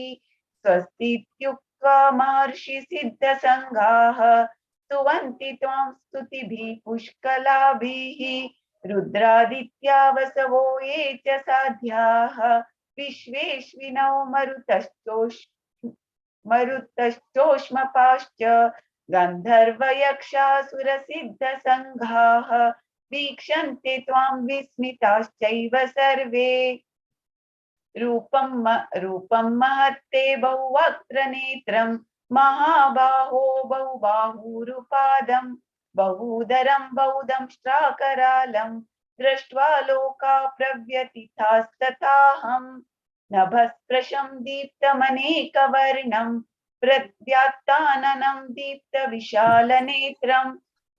स्वस्तीत्युक्त्वा महर्षि सिद्धसङ्घाः स्तुवन्ति त्वां स्तुतिभिः पुष्कलाभिः रुद्रादित्या वसवो ये च साध्याः विश्वेश्विनौ मरुतश्चोष्मपाश्च गन्धर्वयक्षासुरसिद्धसङ्घाः वीक्षन्ते त्वां विस्मिताश्चैव सर्वे रूपं महत्ते बहुवक्त्रनेत्रं महाबाहो बहुबाहुरुपादं बहुदरं बहुदंष्ट्राकरालं दृष्ट्वा लोका प्रव्यथितास्तथाहं नभस्पृशं दीप्तमनेकवर्णं प्रद्यात्ताननं दीप्तविशालनेत्रं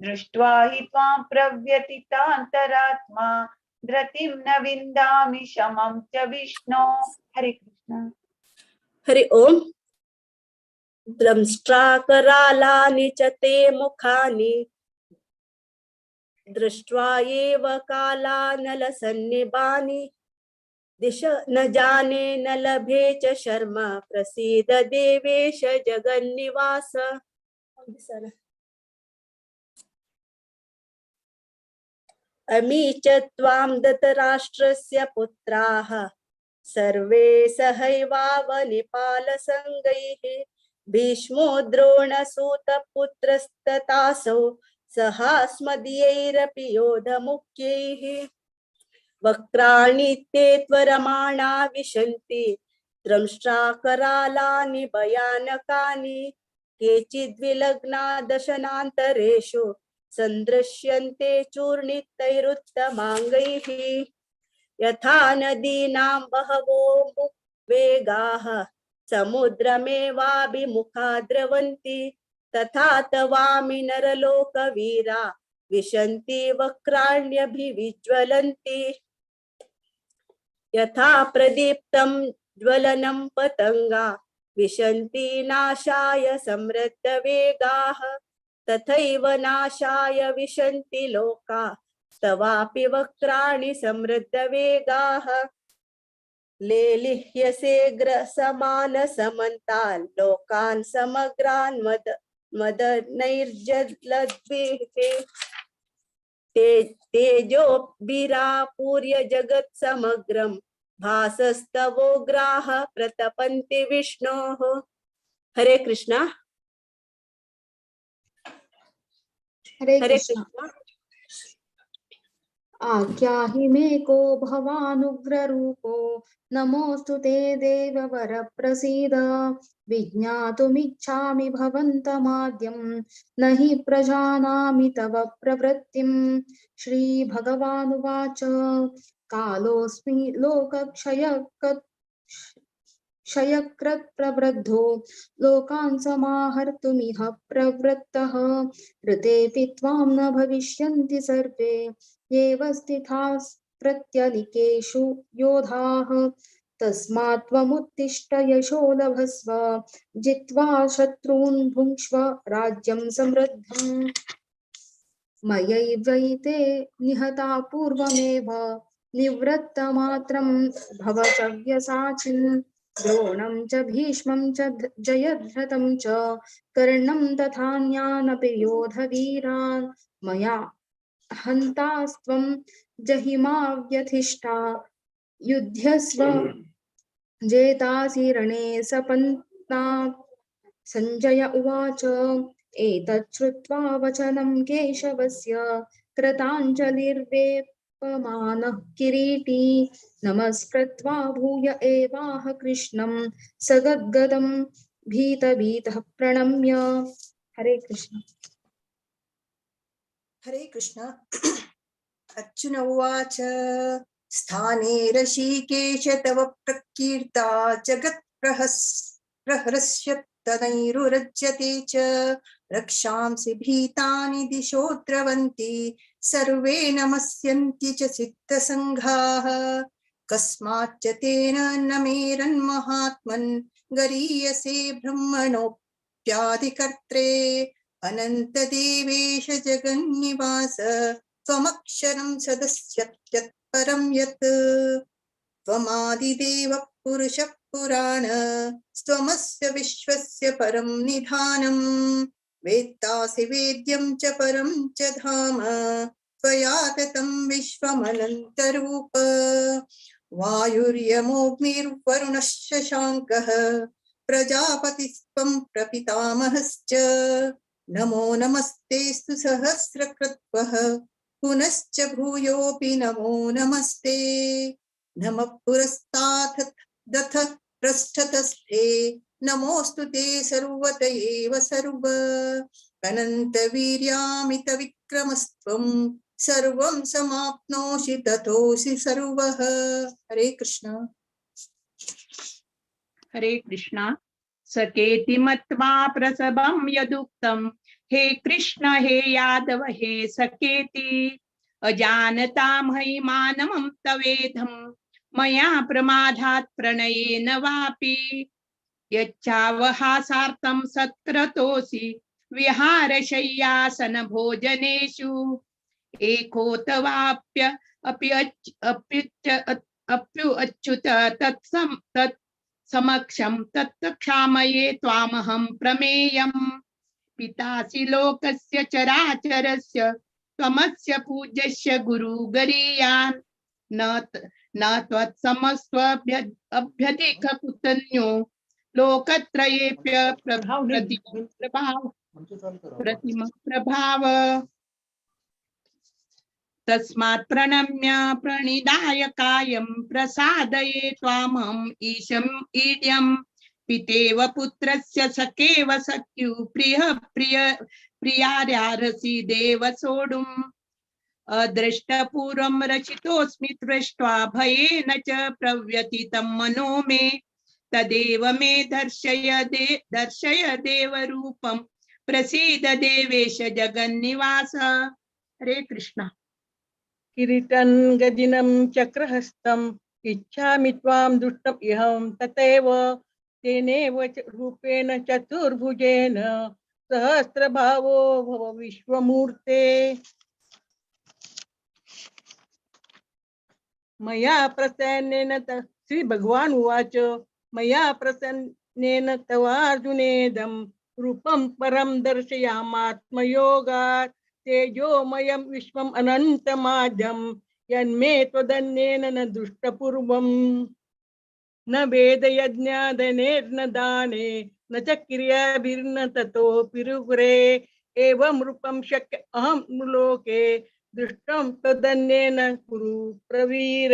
दृष्ट्वा हि त्वां प्रव्यथितान्तरात्मा धृतिं न विन्दामि शमं च विष्णो। हरे कृष्ण। हरि ओम। द्रंष्ट्राकरालानि च ते मुखानि दृष्ट्वा एव कालानलसन्निभानि दिश न जाने न लभे च शर्म प्रसीद देवेश जगन्निवास। अमी च त्वां धृतराष्ट्रस्य पुत्राः सर्वे सहैवावनिपालसङ्गैः भीष्मो द्रोणसूतपुत्रस्तथासौ सहास्मदीयैरपि योधमुख्यैः वक्त्राणि ते त्वरमाणा विशन्ति द्रंष्ट्राकरालानि भयानकानि केचिद्विलग्ना दशनान्तरेषु सन्दृश्यन्ते चूर्णितैरुत्तमाङ्गैः यथा नदीनां बहवो वेगाः समुद्रमेवाभिमुखा द्रवन्ति तथा तवामि नरलोकवीरा विशन्ति वक्राण्यभिविज्वलन्ति यथा प्रदीप्तं ज्वलनं पतंगा विशन्ति नाशाय समृद्धवेगाः तथैव नाशाय विशन्ति लोका तवापि वक्त्राणि समृद्धवेगाः लेलिह्यसे ग्रसमानसमन्तान् लोकान् समग्रान् मदनैर्जलद्भिः तेजोभिरापूर्य जगत् समग्रं भासस्तवोग्राः प्रतपन्ति विष्णोः। हरे कृष्णा। हरे कृष्णा। आख्याहि मे को भवानुग्ररूपो नमोऽस्तु ते देववर प्रसीद विज्ञातुमिच्छामि भवन्तमाद्यं न हि प्रजानामि तव प्रवृत्तिं। श्रीभगवानुवाच कालोऽस्मि क्षयकृत् प्रवृद्धो लोकान् समाहर्तुमिह प्रवृत्तः ऋतेऽपि त्वां न भविष्यन्ति सर्वे एव स्थिताः प्रत्यनीकेषु योधाः तस्मात् त्वमुत्तिष्ठ यशो लभस्व जित्वा शत्रून् भुङ्क्ष्व राज्यं समृद्धम्। मयैवैते निहता पूर्वमेव निवृत्तमात्रं भव सव्यसाचिन् द्रोणं च भीष्मं च जयद्रथं च कर्णं तथान्यानपि योधवीरान् मया हन्तास्त्वं जहिमा व्यथिष्ठा युध्यस्व जेतासि रणे सपन्नात्। संजय उवाच एतत् श्रुत्वा वचनं केशवस्य कृताञ्जलिर्वेपमानः किरीटी नमस्कृत्वा भूय एवाह कृष्णं सगद्गदं भीतभीतः प्रणम्य। हरे कृष्ण। हरे कृष्ण। अर्जुन उवाच स्थाने ऋषिकेश तव प्रकीर्ता जगत् प्रहर्षत्तनैरुरज्यते च रक्षांसि भीतानि दिशो द्रवन्ति सर्वे नमस्यन्ति च सिद्धसङ्घाः कस्माच्च तेन न मेरन्महात्मन् गरीयसे ब्रह्मणोऽप्यादिकर्त्रे अनन्तदेवेश जगन्निवास त्वमक्षरं सदस्यत्यत्परं यत् त्वमादिदेवः पुरुषः पुराण त्वमस्य विश्वस्य परं निधानम् वेत्तासि वेद्यं च परं च धाम त्वया ततं विश्वमनन्तरूप वायुर्यमोऽग्निर्वरुणः शशाङ्कः प्रजापतिस्त्वं प्रपितामहश्च नमो नमस्तेस्तु सहस्रकृत्वः पुनश्च भूयोऽपि नमो नमस्ते नमः पुरस्तात् दथ पृष्ठतस्थे नमोऽस्तु ते सर्वत एव सर्व अनन्तवीर्यामितविक्रमस्त्वं सर्वं समाप्नोषि ततोऽसि सर्वः। हरे कृष्ण। हरे कृष्ण। सकेति मत्वा प्रसभं यदुक्तं हे कृष्ण हे यादव हे सकेति अजानता महिमानमं तवेदं मया प्रमादात् प्रणयेन वापि यच्चावहासार्थं सत्क्रतोऽसि विहारशय्यासन भोजनेषु एकोतवाप्य अप्युच्युत तत् समक्षं तत् क्षामये त्वामहं प्रमेयम् पितासि लोकस्य चराचरस्य त्वमस्य पूज्यस्य गुरुगरीयान् न त्वत्समस्त्वभ्यधिककुतन्यो लोकत्रयेऽप्य प्रतिमप्रभाव तस्मात् प्रणम्य प्रणिधाय कायं प्रसादये त्वामहम् ईड्यं पितेव पुत्रस्य सखेव सख्यु प्रियार्यारसि देव सोढुम् अदृष्टपूर्वं रचितोऽस्मि दृष्ट्वा भयेन च प्रव्यथितं मनो मे तदेव मे दर्शय देवरूपं प्रसीद देवेश जगन्निवास। हरे कृष्ण। किरीटं गदिनं चक्रहस्तम् इच्छामि त्वां दृष्टम् इहं तथैव तेनैव रूपेण चतुर्भुजेन सहस्रभावो भव विश्वमूर्ते मया प्रसन्नेन श्री भगवान् उवाच मया प्रसन्नेन तवार्जुनेदं रूपं परं दर्शयामात्मयोगात् तेजोमयं विश्वम् अनन्तमाद्यं यन्मे त्वदन्येन न दृष्टपूर्वम् न वेदयज्ञादनेर्न दाने न च क्रियाभिर्न ततोऽपि रुग्रे एवं रूपं शक्य अहं लोके दृष्टं तदन्येन कुरु प्रवीर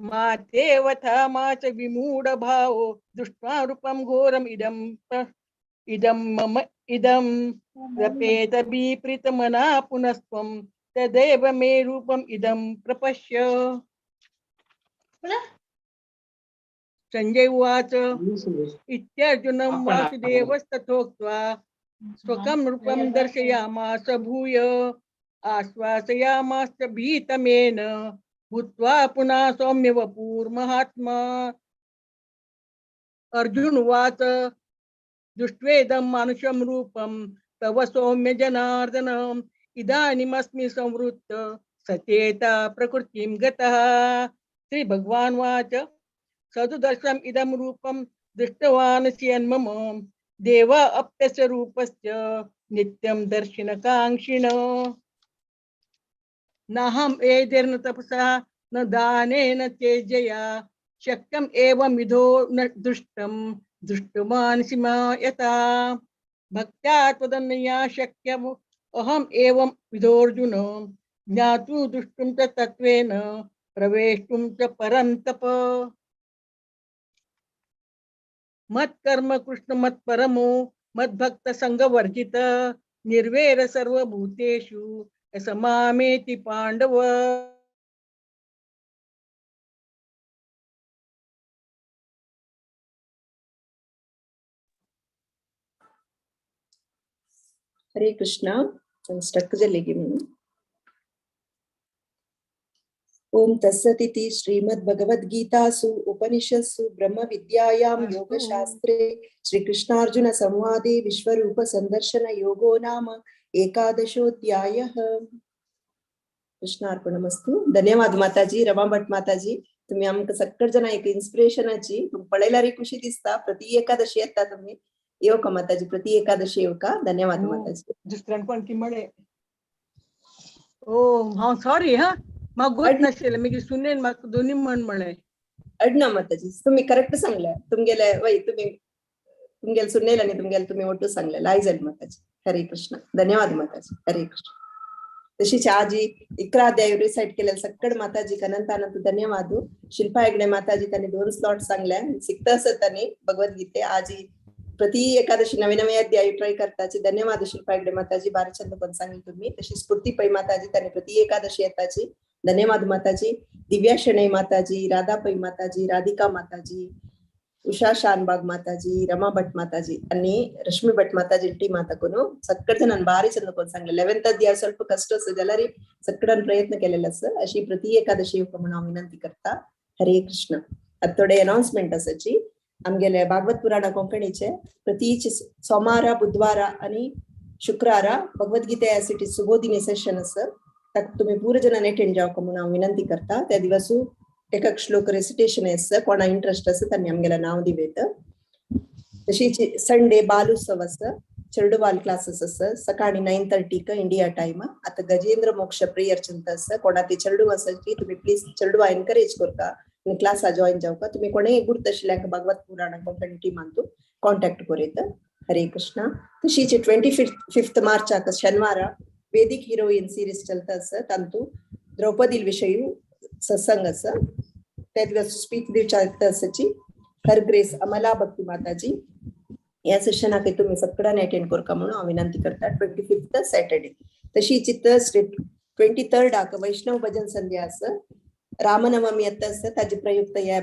मा ते वथा मा च विमूढ भावो दृष्ट्वा रूपं घोरम् इदं रपेत विपरीतमना पुनस्त्वं तदेव मे रूपम् इदं प्रपश्य। संजय उवाच इत्यर्जुनं वासुदेवस्तथोक्त्वा स्वकं रूपं दर्शयामास भूय आश्वासयामास भीतमेन भूत्वा पुनः सौम्य वपुर्महात्मा। अर्जुन उवाच दृष्ट्वेदं मानुषं रूपं तव सौम्य जनार्दन इदानीमस्मि संवृत्त सचेता प्रकृतिं गतः। श्री भगवान् वाच सदुदर्शम् इदं रूपं दृष्टवान् स्यन्मम देवा अप्यस्य रूपस्य नित्यं दर्शनकाङ्क्षिण नाहं एधेर्न तपसा न दानेन तेजया शक्यम् एवं विधो न दृष्टं दृष्टवान् सीमा यथा। भक्त्या त्वदन्यया शक्यम् अहम् एवं विधोऽर्जुन ज्ञातुं दुष्टुं च तत्त्वेन प्रवेष्टुं च परन्तप मत्कर्म कृष्ण मत्परमो मद्भक्त संगवर्जित निर्वैर सर्वभूतेषु समामेति पांडव। हरे कृष्णा स्टक जलेगी मैं। ओम तत्सदिति श्रीमद्भगवद्गीतासु उपनिषत्सु ब्रह्म विद्यायां योगशास्त्रे श्रीकृष्णार्जुन संवादे विश्वरूप संदर्शन योगो नाम एकादशोऽध्यायः। कृष्णार्पणमस्तु। धन्यवाद माताजी, रमा भट माताजी, तुम्ही आमकां सगळे जण एक इन्स्पिरेशनाची, तुम्ही पळयल्यार खुशी दिसता। प्रति एकादशी येता तुम्ही, येव का माताजी? प्रति एकादशी येव का? धन्यवाद माताजी। दुसऱ्यान पण की म्हणे ओ हांव सॉरी हा म्हाका गोत नाशिल्लें, मागीर सुनेन म्हाका दोनी म्हणे अडना माताजी, तुम्ही करेक्ट सांगल्या। तुमगेले वय तुमगेले सुनेल आनी तुमगेले तुम्ही ओटू सांगले लायजल माताजी। हरे कृष्ण, धन्यवाद माताजी। हरे कृष्ण। तशीच आजी 11 अध्याय रिसाइट केलेले सगळे माताजी अनंत अनंत धन्यवाद। शिल्पा हेगडे माताजी त्यांनी 2 स्लॉट सांगल्या सिकता असत त्यांनी भगवद्गीते आजी प्रति एकादशी नवे नवे अध्याय ट्राय करताची। धन्यवाद शिल्पा हेगडे माताजी, बारी चंद पण सांगितलं तुम्ही। तशी स्फूर्ती पै माताजी त्यांनी प्रति एकादशी येताची। धन्यवाद माताजी। दिव्या शणै माताजी, राधा पै माताजी, राधिका माताजी, उषा शानबाग माताजी, रमा भट माताजी आणि रश्मी भट माताजी टी माताकोनु सगळे जण बारी चंद पण सांगले। 11th अध्याय ಸ್ವಲ್ಪ कष्ट असं जाल्यार सगळ्यांनी प्रयत्न केलेला असं। अशी प्रति एकादशी येवक म्हणून हांव विनंती करता। हरे कृष्ण। आता थोडे अनाउन्समेंट आसाची। आमगेले भागवत पुराण कोंकणीचे प्रति सोमारा बुधवारा आणि शुक्रारा भगवद्गीता यासाठी सुबोधिनी सेशन असं, ताका तुम्ही पूर्ण जणांनी अटेंड जावक म्हणून हांव विनंती करता। त्या दिवसू एक श्लोक रेसिटेशन असं, कोणा इंटरेस्ट असं त्यांनी आमगेला नाव दिवेत। तशीच संडे बालोत्सव असं, चिल्ड्रन बाल क्लासेस असं सकाळी 9:30 इंडिया टाइम। आता गजेंद्र मोक्ष प्रेयर चिंता असं, कोणा ते चिल्ड्रन असाची तुम्ही प्लीज चिल्ड्रन एनकरेज करता आणि क्लासा जॉइन जावका। तुम्ही कोणी गुर्त आशिल्ल्याक भागवत पुराण कोंकणी टीमांतू कॉन्टॅक्ट करेत। हरे कृष्ण। तशीच 25 मार्चाक शनिवार वेदिक हिरोइन सिरीज चलता असं, तांतू द्रौपदी विषयी सत्संग असं। त्या दिवस स्पीच दिवची असाची हर ग्रेस अमला भक्ती माताजी। या सेशनाक तुम्ही सगळ्यांनी अटेंड करका म्हणून हांव विनंती करता। 25th Saturday. तशी चित्त 23rd वैष्णव भजन संध्या असं, रामनवमी येता असं, ताजे प्रयुक्त या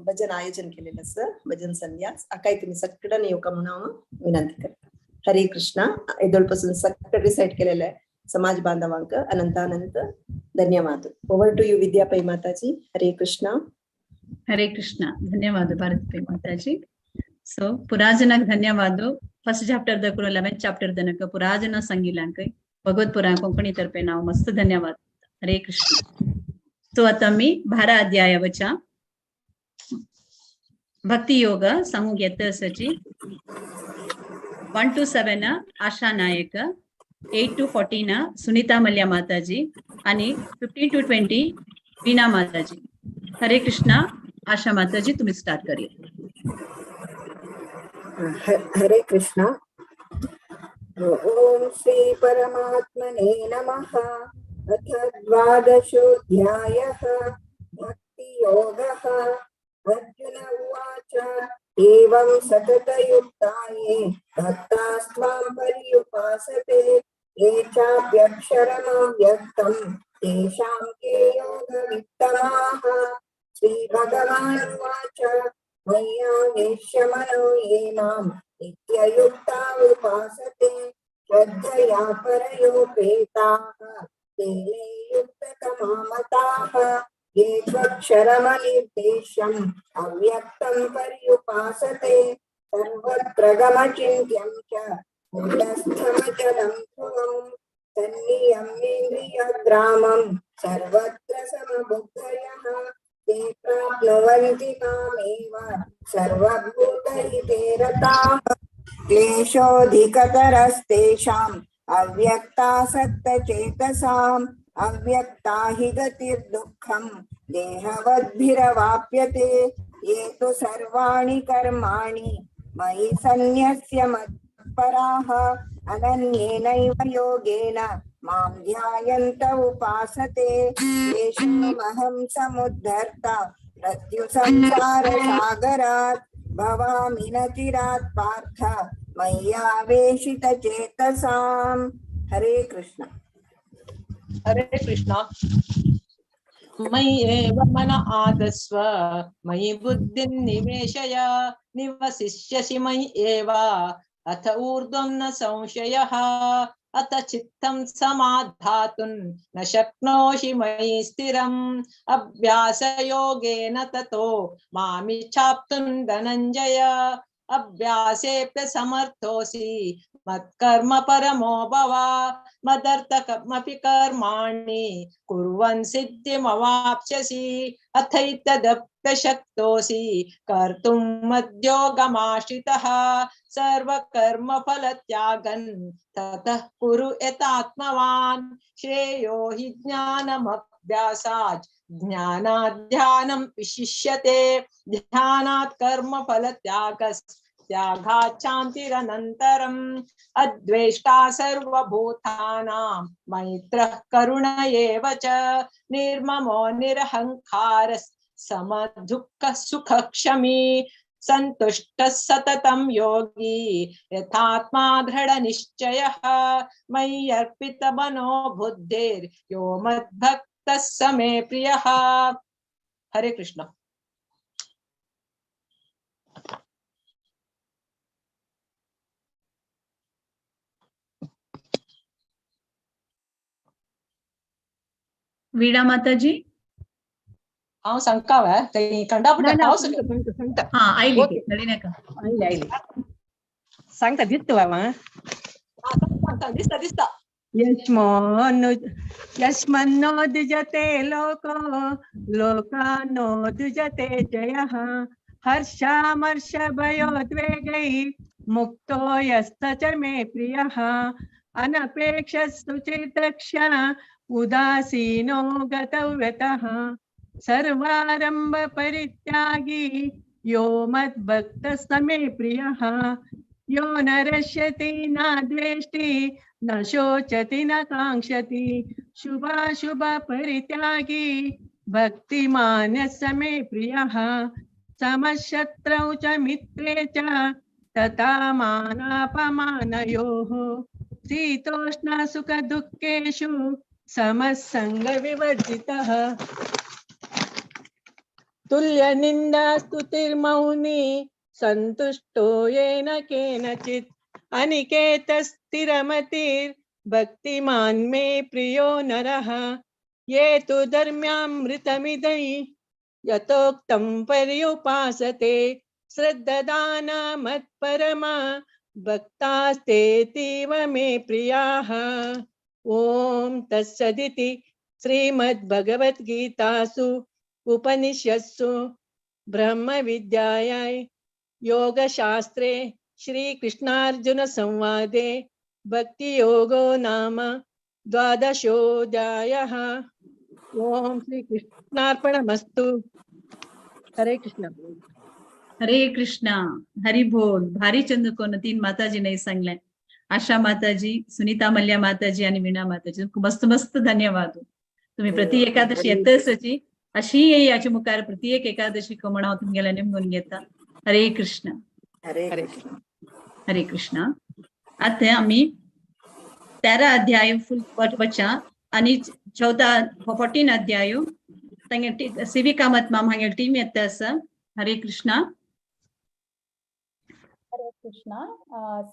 भजन आयोजन केलेलं असं भजन संध्या। आकाय तुम्ही सगळ्यांनी येवका म्हणून हांव विनंती करता। हरे कृष्णा। येदोळपासून सगळं रिसाइट केलेलं आहे समाज बांधवांक अनंत अनंत धन्यवाद। ओव्हर टू यू विद्या पै माताजी। हरे कृष्णा। हरे कृष्णा। धन्यवाद भारत पै माताजी। सो पुराजनक धन्यवाद। फर्स्ट चैप्टर दक 11th चैप्टर दनक पुराजन संगीलांक भगवत पुराण कोंकणी तर्फे नाव मस्त धन्यवाद। हरे कृष्ण। सो आता मी 12 अध्यायावच्या भक्ति योग सांगूक येता आसाची। 1 to 7 आशा नायक, 8 to 14 सुनीता मल्ल्या माताजी आणि 15 to 20 वीणा माताजी। हरे कृष्णा। आशा माताजी तुम्ही स्टार्ट करिए। हरे कृष्णा। ओम श्री परमात्मने नमः। अथ 12ोऽध्यायः भक्ति योगः। अर्जुन उवाच एवं सततयुक्ता ये भक्तास्त्वां पर्युपासते ये चाप्यक्षरमव्यक्तं तेषां के योगवित्तमाः। श्रीभगवानुवाच मय्यावेश्य मनो ये मां नित्ययुक्ता उपासते श्रद्धया परयोपेताः ते युक्ततमा मताः। ये त्वक्षरमनिर्देश्यम् अव्यक्तं पर्युपासते सर्वत्र गमचिन्त्यं च मूढस्थमचलं ध्रुवम् तन्नियम्येन्द्रियग्रामं सर्वत्र समबुद्धयः ते प्राप्नुवन्ति मामेव सर्वभूतहिते रताः। क्लेशोऽधिकतरस्तेषाम् अव्यक्तासक्तचेतसाम् अव्यक्ता हि गतिर्दुःखम् देहवद्भिरवाप्यते। ये तु सर्वाणि कर्माणि मयि सन्न्यस्य मत्पराः पराः अनन्येनैव योगेन मां ध्यायन्त उपासते येषामहं समुद्धर्ता मृत्युसंसारसागरात् भवामि न चिरात् पार्थ मय्यावेशितचेतसाम्। हरे कृष्ण। हरे कृष्ण। मय्येव मन आदस्व मयि बुद्धिं निवेशय निवसिष्यसि मयि एव अथ ऊर्ध्वं न संशयः अथ चित्तं समाधातुं न शक्नोषि मयि स्थिरम् अभ्यासयोगेन ततो मामिच्छाप्तुं धनञ्जय अभ्यासेऽप्यसमर्थोऽसि मत्कर्म परमो भव मदर्थकमपि कर्माणि कुर्वन् सिद्धिमवाप्स्यसि अथैतदप्यशक्तोऽसि कर्तुं मद्योगमाश्रितः सर्वकर्मफलत्यागन् ततः कुरु यथात्मवान् श्रेयो हि ज्ञानमभ्यासात् ज्ञानाध्यानं विशिष्यते ध्यानात् कर्मफलत्यागात् शान्तिरनन्तरम् अद्वेष्टा सर्वभूतानां मैत्रः करुण एव च निर्ममो निरहङ्कारः समदुःखः सुखक्षमी सन्तुष्टः सततं योगी यथात्मा दृढनिश्चयः मयि अर्पितमनो बुद्धिर्यो मद्भक्तः स मे प्रियः। हरे कृष्ण। वीणा माता जी हांव सांगता ते कंडापटा पावस हाँ आयली नळिनाका आयली सांगता दिसता बाबा दिसता दिसता यस्मन्नो द्विजते लोको लोकानो द्विजते जयः हर्षामर्षभयोद्वेगैः मुक्तो यस्त च मे प्रियः अनपेक्षः सुचिर्दक्षः उदासीनो गतव्यतः सर्वारंभ परित्यागी यो मद्भक्तः स मे प्रियः यो न रष्यति न द्वेष्टि न शोचति न कांक्षति शुभाशुभ परित्यागी भक्तिमान् स मे प्रियः समशत्रौ च मित्रे च तथा मानापमानयोः शीतोष्ण सुख दुःखेषु समसंग विवर्जितः तुल्य निंदा स्तुतिर्मौनी संतुष्टो येन केनचित् अनिकेतस्थिरमतिर् भक्तिमान् मे प्रियो नरः ये तु धर्म्यामृतमिदै यतोक्तं पर्युपासते श्रद्धदाना मत्परमा भक्तास्तेतीव मे प्रियाः। ओम तत्सदिति श्रीमद्भगवद्गीतासु उपनिषत्सु ब्रह्म विद्यायां योगशास्त्रे श्री कृष्णार्जुन संवादे भक्ति योगो नाम द्वादशोऽध्यायः। ओम श्री कृष्णार्पणमस्तु। हरे कृष्ण। हरे कृष्णा हरि बोल। भारी चंद्रकोन तीन माताजी नाही सांगले आशा माताजी सुनीता मल्ल्या माताजी आणि वीणा माताजी मस्त मस्त धन्यवाद। तुम्ही प्रति एकादशी येतसची अशी याची मुखार प्रति एक एकादशी कमणाव तुमगेला नेमून घेता। हरे कृष्ण हरे कृष्ण हरे कृष्ण। आता आम्ही 13 अध्याय फुल वचा आणि 14 अध्याय तांगे सिविका मत माम हांगे टीम येता आसा। हरे Krishna Hare Krishna,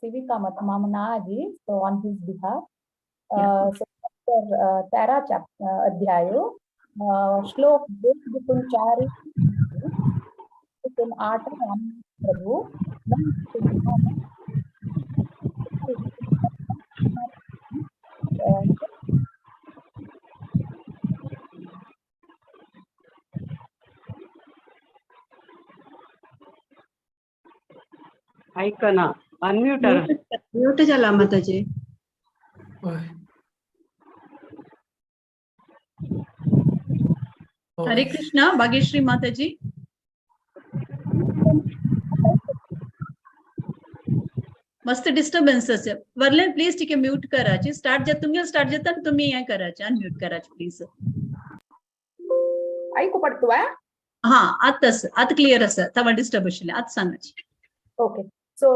Sivika Matmamana Aji, so on his behalf, so chapter 13 chapter अध्यायो श्लोक 2-4 तुम 8 राम प्रभु ऐका ना अनम्यूट म्यूट झाला माताजी। हरे कृष्णा भाग्यश्री माताजी। मस्त डिस्टर्बन्स वरले प्लीज ठीक आहे म्यूट करायची स्टार्ट तुमगे स्टार्ट जाता तुम्ही हे करायचे अनम्यूट करायचे प्लीज ऐकू पडतोय हा आता क्लियर असं तवा डिस्टर्ब आशिल्ले आता सांगायची Okay, so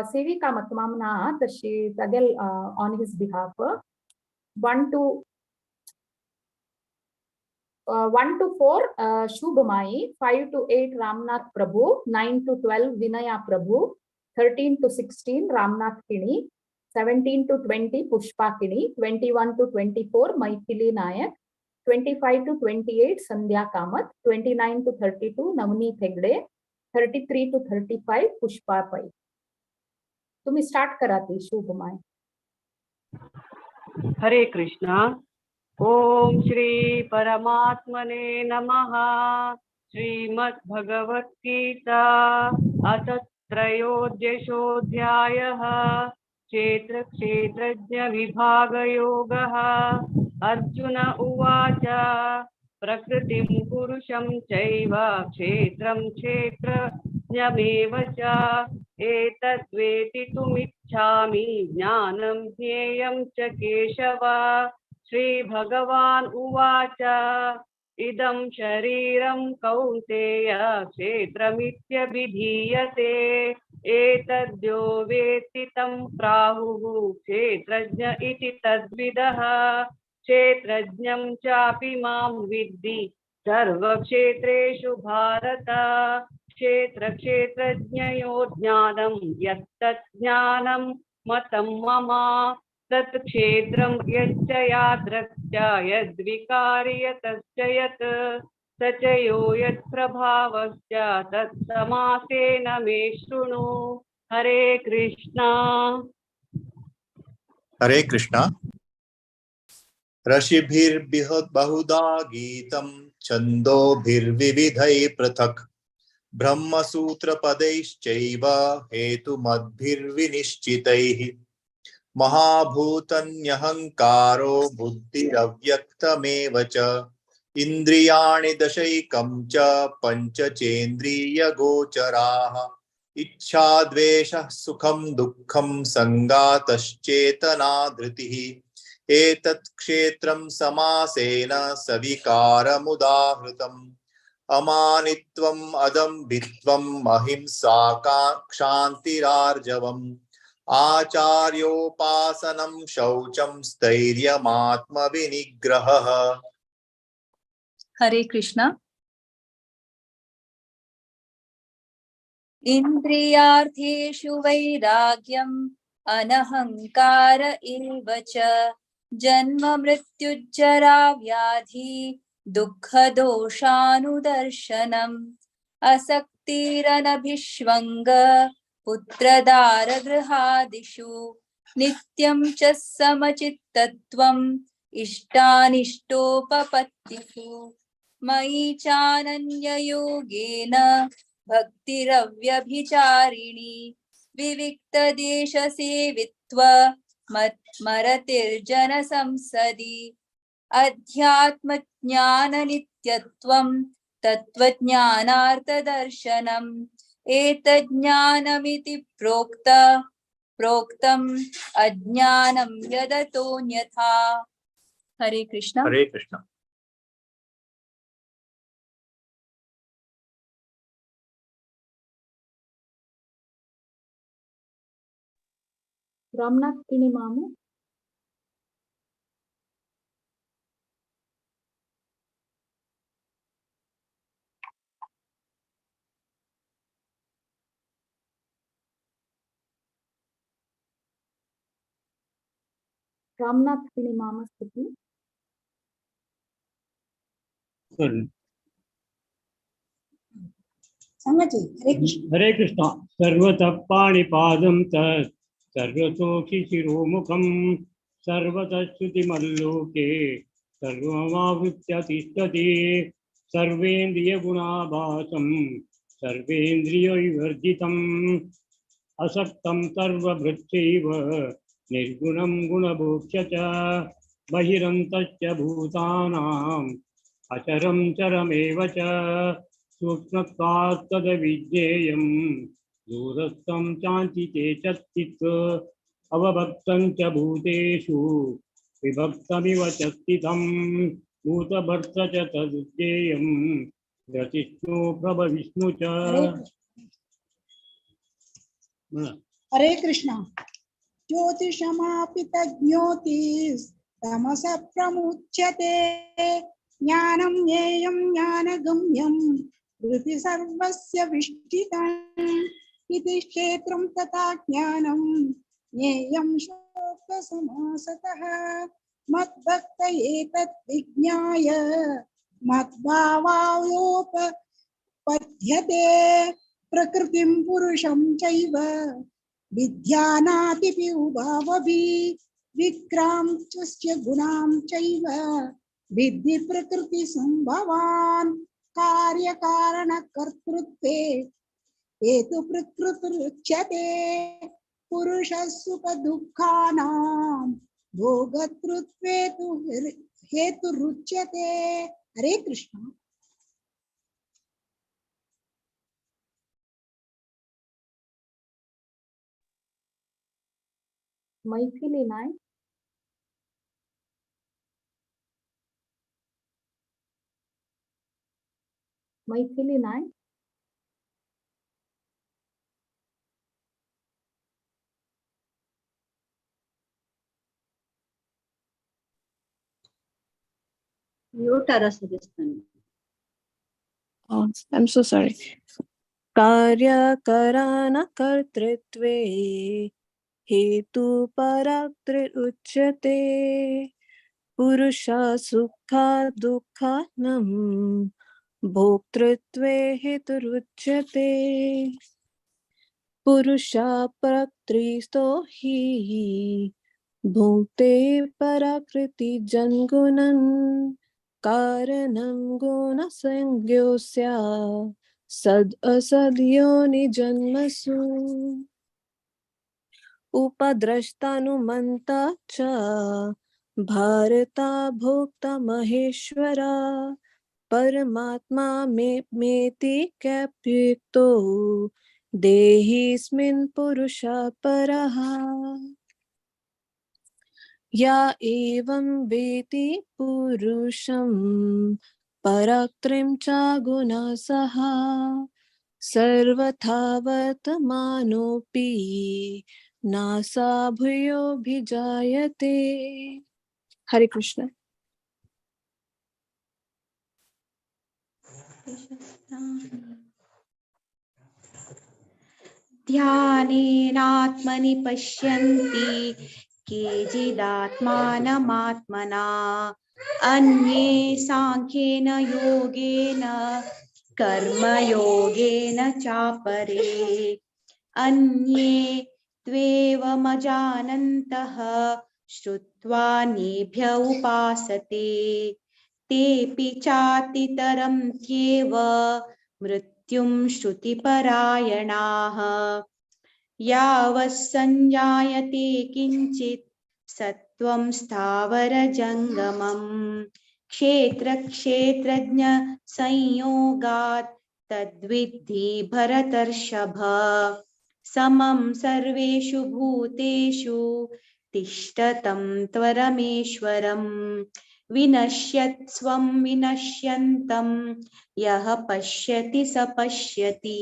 CV Kamath Mamna, she again on his behalf 1 to 4 Shubhamai, 5 to 8 Ramnath Prabhu, 9 to 12 Vinaya Prabhu, 13 to 16 Ramnath Kini, 17 to 20 Pushpa Kini, 21 to 24 Maithili Nayak, 25 to 28 Sandhya Kamath, 29 to 32 Navni Thegde, 33 to 35 Pushpa Pai. तुम्ही start करा ती शुभमाय. हरे कृष्णा. ओम श्री परमात्मने नमः. श्रीमद् भगवत गीता अथ त्रयोदशोऽध्यायः. क्षेत्र क्षेत्रज्ञ विभाग योगः. अर्जुन उवाच प्रकृतिं पुरुषं चैव क्षेत्रं क्षेत्रज्ञमेव च एतद्वेदितुमिच्छामि ज्ञानं ज्ञेयं च केशव. श्रीभगवान् उवाच इदं शरीरं कौन्तेय क्षेत्रमित्यभिधीयते एतद्यो वेत्ति तं प्राहुः क्षेत्रज्ञ इति तद्विदः. क्षेत्रज्ञं चापि मां विद्धि सर्वक्षेत्रेषु भारत. क्षेत्र क्षेत्रज्ञयोः ज्ञानं यत्तत् ज्ञानं मतं मम. तत् क्षेत्रं यच्च यादृक् यद्विकारि यतश्च यत् स च यो यत्प्रभावश्च तत्समासेन मे शृणु. हरे कृष्णा. हरे कृष्णा. ऋषिभिर्बहुधा गीतं छन्दोभिर्विविधैः पृथक्. ब्रह्मसूत्रपदैश्चैव हेतुमद्भिर्विनिश्चितैः. महाभूतन्यहङ्कारो बुद्धिरव्यक्तमेव च. इन्द्रियाणि दशैकं च पञ्चचेन्द्रियगोचराः. इच्छा द्वेषः सुखं दुःखं सङ्गातश्चेतना धृतिः. एतत् क्षेत्रं समासेन सविकारमुदाहृतम्. अमानित्वम् अदम्भित्वम् अहिंसा क्षान्तिरार्जवम्. आचार्योपासनं शौचं स्थैर्यमात्मविनिग्रहः. हरे कृष्णा. इन्द्रियार्थेषु वैराग्यम् अनहङ्कार एव च. जन्म मृत्युज्जरा व्याधि दुःखदोषानुदर्शनम्. असक्तिरनभिष्वङ्ग पुत्रदारगृहादिषु. नित्यं च समचित्तत्वम् इष्टानिष्टोपपत्तिषु. मयि चानन्ययोगेन भक्तिरव्यभिचारिणी. विविक्तदेशसेवित्व मत्मरतिर्जन संसदि. अध्यात्मज्ञाननित्यत्वं तत्त्वज्ञानार्थदर्शनम्. एतज्ज्ञानमिति प्रोक्तम् अज्ञानं यदतोऽन्यथा. हरे कृष्णा. हरे कृष्णा. रामनाथ किनी मामू. रामनाथ किनी मामा स्थिति. हरे कृष्णा. सर्वतः पाणिपादं तत् सर्वतोषि शिरोमुखं. सर्वतः श्रुतिमल्लोके सर्वमावृत्य तिष्ठति. सर्वेन्द्रियगुणाभासं सर्वेन्द्रियविवर्जितम्. असक्तं सर्वभृत्यैव निर्गुणं गुणभोक्ष्य च. बहिरन्तश्च भूतानाम् अचरं चरमेव च. सूक्ष्मत्वात् तद्विज्ञेयम् दूरस्थं चान्तिके च चित् अवभक्तं च भूतेषु विभक्तमिव च स्थितं भूतभर्त्र च तद्ध्येयं ग्रसिष्णु प्रभविष्णु च। हरे कृष्णा। ज्योतिषमापि तज्ज्योतिस्तमसः प्रमुच्यते ज्ञानं ज्ञेयं ज्ञानगम्यं हृदि सर्वस्य विष्ठितम् इति क्षेत्रं तथा ज्ञानं ज्ञेयं शोकसमासतः मद्भक्त एतत् विज्ञाय मद्भावायोपपद्यते प्रकृतिं पुरुषं चैव विद्यानाति उभावभि विक्रांतस्य गुणां चैव विद्धि प्रकृति संभवान् कार्य कारण कर्तृत्वे हेतु प्रकृतिरुच्यते पुरुषः सुख दुःखानां भोगतृत्वे तु हेतुरुच्यते। हरे कृष्ण। मैथिली नाय मैथिली नाय Mute ara suggestion. Oh, I'm so sorry. कार्यकरण कर्तृत्वे हेतु पराक्तृच्यते पुरुषा सुखा दुःखानं भोक्तृत्वे हेतुरुच्यते पुरुषा प्रकृतिस्थो हि भुङ्क्ते पराकृति जन्गुणं कारणं गुणसंज्ञोऽस्य सद् असद्योनिजन्मसु उपद्रष्टानुमन्ता च भारता भोक्ता महेश्वरा परमात्मा मेति कैप्युक्तो देहिस्मिन् पुरुषः परः या एवं वेति पुरुषं पराक्त्रिं च गुणसः सर्वथा वर्तमानोऽपि नासा भूयोऽभिजायते। हरे कृष्ण। ध्यानेनात्मनि पश्यन्ति केचिदात्मानमात्मना अन्ये साङ्ख्येन योगेन कर्मयोगेन चापरे अन्ये त्वेवमजानन्तः श्रुत्वा नेभ्य उपासते तेऽपि चातितरं त्येव मृत्युं श्रुतिपरायणाः यावत् संजायते किञ्चित् सत्त्वं स्थावरजङ्गमम् क्षेत्रक्षेत्रज्ञ संयोगात् तद्विद्धि भरतर्षभ समं सर्वेषु भूतेषु तिष्ठतं त्वरमेश्वरम् विनश्यत्स्वं विनश्यन्तं यः पश्यति स पश्यति।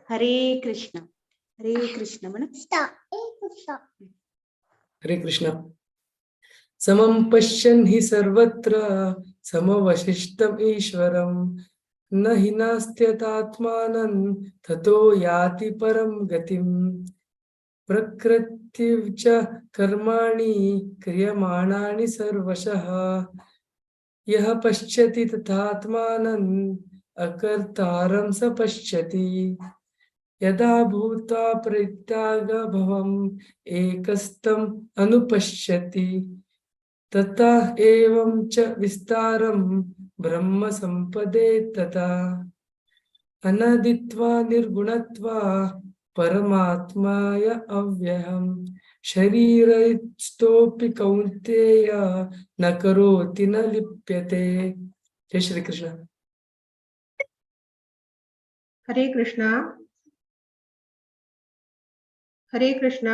हरे कृष्ण। हरे कृष्ण मन हरे कृष्ण। समं पश्यन् हि सर्वत्र समवशिष्टम् ईश्वरं न हि नास्त्यतात्मानं ततो याति परं गतिं प्रकृतिव्च कर्माणि क्रियमाणानि सर्वशः यः पश्यति तथात्मानं अकर्तारं स पश्यति यदा भूता परित्यागभवम् एकस्तम् अनुपश्यति तथा एवं च विस्तारं ब्रह्म संपदे तथा अनादित्वा निर्गुणत्वा परमात्माय अव्ययम् शरीरस्थोऽपि कौन्तेय न करोति न लिप्यते। जय श्री कृष्ण। हरे कृष्णा। हरे कृष्ण।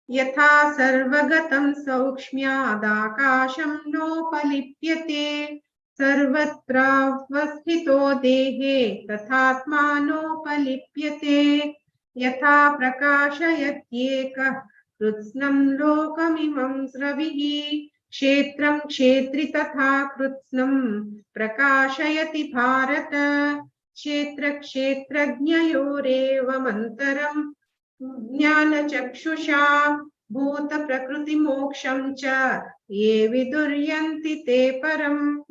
यथा सर्वगतं सौक्ष्म्यादाकाशं नोपलिप्यते सर्वत्रावस्थितो देहे तथात्मानोपलिप्यते यथा प्रकाशयत्येकः कृत्स्नं लोकमिमं रविः क्षेत्रं क्षेत्रि तथा कृत्स्नं प्रकाशयति भारत क्षेत्र क्षेत्रज्ञयोरेवमन्तरं ज्ञानचक्षुषा भूत प्रकृति मोक्षं च ये विदुर्यन्ति ते परम्।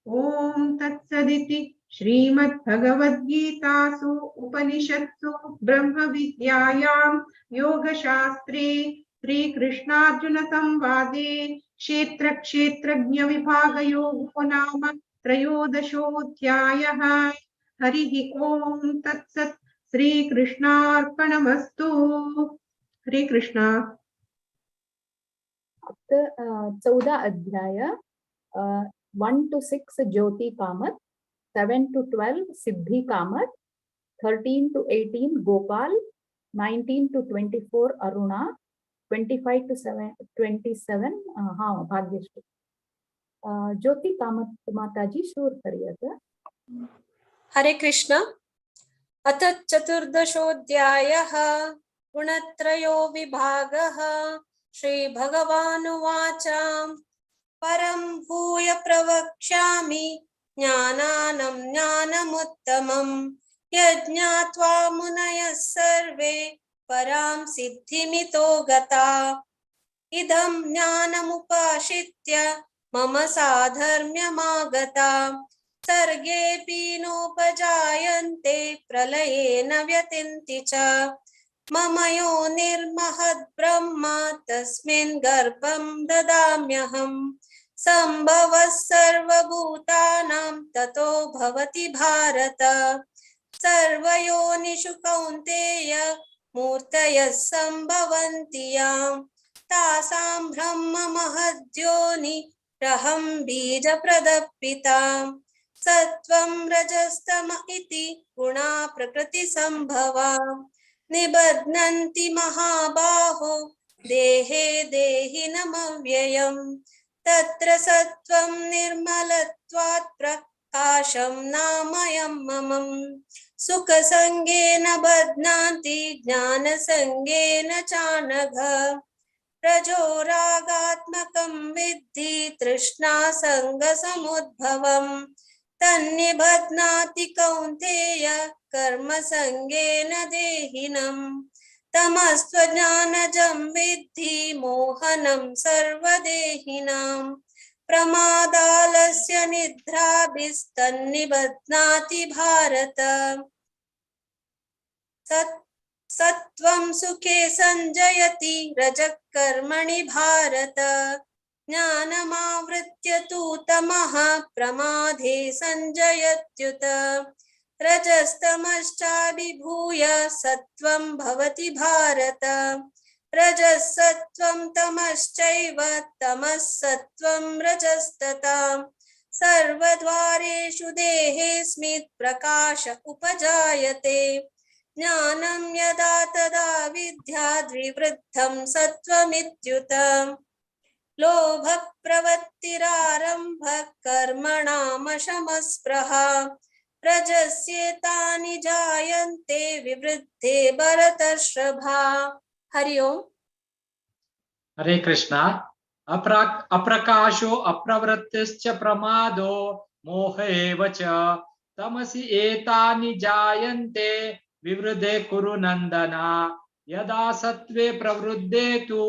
ओम तत्सदिति श्रीमद्भगवद्गीतासु उपनिषत्सु ब्रह्म विद्यायां योगशास्त्रे श्रीकृष्णार्जुन संवादे क्षेत्र क्षेत्रज्ञ विभागयोगो नाम त्रयोदशोऽध्यायः। हरिः ओम तत्सत्। श्रीकृष्णार्पणमस्तु। हरे कृष्ण। 14 अध्याय 1 to 6 Jyoti Kamat, 7 to 12 Siddhi Kamat, 13 to 18 Gopal, 19 to 24 Aruna, 25 to 27 हाँ भाग्यश्री। ज्योति कामत माताजी शुरू करिए। हरे कृष्ण। अथ चतुर्दशोऽध्यायः गुणत्रयो विभागः। श्रीभगवानुवाच परं भूय प्रवक्ष्यामि ज्ञानानं ज्ञानमुत्तमं यज्ञात्वा मुनयः सर्वे परां सिद्धिमितो गता। इदं ज्ञानमुपाश्रित्य मम साधर्म्यमागता सर्गेऽपि नोपजायन्ते प्रलये न व्यतिन्ति च। मम यो निर्महद्ब्रह्म तस्मिन् गर्भं ददाम्यहम् सम्भवः सर्वभूतानां ततो भवति भारत। सर्वयोनिषु कौन्तेय मूर्तयः सम्भवन्ति यां तासां ब्रह्म महद्योनिरहं बीजप्रदपिता। सत्वं रजस्तम इति गुणा प्रकृतिसम्भवा निबध्नन्ति महाबाहो देहे देहिनमव्ययम्। तत्र सत्वं निर्मलत्वात् प्रकाशं नामयं ममम्। सुखसङ्गेन बध्नान्ति ज्ञानसङ्गेन चानघ। रजोरागात्मकं विद्धि तृष्णासङ्गसमुद्भवम् तन्निबध्नाति कौन्तेय कर्मसङ्गेन देहिनम्। तमस्त्वज्ञानजं विद्धि मोहनं सर्वदेहिनां। प्रमादालस्य निद्राभिस्तन्निबध्नाति भारत। सत्वं सुखे संजयति रजः कर्मणि भारत। ज्ञानमावृत्य तु तमः प्रमादे संजयत्युत। रजस्तमश्चाभिभूय सत्वं भवति भारत। रजसत्वं तमश्चैव तमः सत्वं रजस्तथा। सर्वद्वारेषु देहेऽस्मिन् प्रकाश उपजायते। ज्ञानं यदा तदा विद्याद् विवृद्धं सत्वमित्युत। लोभः प्रवृत्तिरारम्भः कर्मणामशमस्पृहा। रजस्येतानि जायन्ते विवृद्धे भरतर्षभा। हरि ओम। हरे कृष्णा। अप्रकाशो अप्रवृत्तिश्च प्रमादो मोह एव च तमसि एतानि जायन्ते विवृद्धे कुरु नन्दना। यदा सत्त्वे प्रवृद्धे तु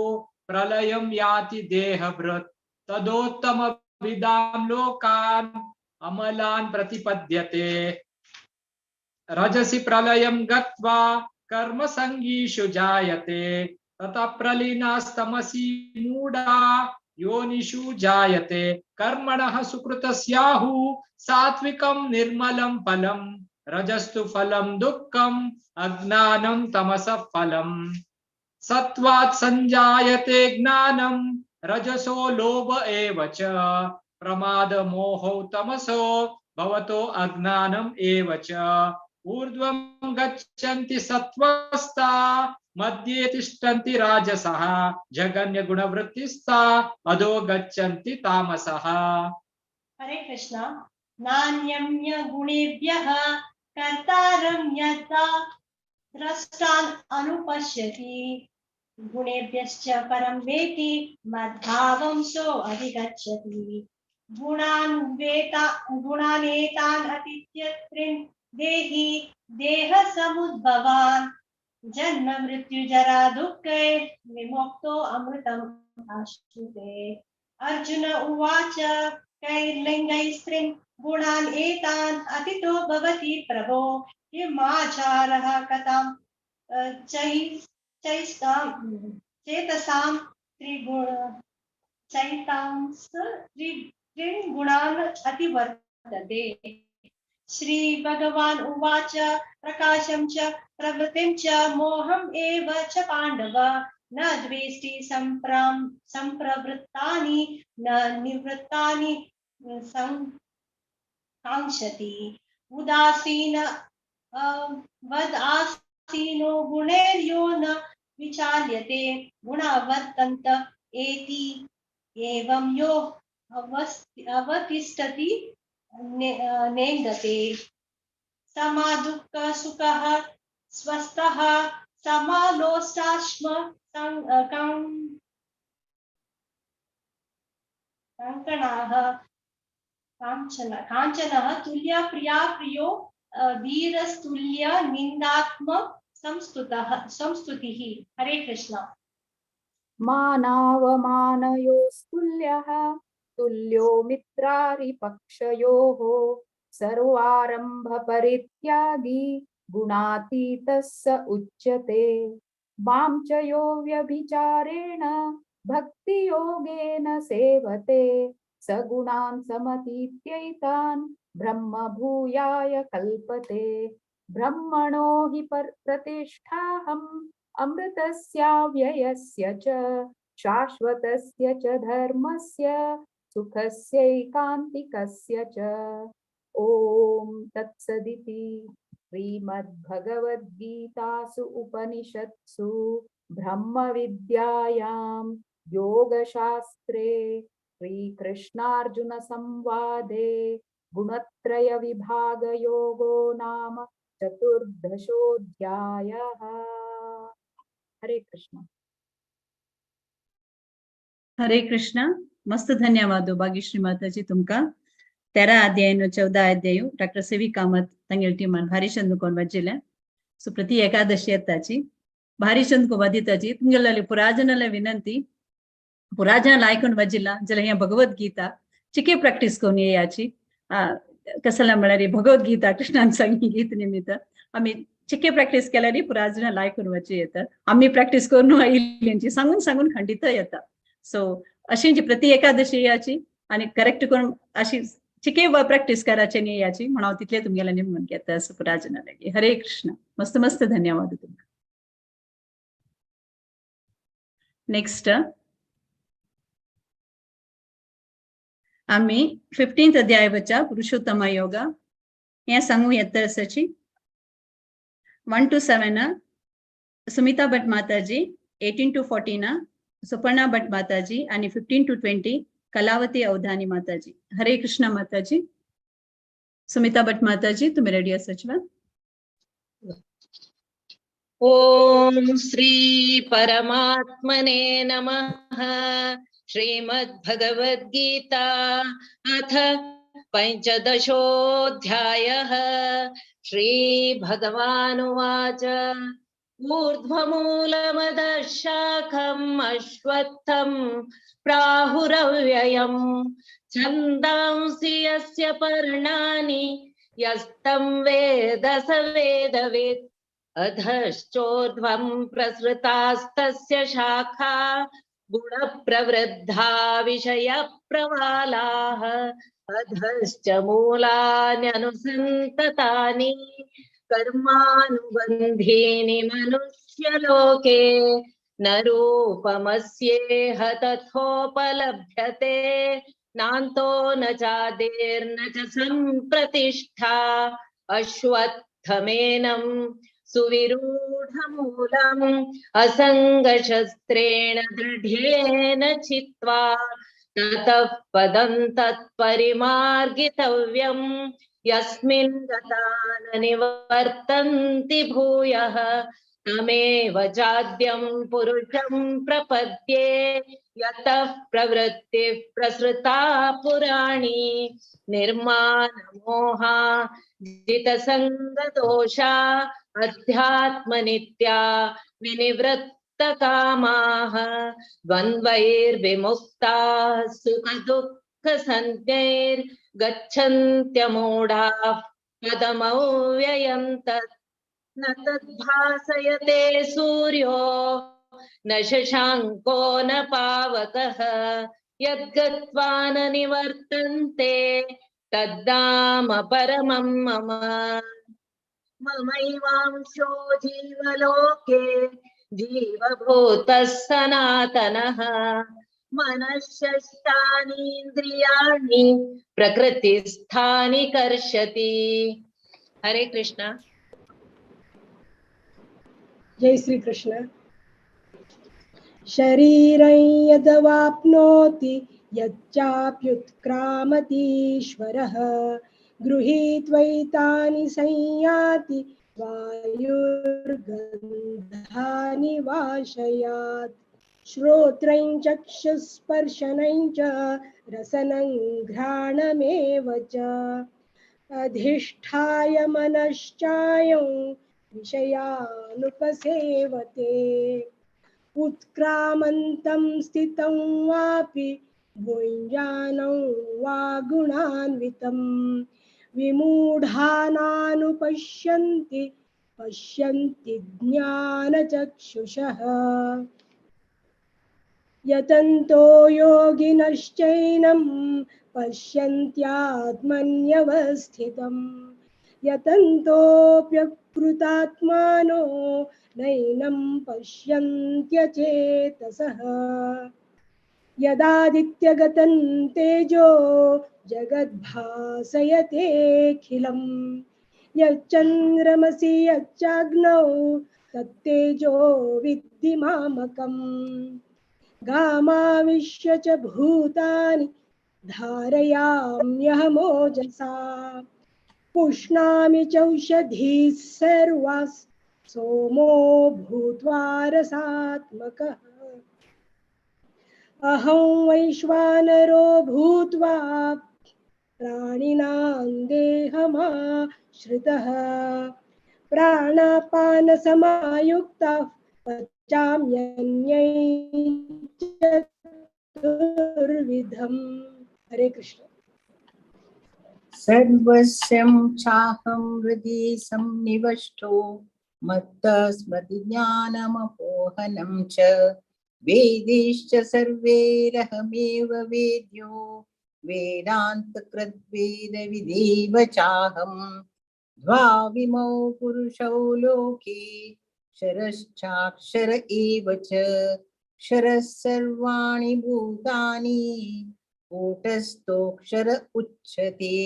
प्रलयं याति देहभृत् तदोत्तमविदां लोकान् अमलान् प्रतिपद्यते। रजसि प्रलयं गत्वा कर्मसङ्गीषु जायते ततः प्रलीनास्तमसि मूढा योनिषु जायते। कर्मणः सुकृतस्याहुः सात्विकं निर्मलं फलं रजस्तु फलं दुःखम् अज्ञानं तमसः फलम्। सत्त्वात् संजायते ज्ञानं रजसो लोभ एव च प्रमाद मोहो तमसो भवतो अज्ञानम् एव च। ऊर्ध्वं गच्छन्ति सत्त्वस्ता मध्ये तिष्ठन्ति राजसः जगन्यगुणवृत्तिस्ता अधो गच्छन्ति तामसः। हरे कृष्ण। नान्यम्य गुणेभ्यः कर्तारं यथा द्रष्टान् अनुपश्यति गुणेभ्यश्च परं वेति मद्भावं सो अधिगच्छति। गुणानेतान् अतीत्य देहि देह समुद्भवान् जन्म मृत्यु जरा दुःखे विमुक्तो अमृतम् आश्नुते। अर्जुन उवाच कैर्लिङ्गैः स्त्रीन् गुणान् एतान् अतितो भवति प्रभो किमाचारः कथं चेतसां त्रिन् गुणान् अतिवर्तते। श्री भगवान उवाच प्रकाशं च प्रवृत्तिं च मोहम् एव च पाण्डव न द्वेष्टि संप्रवृत्तानि न निवृत्तानि कांक्षति। उदासीन वदासीनो गुणैर्यो न विचाल्यते गुणा वर्तन्त एति एवं यो अवतिष्ठति नेङ्गते। समा दुःख सुखः स्वस्थः समालोष्टाश्म कंकणाः काञ्चनः तुल्य प्रिया प्रियो धीरस्तुल्य निन्दात्म संस्तुतिः। हरे कृष्ण। मानावमानयोस्तुल्यः तुल्यो मित्रारिपक्षयोः सर्वारंभ परित्यागी गुणातीतः स उच्यते। मां च यो व्यभिचारेण भक्ति योगेन सेवते स गुणान् समतीत्यैतान् ब्रह्म भूयाय कल्पते। ब्रह्मणो हि प्रतिष्ठाहम् अमृतस्याव्ययस्य च शाश्वतस्य च धर्मस्य सुखस्यैकान्तिकस्य च। ओम तत्सदिति श्रीमद्भगवद्गीतासु उपनिषत्सु ब्रह्मविद्यायां योगशास्त्रे श्रीकृष्णार्जुन संवादे गुणत्रय विभाग योगो नाम चतुर्दशोऽध्यायः। हरे कृष्ण। हरे कृष्ण. मस्त धन्यवाद भाग्यश्री माताजी तुमका. 13 अध्याय 14 अध्याय डॉक्टर सीवी कामत तंगेल टीमान भारी चंदुकोन वज्जिले सो प्रति एकादशी अत्ताची भारी चंदको वदिताची तुंगेलಲ್ಲಿ ಪುರಾಜನಲ ವಿನಂತಿ ಪುರಾಜನ लायकोन वज्जिला जला यहाँ भगवत गीता चिके प्रॅक्टिस कोन याची कसला म्हणारी भगवत गीता कृष्णान संगीत निमित्त आम्ही चिके प्रॅक्टिस केल्यारी पुराजना लायकोन वच्ची येतात आम्ही प्रॅक्टिस करून आयल्यांची सांगून खंडित येता. सो अशी जी प्रति एकादशी याची आणि करेक्ट करून अशी चिके प्रॅक्टिस करायचे नाही याची म्हणून तिथले तुम्हाला निमंत्रण घेता असं पुराजना लागी. हरे कृष्ण. मस्त मस्त धन्यवाद तुमका. नेक्स्ट आम्ही 15th अध्यायाच्या पुरुषोत्तम योगा या सांगू येताची 1 to 7 सुमिता भट माताजी, 18 to 14 सुपर्णा भट माताजी आणि 15 to 20 कलावती अवधानी माताजी. हरे कृष्ण माताजी. सुमिता भट माताजी तुम्ही रेडी असाच वा. ओम श्री परमात्मने नमः. श्रीमद्भगवद्गीता अथ पंचदशोऽध्यायः. श्रीभगवानुवाच ऊर्ध्वमूलमदः शाखम् अश्वत्थम् प्राहुरव्ययम् छन्दांसि यस्य पर्णानि यस्तं वेद स वेदवित् अधश्चोर्ध्वं प्रसृतास्तस्य शाखा गुणप्रवृद्धा विषयप्रवालाः अधश्च मूलान्यनुसन्ततानि कर्मानुबन्धीनि मनुष्यलोके न रूपमस्येह तथोपलभ्यते नान्तो न चादिर्न च सम्प्रतिष्ठा अश्वत्थ समर्थमेनं सुविरूढमूलम् असङ्गशस्त्रेण दृढेन चित्वा ततः पदं तत्परिमार्गितव्यम् यस्मिन् गता न निवर्तन्ति भूयः तमेव चाद्यं पुरुषं प्रपद्ये यतः प्रवृत्तिः प्रसृता पुराणी निर्माणमोहा जितसङ्गदोषा अध्यात्मनित्या विनिवृत्तकामाः द्वन्द्वैर्विमुक्ताः सुखदुःखसञ्ज्ञैर्गच्छन्त्यमूढाः पदमव्ययं तत् न तद्भासयते सूर्यो न शशाङ्को न पावकः यद्गत्वा न निवर्तन्ते तद्धाम परमं मम ममैवांशो जीवलोके जीवभूतः सनातनः मनःषष्ठानीन्द्रियाणि प्रकृतिस्थानि कर्षति। हरे कृष्ण। जय श्री कृष्ण। शरीरं यदवाप्नोति यच्चाप्युत्क्रामतीश्वरः गृहीत्वैतानि संयाति वायुर्गन्धानि वाशयात् श्रोत्रं चक्षुस्पर्शनं च रसनं घ्राणमेव च अधिष्ठाय मनश्चायं विषयानुपसेवते उत्क्रामन्तं स्थितं वापि भुञ्जानं वा गुणान्वितं विमूढानानुपश्यन्ति पश्यन्ति ज्ञानचक्षुषः यतन्तो योगिनश्चैनं पश्यन्त्यात्मन्यवस्थितं यतन्तोऽप्यकृतात्मानो नैनं पश्यन्त्यचेतसः यदादित्यगतं तेजो जगद्भासयतेऽखिलं यच्चन्द्रमसि यच्चाग्नौ तत्तेजो विद्धि मामकम् गामाविश्य च भूतानि धारयाम्यहमोजसा पुष्णामि चौषधीः सर्वाः सोमो भूत्वा रसात्मकः अहं वैश्वानरो भूत्वा प्राणिनां देहमाश्रितः प्राणापानसमायुक्तः चतुर्विधम्। हरे कृष्ण। सर्वस्यं चाहं हृदि सन्निविष्टो मत्तः स्मृतिज्ञानमपोहनं च वेदैश्च सर्वैरहमेव वेद्यो वेदान्तकृद्वेदविदेव चाहं द्वाविमौ पुरुषौ लोके क्षरश्चाक्षर एव च क्षरः सर्वाणि भूतानि कूटस्थोऽक्षर उच्यते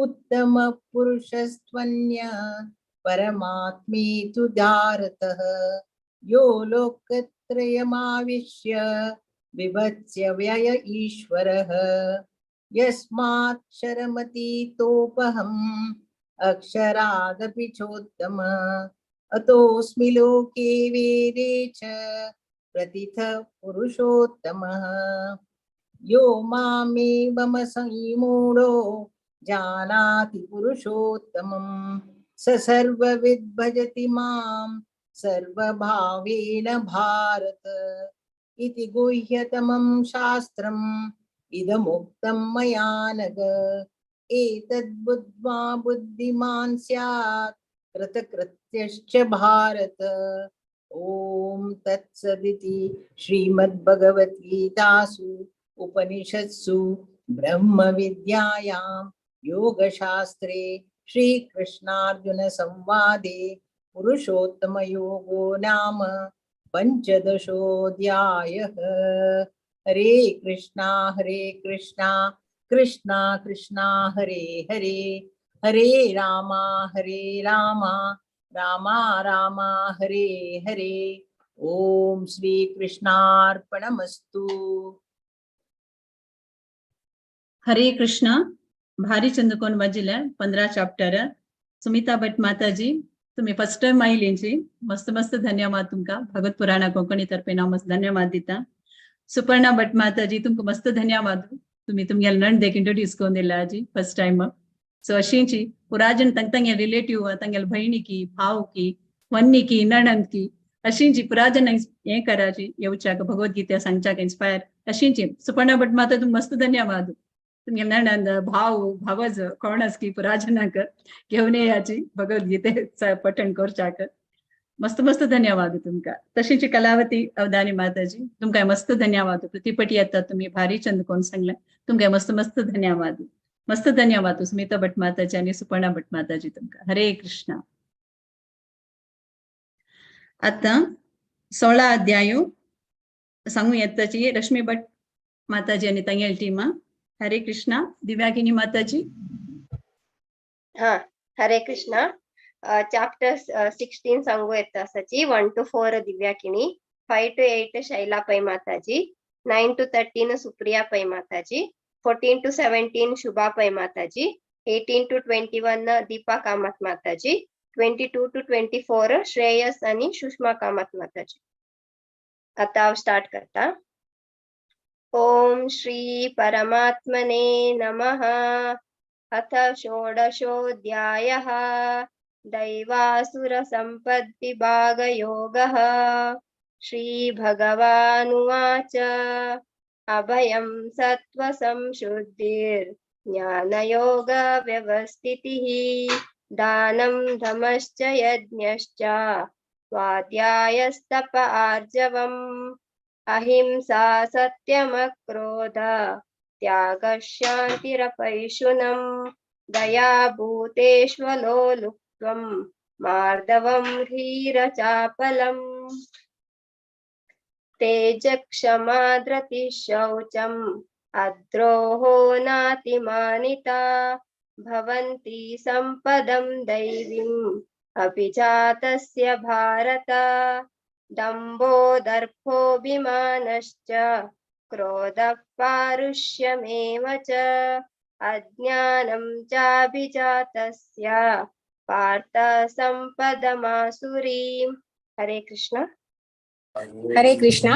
उत्तम पुरुषस्त्वन्यः परमात्मेतु धारतः यो लोकत्रयमाविश्य विभत्स्य व्यय ईश्वरः यस्माक्षरमतीतोऽपहम् अक्षरादपि चोत्तमः अतोऽस्मि लोके वेदे च प्रतिथः पुरुषोत्तमः यो मामेवमसंमूढो जानाति पुरुषोत्तमं स सर्वविद् भजति मां सर्वभावेन भारत इति गुह्यतमं शास्त्रम् इदमुक्तं मया नघ एतद्बुद्ध्वा बुद्धिमान् स्यात् कृतकृत्यश्च भारत। ओम तत्सदिति श्रीमद्भगवद्गीतासु उपनिषत्सु ब्रह्म विद्यायां योगशास्त्रे श्रीकृष्णार्जुन संवादे पुरुषोत्तम योगो नाम पंचदशोऽध्यायः। हरे कृष्णा कृष्णा कृष्णा हरे हरे हरे रामा रामा रामा हरे हरे। ओम श्री कृष्णार्पणमस्तु। हरे कृष्णा भारी चंदकोन मजिला 15 चॅप्टर सुमिता भट माताजी तुम्ही फर्स्ट टाइम आयलींची मस्त मस्त धन्यवाद तुमका भगवत पुराणा कोंकणी तर्फे नाव मस्त धन्यवाद दिता। सुपर्णा भट माताजी तुमको मस्त धन्यवाद तुम्ही तुमगेल नण देख इंट्रोड्यूस कोन दिला जी फर्स्ट टाइम। सो अशींची पुराजन तंगे रिलेटिव तंगेल बहिणी की भाव की वन्नी की नणंद की अशींची पुराजन ये कराची येवचाक भगवद्गीता सांगचाक इन्स्पायर अशींची सुपर्णा भट माता तुम मस्त धन्यवाद तुमगे नणंद भाव भावज कोणस की पुराजनाक घेऊन याची भगवद्गीते पठण करचाक मस्त मस्त धन्यवाद तुमका। तशीची कलावती अवधानी माताजी तुमका मस्त धन्यवाद प्रतिपटी येतात तुम्ही भारी चंद कोण सांगला तुमका मस्त मस्त धन्यवाद मस्त धन्यवाद स्मिता भट माताजी आणि सुपर्णा भट माताजी तुमका। हरे कृष्णा। आता 16 अध्याय सांगू येताची रश्मी भट माताजी आणि तंगेल टीमा। हरे कृष्णा। दिव्यागिनी माताजी। हाँ हरे कृष्णा। चैप्टर 16 सांगू येता सची 1 to 4 दिव्याकिनी, 5 to 8 शैला पै माताजी, 9 to 13 सुप्रिया पै माताजी, 14 to 17 शुभा पै माताजी, 18 to 21 दीपा कामत माताजी, 22 to 24 श्रेयस आणि सुषमा कामत माताजी। आता स्टार्ट करता। ओम श्री परमात्मने नमः। अथ षोडशोऽध्यायः दैवासुर सम्पद्विभागयोगः। श्रीभगवानुवाच अभयं सत्त्वसंशुद्धिर्ज्ञानयोग व्यवस्थितिः दानं धमश्च यज्ञश्च स्वाध्यायस्तप आर्जवम् अहिंसा सत्यमक्रोध त्यागः शान्तिरपैशुनम् दया भूतेष्वलोलुप्त्वं मार्दवं ह्रीरचापलम् तेजक्षमा धृतिः शौचम् अद्रोहो नातिमानिता भवन्ति सम्पदं दैवीम् अभिजातस्य भारत दम्भो दर्भोऽभिमानश्च क्रोधः पारुष्यमेव च अज्ञानं चाभिजातस्य पार्थ सम्पदमासुरीम्। हरे कृष्ण। हरे कृष्णा।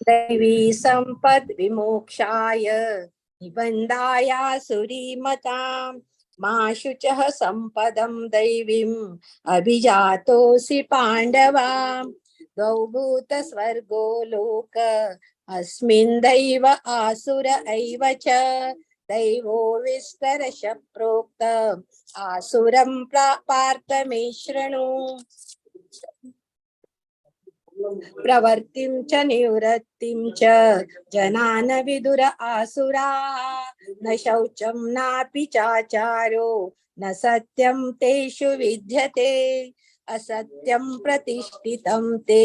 दैवी संपद विमोक्षाय निबन्धायासुरीमताम् मा शुचः सम्पदं दैवीम् अभिजातोऽसि पाण्डवा द्वौ भूतस्वर्गो लोक अस्मिन् दैव आसुर एव च दैवो विस्तरश प्रोक्त आसुरं पार्थ मे शृणु प्रवृत्तिं च निवृत्तिं च जनान विदुर आसुराः न शौचं नापि चाचारो न सत्यं तेषु विद्यते असत्यं प्रतिष्ठितं ते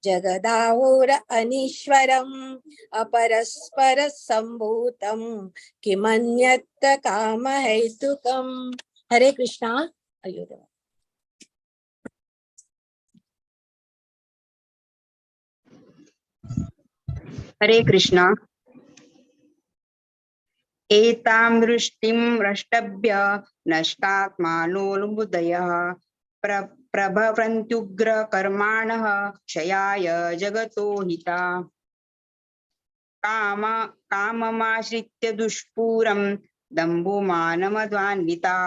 जगदाहुर अनीश्वरम् अपरस्पर सम्भूतं किमन्यत् कामहेतुकम्। हरे कृष्णा। अयोध्या। हरे कृष्णा। एतां दृष्टिं रष्टभ्य नष्टात्मानोऽनुबुधयः प्रभवन्त्युग्र कर्माणः क्षयाय जगतो हिता काममाश्रित्य दुष्पूरं दम्भोमानमद्वान्विता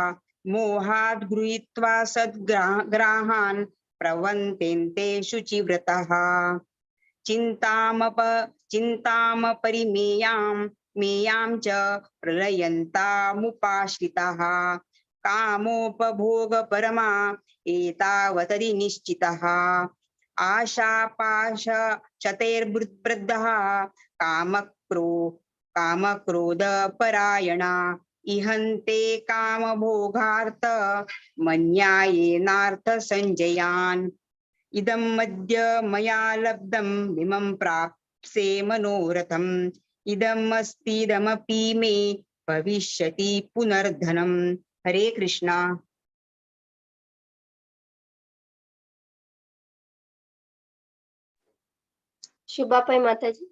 मोहाद् गृहीत्वा सद्ग्राहान् प्रवन्तेन्ते शुचिव्रतः चिन्तामपरिमेयां च प्रलयन्तामुपाश्रिताः कामोपभोगपरमा एतावतरि निश्चितः आशापाशशतैर्बद्धः कामक्रोधपरायणा इहन्ते कामभोगार्थ मन्यायेनार्थसञ्जयान् इदं मद्य मया लब्धं इमं प्राप्स्ये मनोरथम् इदम् अस्तीदमपि मे भविष्यति पुनर्धनम्। हरे कृष्णा। शुभापय माताजी।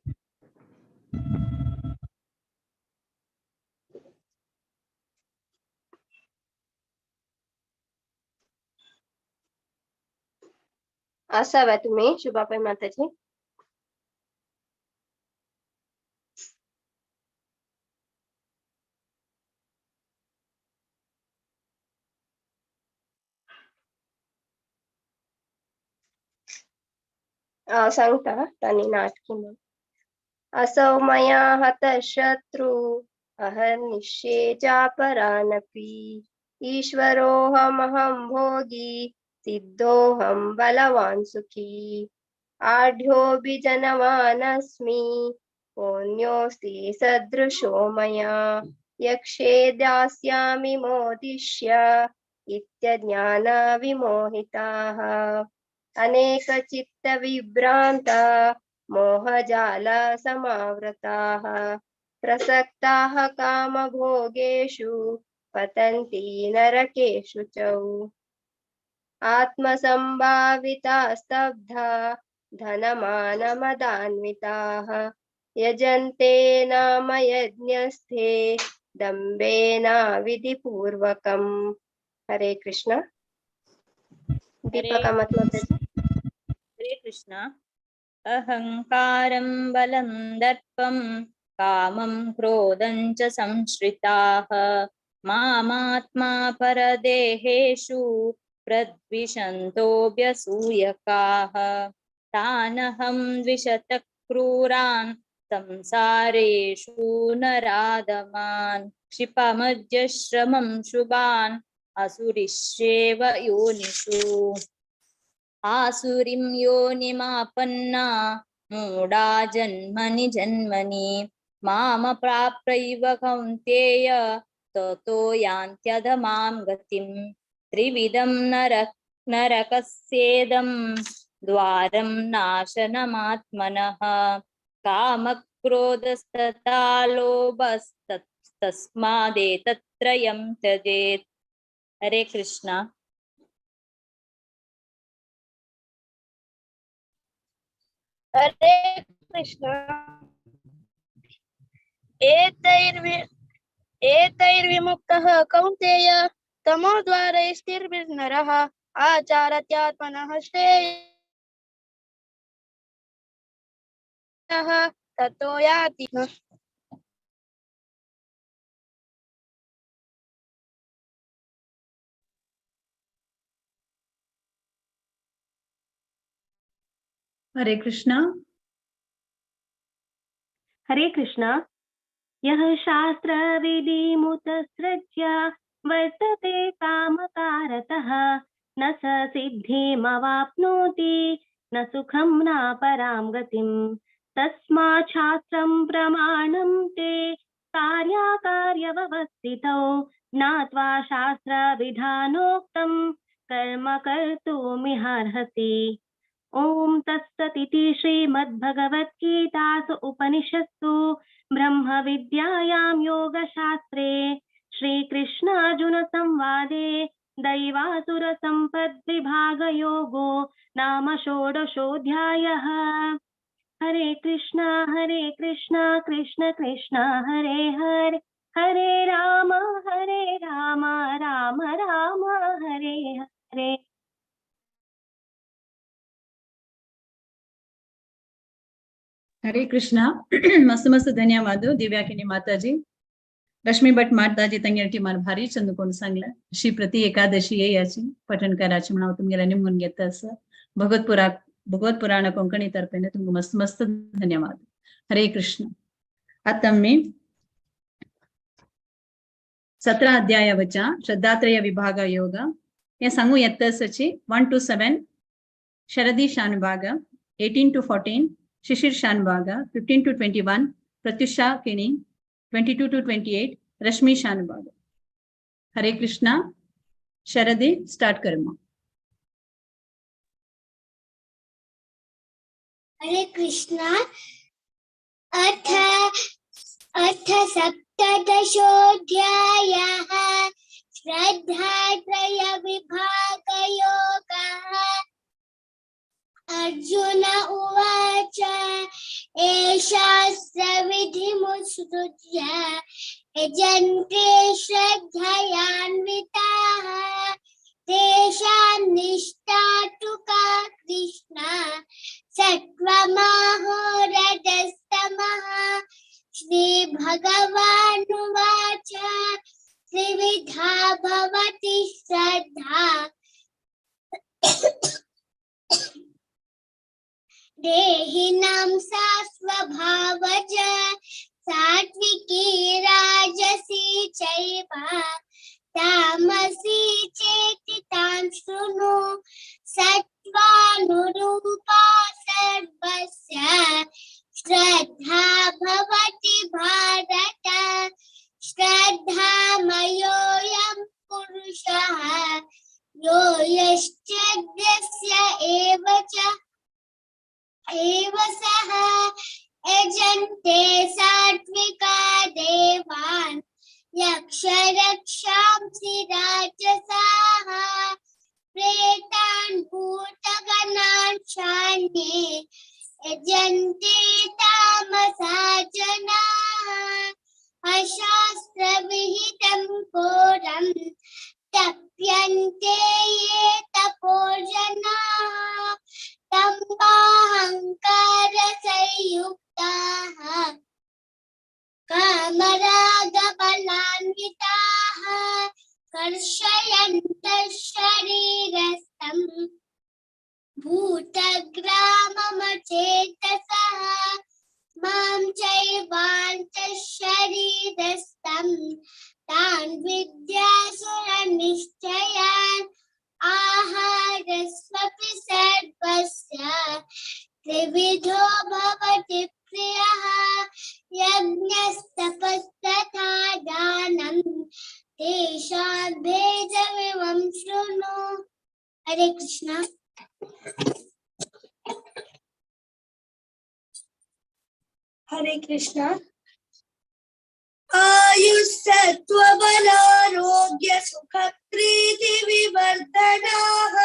असाव्या तुम्ही शुभापय माताजी। सांगता तानी नाटकी म्हणून। असौ मया हतः शत्रु अहर्निशेजापरानपि ईश्वरोऽहमहं भोगी सिद्धोऽहं बलवान् सुखी आढ्योऽभिजनवानस्मि पुण्योऽस्ति सदृशो मया यक्षे दास्यामि मोदिष्य इत्यज्ञानविमोहिताः अनेकचित्तविभ्रान्ता मोहजालसमावृताः प्रसक्ताः कामभोगेषु पतन्ति नरकेषु च आत्मसम्भाविता स्तब्धा धनमानमदान्विताः यजन्ते नाम यज्ञस्थे दम्भेन विधिपूर्वकम्। हरे कृष्ण। दीपका माताजी। हरे कृष्ण। अहंकारं बलं दर्पं कामं क्रोधं च संश्रिताः मामात्मा परदेहेषु प्रद्विषन्तोऽभ्यसूयकाः तानहं द्विषतः क्रूरान् संसारेषु नराधमान् क्षिपमध्यश्रमं शुभान् असुरिष्येव योनिषु आसुरीं योनिमापन्ना मूढा जन्मनि जन्मनि मामप्राप्यैव कौन्तेय ततो यान्त्यधमां गतिम् त्रिविधं नरकस्येदं द्वारं नाशनमात्मनः कामक्रोधस्तथा लोभस्तस्मादेतत्त्रयं त्यजेत्। हरे कृष्ण। हरे कृष्ण। एतैर्विमुक्तः कौन्तेय तमोद्वारे स्थिरभिर्नरः आचारत्यात्मनः श्रेयः ततो याति। हरे कृष्णा। हरे कृष्णा। यः शास्त्रविधिमुत्सृज्य वर्तते कामकारतः न स सिद्धिमवाप्नोति न सुखं न परां गतिम् तस्मात् शास्त्रं प्रमाणं ते कार्याकार्यव्यवस्थितौ ज्ञात्वा शास्त्रविधानोक्तं कर्म कर्तुमिहार्हसि। ओम तत्सदिति श्रीमद्भगवद्गीतासु उपनिषत्सु ब्रह्म विद्यायां योगशास्त्रे श्रीकृष्णार्जुन संवादे दैवासुर सम्पद्विभागयोगो नाम षोडशोऽध्यायः। हरे कृष्णा कृष्ण कृष्ण हरे हरे हरे राम राम राम हरे हरे। हरे कृष्णा। मस्त मस्त ಧನ್ಯವಾದ ದಿವ್ಯಾಕಿನಿ ಮಾತಾಜಿ लक्ष्मी भट माताजी ತಂಗಿರಟಿ मार भारी चंदकोन सांगला अशी प्रति एकादशी याची पठण करायची म्हणा तुमगेला निमून घेत असं भगवत पुराण कोंकणी तर्फे तुमको मस्त मस्त धन्यवाद। हरे कृष्ण। आता मी 17 अध्यायावच्या श्रद्धात्रय विभाग योग हे सांगू येतसची 1 to 7 शरदी Shanbhag 18 to 14 Shishir Shanbhag 15 to 21 Pratyusha किणी 22 to 28 रश्मि शानभाग। हरे कृष्णा। शरदी स्टार्ट कर मां। हरे कृष्णा। अथ सप्तदशोऽध्यायः श्रद्धात्रय विभागयोगः। अर्जुन उवाच एषास्त्र विधिमुत्सृज्य यजन्ते श्रद्धयान्विताः तेषां निष्ठा तु का कृष्ण सत्त्वमहो रजस्तमः। श्रीभगवानुवाच त्रिविधा भवति श्रद्धा देहिनां सा स्वभावज सात्विकी राजसी चैव तामसी चेति तां शृणु। सत्त्वानुरूपा सर्वस्य श्रद्धा भवति भारत। श्रद्धामयोऽयं पुरुषः यो यश्चद्यस्य एव सः यजन्ते सात्विका देवान् यक्षरक्षांसि राजसाः प्रेतान् भूतगणान् चान्ये यजन्ते तामसा जनाः। अशास्त्रविहितं घोरं तप्यन्ते ये तपो जनाः दम्भाहङ्कारसंयुक्ताः कामरागबलान्विताः कर्षयन्तः शरीरस्थं भूतग्राममचेतसः मां चैवान्तः शरीरस्थं तान् विद्यासुरनिश्चयान्। आहारस्वपि सर्वस्य त्रिविधो भवति प्रियः यज्ञस्तपस्तथा दानं तेषां भेदमिमं शृणु। हरे कृष्ण। हरे कृष्ण। आयुस्सत्त्वबलारोग्य सुखप्रीतिविवर्धनाः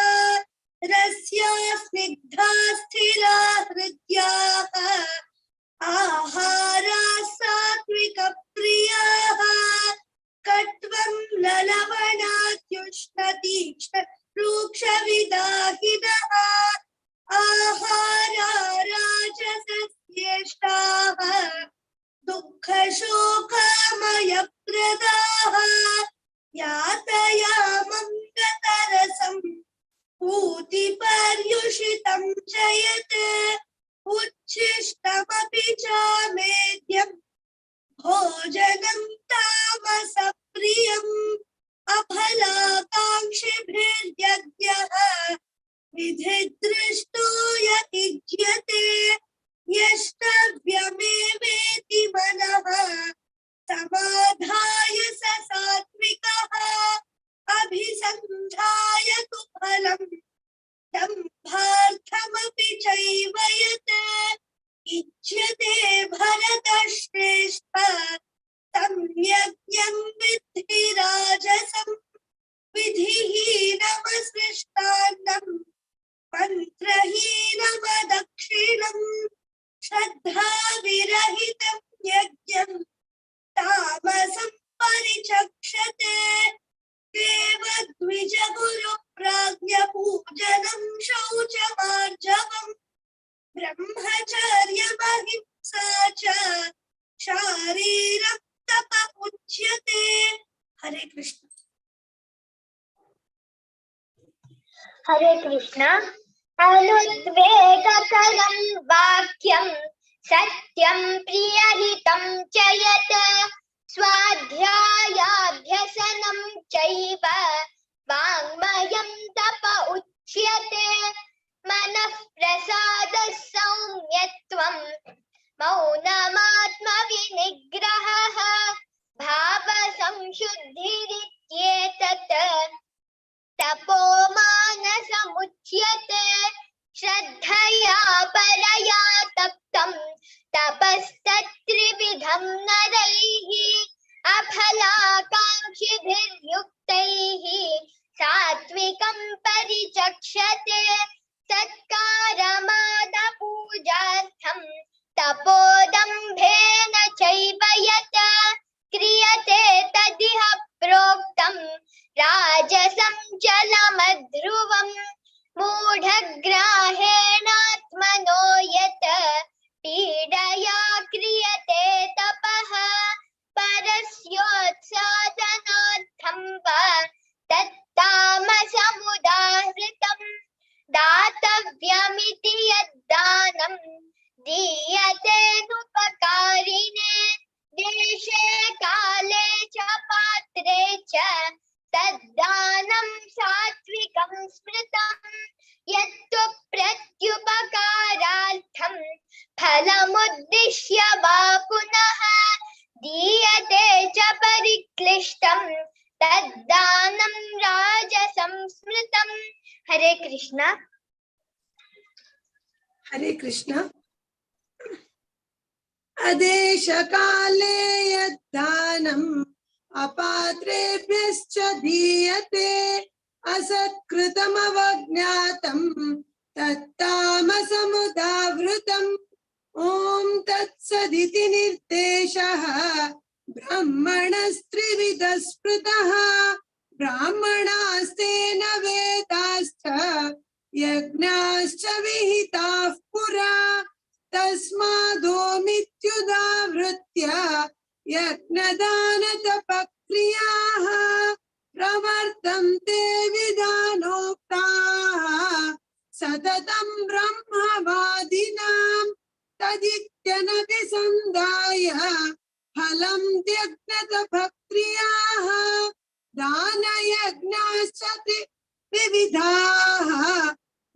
रस्या स्निग्धा स्थिरा हृद्याः आहाराः सात्विकप्रियाः कट्वं ललवणात्युष्णतीक्ष्ण रूक्षविदाहिनः आहारा राजसस्येष्टाः दुःखशोकामयप्रदाः यातयामं गतरसं पूतिपर्युषितं च यत् उच्छिष्टमपि चामेद्यं भोजनं तामसप्रियम् अफलाकाङ्क्षिभिर्यज्ञः विधिदृष्टो यतिज्यते यष्टव्यमेवेति मनः समाधाय स सात्विकः अभिसन्धाय तु फलं दम्भार्थमपि चैव यत् इच्छ्यते भरतश्रेष्ठ तं यज्ञं विद्धि राजसं विधिहीनमसृष्टान्नं मन्त्रहीनमदक्षिणम् श्रद्धाविरहितं यज्ञं तामसं परिचक्षते देवद्विजगुरुप्राज्ञपूजनं शौचमार्जवम् ब्रह्मचर्यमहिंसा च शारीरं तप उच्यते। हरे कृष्ण। हरे कृष्ण। अनुद्वेगकरं वाक्यं सत्यं प्रियहितं च यत् स्वाध्यायाभ्यसनं चैव वाङ्मयं तप उच्यते मनः प्रसादः सौम्यत्वं मौनमात्मविनिग्रहः भावसंशुद्धिरित्येतत् तपो मानसमुच्यते श्रद्धया परया तप्तं तपस्तत्त्रिविधं नरैः अफलाकाङ्क्षिभिर्युक्त तैः सात्विकं परिचक्षते सत्कारमादपूजार्थं तपोदम्भेन चैव यत् क्रियते तदिह प्रोक्तं राजसं जलमध्रुवम् मूढग्राहेणात्मनो यत् पीडया क्रियते तपः परस्योत्सादनार्थं वा तत्तामसमुदाहृतं दातव्यमिति यद्दानं दीयतेनुपकारिणे देशे काले च पात्रे च तद्दानं सात्विकं स्मृतं यत्तु प्रत्युपकारार्थं फलमुद्दिश्य वा पुनः दीयते च परिक्लिष्टं तद्दानं राजसं स्मृतं। हरे कृष्ण। हरे कृष्ण। अदेशकाले यद्दानम् अपात्रेभ्यश्च दीयते असत्कृतमवज्ञातं तत्तामसमुदावृतम् ॐ तत्सदिति निर्देशः ब्राह्मणस्त्रिविधः स्मृतः ब्राह्मणास्तेन वेदाश्च यज्ञाश्च विहिताः पुरा तस्मादोमित्युदावृत्य यज्ञदानतपक्रियाः प्रवर्तन्ते विधानोक्ताः सततं ब्रह्मवादिनां तदित्यनभिसन्धाय फलं यज्ञतपक्रियाः दानयज्ञाश्च विविधाः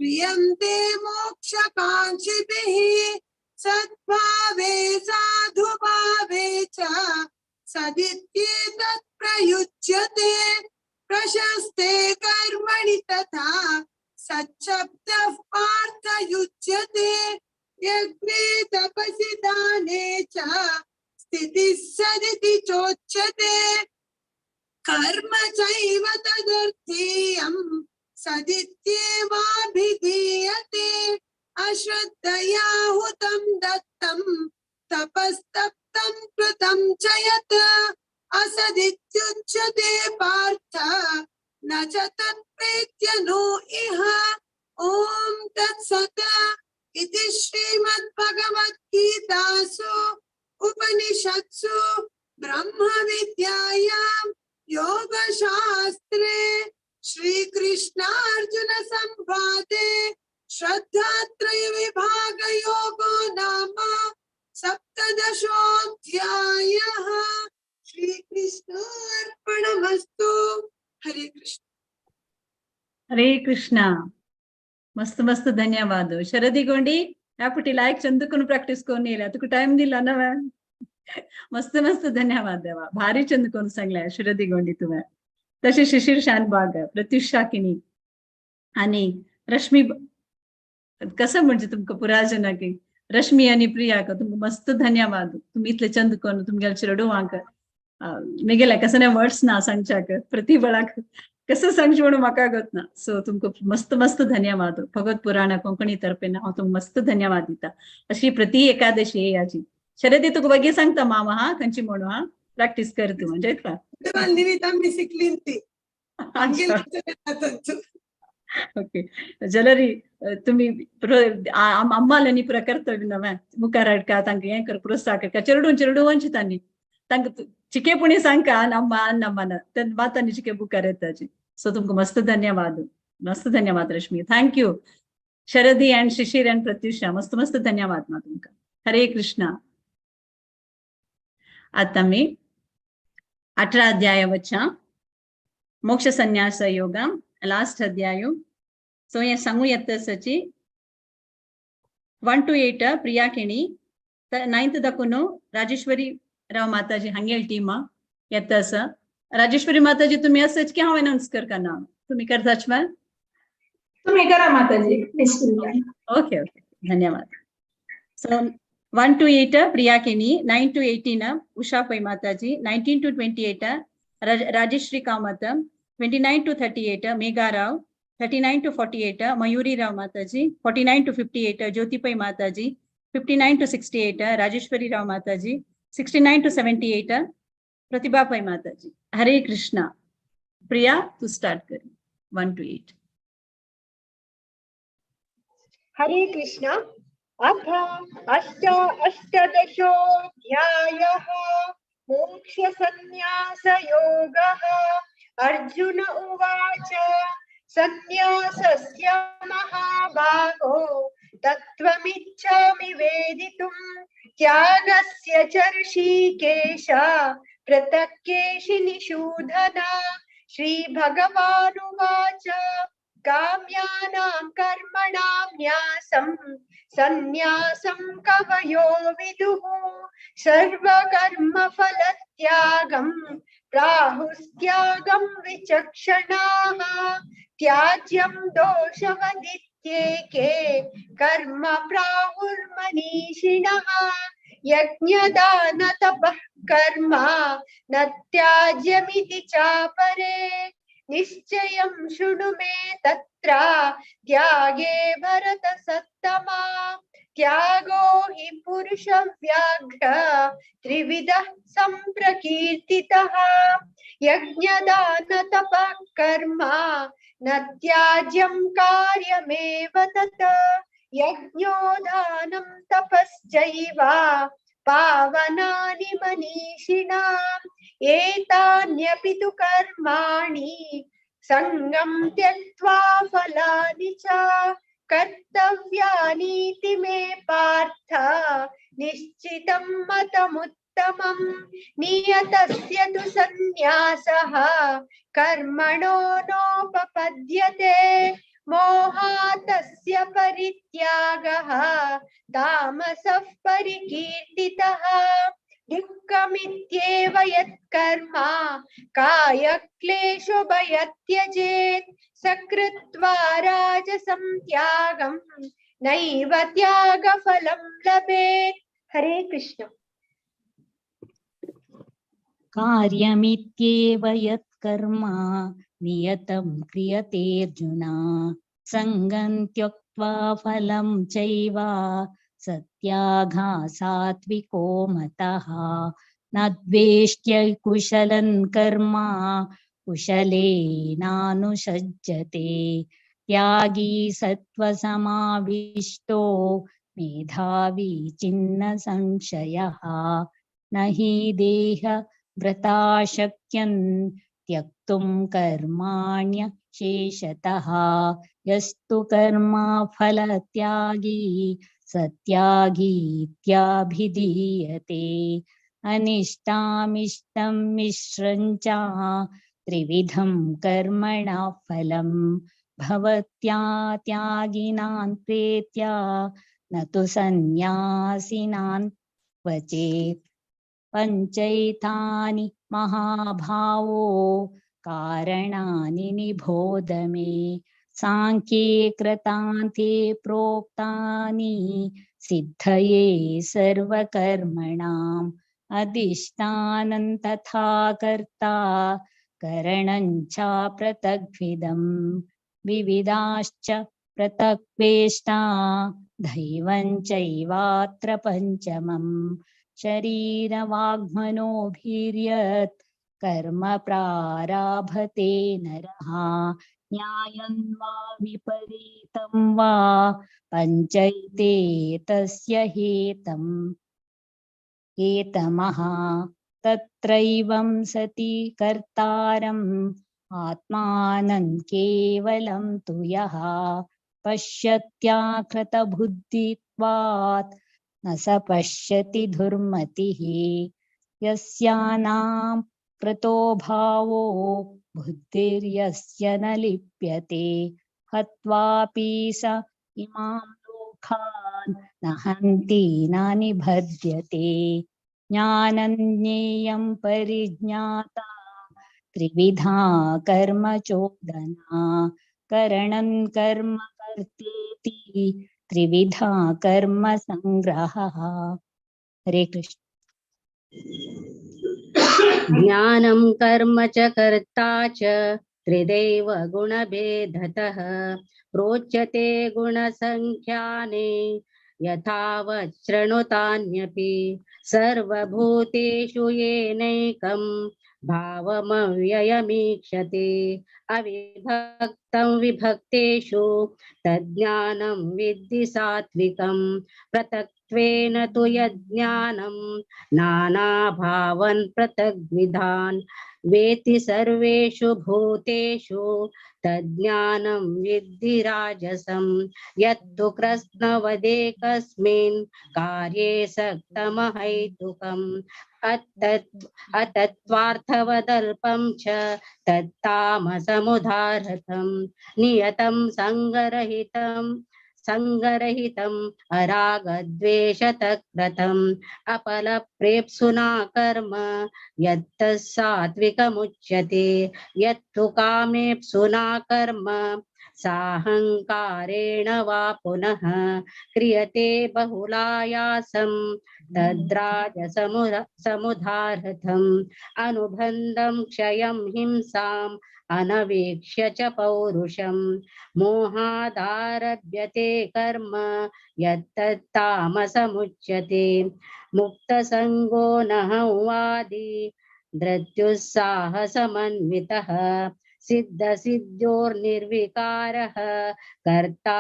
क्रियन्ते मोक्षकाङ्क्षिभिः सद्भावे साधुभावे च सदित्येतत् प्रयुज्यते प्रशस्ते कर्मणि तथा सच्छब्दः पार्थयुज्यते यज्ञे तपसि दाने च स्थितिः सदिति चोच्यते कर्म चैव तदर्थीयम् सदित्येवाभिधीयते अश्रद्धया हुतं दत्तं तपस्तप्तं कृतं च यत् असदित्युच्यते पार्थ न च तत्प्रेत्य नो इह। ॐ तत्सत् इति श्रीमद्भगवद्गीतासु उपनिषत्सु ब्रह्मविद्यायां योगशास्त्रे श्रीकृष्णार्जुन संवादे श्रद्धात्रय विभाग योगो नाम सप्तदशोऽध्यायः। श्रीकृष्णार्पणमस्तु। हरे कृष्ण। हरे कृष्ण। मस्त मस्त धन्यवाद शरदी गोंडी यापुटी लायक चंदुकून प्रॅक्टिस करून येईल तुका टाइम दिला ना मॅम मस्त मस्त धन्यवाद देवा भारी चंदुकून सांगल्या शरदी गोंडी तुम्ही तसे शिशिर शानबाग प्रत्युष शाकिनी आणि रश्मी कसं म्हणजे तुमका पुराजना की रश्मी आणि प्रिया का तुमका मस्त धन्यवाद तुम्ही इथले चंदुकून तुमच्या चिरडू वांक मी गेला कसं नाही वर्ड्स ना सांगचाक प्रतिबळाक कसं सांगच म्हणून म्हाका गत ना सो तुमका मस्त मस्त धन्यवाद भगवत पुराण कोंकणी तर्फे हांव तुमकां मस्त धन्यवाद दिता अशी प्रति एकादशी याची शरदी तुका बगे सांगता मामा हा खंयची म्हणून हा प्रॅक्टिस कर तू म्हणजे का ओके जलरी तुम्ही अम्माలని प्रकर्तव्य नव्या मुखारडका तांकां हें कर प्रोत्साह करता चिरडून वंची तांणी तांकां चिकेपुणी सांगका नम्मा नम्मान तें मातांनी चिके बुकार येताची सो तुमकां मस्त धन्यवाद Rashmi thank you Sharadi and Shishir and Pratyusha मस्त मस्त धन्यवाद मा तुमकां हरे कृष्ण आता मी 18 अध्याय वच्चा मोक्ष संन्यास योग लास्ट अध्याय सो ये सांगू येता सची 1 to 8 Priya Keni 9th दकुनो Rajeshwari Rao माताजी हांगेल टीम येता आसा राजेश्वरी माताजी तुम्ही असच की हांव अनाउन्स करता ना तुम्ही करताच मॅम तुम्ही करा माताजी ओके ओके धन्यवाद सो 1 to 8 प्रिया केनी 9 to 18 उषा पै माताजी 19 to 28 Rajshree Kamat 29 to 38 Megha Rao, 39 to 48 Mayuri Rao Mataji, 49 to 58 Jyotipai Mataji, 59 to 68 Rajeshwari Rao Mataji, 69 to 78 Pratibha Pai Mataji. Hare Krishna. Priya, to start kar 1 to 8. हरे कृष्ण अथ अष्टादशोऽध्यायः मोक्षसंन्यासयोगः अर्जुन उवाच सन्न्यासस्य महाबाहो तत्त्वमिच्छामि वेदितुं त्यागस्य च ऋषिकेश पृथक्केशि निषूदन श्रीभगवानुवाच काम्यानां कर्मणां न्यासं सन्न्यासं कवयो विदुः सर्वकर्मफलत्यागं प्राहुस्त्यागं विचक्षणाः त्याज्यं दोषवदित्येके कर्म प्राहुर्मनीषिणः यज्ञदानतपः कर्म न त्याज्यमिति चापरे निश्चयं शृणु मे तत्र त्यागे भरतसत्तमा त्यागो हि पुरुषव्याघ्र त्रिविधः सम्प्रकीर्तितः यज्ञदानतपः कर्म न त्याज्यं कार्यमेव तत् यज्ञोदानं तपश्चैव पावनानि मनीषिणाम् एतान्यपि तु कर्माणि संगं त्यक्त्वा फलानि च कर्तव्यानीति मे पार्थ निश्चितं मतमुत्तमम् नियतस्य तु सन्न्यासः कर्मणो नोपपद्यते मोहातस्य परित्यागः तामसः परिकीर्तितः दुःखमित्येव यत्कर्म कायक्लेशो भयत्यजेत् सकृत्वा राजसं त्यागं नैव त्यागफलं लभेत्। हरे कृष्ण। कार्यमित्येव यत्कर्म नियतं क्रियते अर्जुन संगं त्यक्त्वा फलं चैव सत्यागा सात्विको मतः न द्वेष्ट्य कुशलं कर्म कुशलेनानुसज्जते त्यागी सत्त्वसमाविष्टो मेधावी चिन्न संशयः न हि देह व्रता शक्यं त्यक्तुं कर्माण्यशेषतः यस्तु कर्म फलत्यागी सत्यागीत्याभिधीयते अनिष्टामिष्टं मिश्रं च त्रिविधं कर्मणा फलं भवत्या त्यागिनां प्रेत्य न तु सन्न्यासिनां क्वचित् पञ्चैतानि महाभावो कारणानि निबोध मे सांख्ये कृतान्ते प्रोक्तानि सिद्धये सर्वकर्मणाम् अधिष्ठानं तथा कर्ता करणं च पृथग्विधम् विविधाश्च पृथक्वेष्टा दैवं चैवात्र पञ्चमम् शरीरवाग्मनोभिर्यत् कर्म प्रारभते नरः न्यायं वा विपरीतं वा पञ्चैते तस्य हेतमः तत्रैवं सति कर्तारम् आत्मानं केवलं तु यः पश्यत्याकृतबुद्धित्वात् न स पश्यति दुर्मतिः यस्यानां कृतो भावो बुद्धिर्यस्य न लिप्यते हत्वापि स इमां लोकान् न हन्ति न निबध्यते ज्ञानं ज्ञेयं परिज्ञाता त्रिविधा कर्म चोदना करणं कर्म कर्तेति त्रिविधा कर्म संग्रहः। हरे कृष्ण। ज्ञानं कर्म च कर्ता च त्रिदैव गुणभेदतः प्रोच्यते गुणसङ्ख्याने यथावत् शृणुतान्यपि सर्वभूतेषु येनैकं भावमव्ययमीक्षते अविभक्तं विभक्तेषु तज्ज्ञानं विद्धि सात्विकं पृथक्त्वेन तु यज्ञानं नानाभावान् पृथग्विधान् वेति सर्वेषु भूतेषु तज्ज्ञानं विद्धि राजसं यत्तु कृष्णवदेकस्मिन् कार्ये सक्तमहैतुकम् अतत्त्वार्थवदल्पं च तत्तामसमुदाहृतं नियतं संगरहितम् अरागद्वेषतकृतम् अपलप्रेप्सुना कर्म यत्तत् सात्विकमुच्यते यत्तु कामेप्सुना कर्म साहंकारेण वा पुनः क्रियते बहुलायासं तद्राजसमुदाहृतम् अनुबन्धं क्षयं हिंसाम् अनवेक्ष्य च पौरुषं मोहादारभ्यते कर्म यत्तत्तामसमुच्यते मुक्तसङ्गो नः वादी धृत्युत्साहसमन्वितः सिद्धसिद्ध्योर्निर्विकारः कर्ता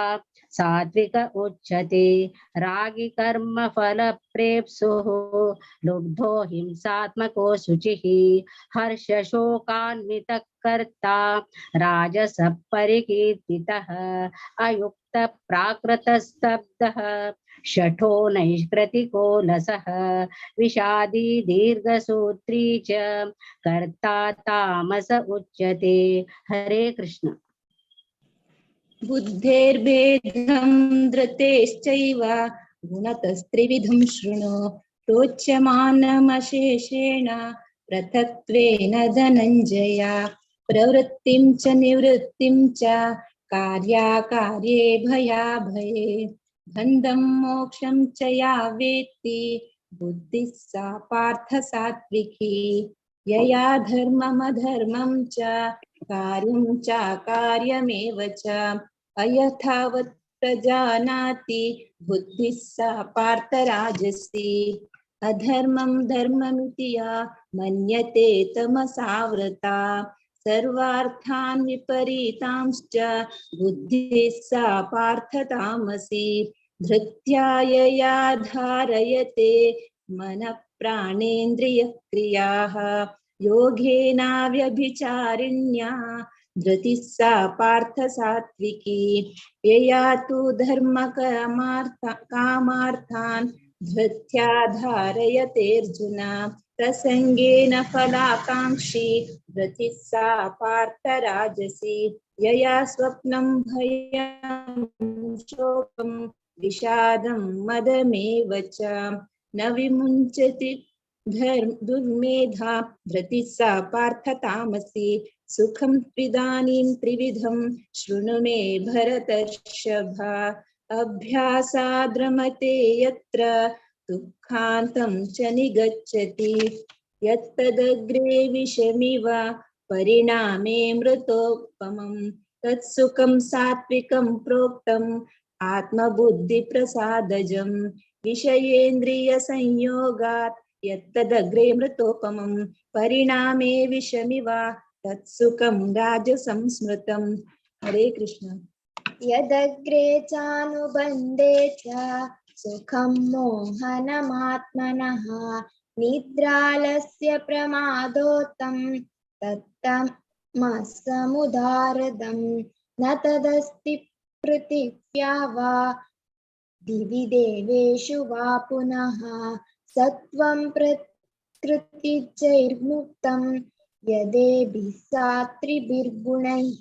सात्विक उच्यते रागी कर्म फल प्रेप्सुः लुब्धो हिंसात्मको शुचिः हर्ष शोकान्वितः कर्ता राजस परिकीर्तितः अयुक्त प्राकृतस्तब्धः शठो नैष्कृतिको लसः विषादी दीर्घसूत्री च कर्ता तामस उच्यते। हरे कृष्ण। बुद्धेर्भेदं धृतेश्चैव गुणतस्त्रिविधं शृणु प्रोच्यमानमशेषेण पृथक्त्वेन धनञ्जय प्रवृत्तिं च निवृत्तिं च कार्याकार्ये भयाभये बन्धं मोक्षं च या वेत्ति बुद्धिः सा पार्थ सात्विकी यया धर्ममधर्मं च कार्यं च कार्यमेव च अयथावत् प्रजानाति बुद्धिः सा पार्थ राजसी अधर्मं धर्ममिति या मन्यते तमसावृता सर्वार्थान् विपरीतांश्च बुद्धिः सा पार्थ तामसी धृत्या यया धारयते मनः प्राणेन्द्रियक्रियाः योगेनाव्यभिचारिण्या धृतिः सा पार्थ सात्विकी यया तु कामार्थान् धृत्या धारयतेऽर्जुन प्रसंगेन फलाकांक्षी धृतिः सा पार्थ राजसी यया स्वप्नं भयं शोकं विषादं मदमेव च न विमुञ्चति दुर्मेधा धृतिः सा पार्थ तामसी सुखं त्विदानीं त्रिविधं शृणु मे भरतर्षभ अभ्यासाद्रमते यत्र दुःखान्तं च निगच्छति यत्तदग्रे विषमिव परिणामे मृतोपमं तत्सुखं सात्विकं प्रोक्तम् आत्मबुद्धिप्रसादजं विषयेन्द्रियसंयोगात् यत्तदग्रे मृतोपमं परिणामे विषमिव तत्सुखं राजसं स्मृतम्। हरे कृष्ण। यदग्रे चानुबन्धे च सुखं मोहनमात्मनः निद्रालस्य प्रमादोत्तं तत्तमसमुदारदं न तदस्ति पृथिव्या वा दिवि देवेषु वा पुनः सत्वं प्रकृतिजैर्मुक्तं यदेभिः सात्रिभिर्गुणैः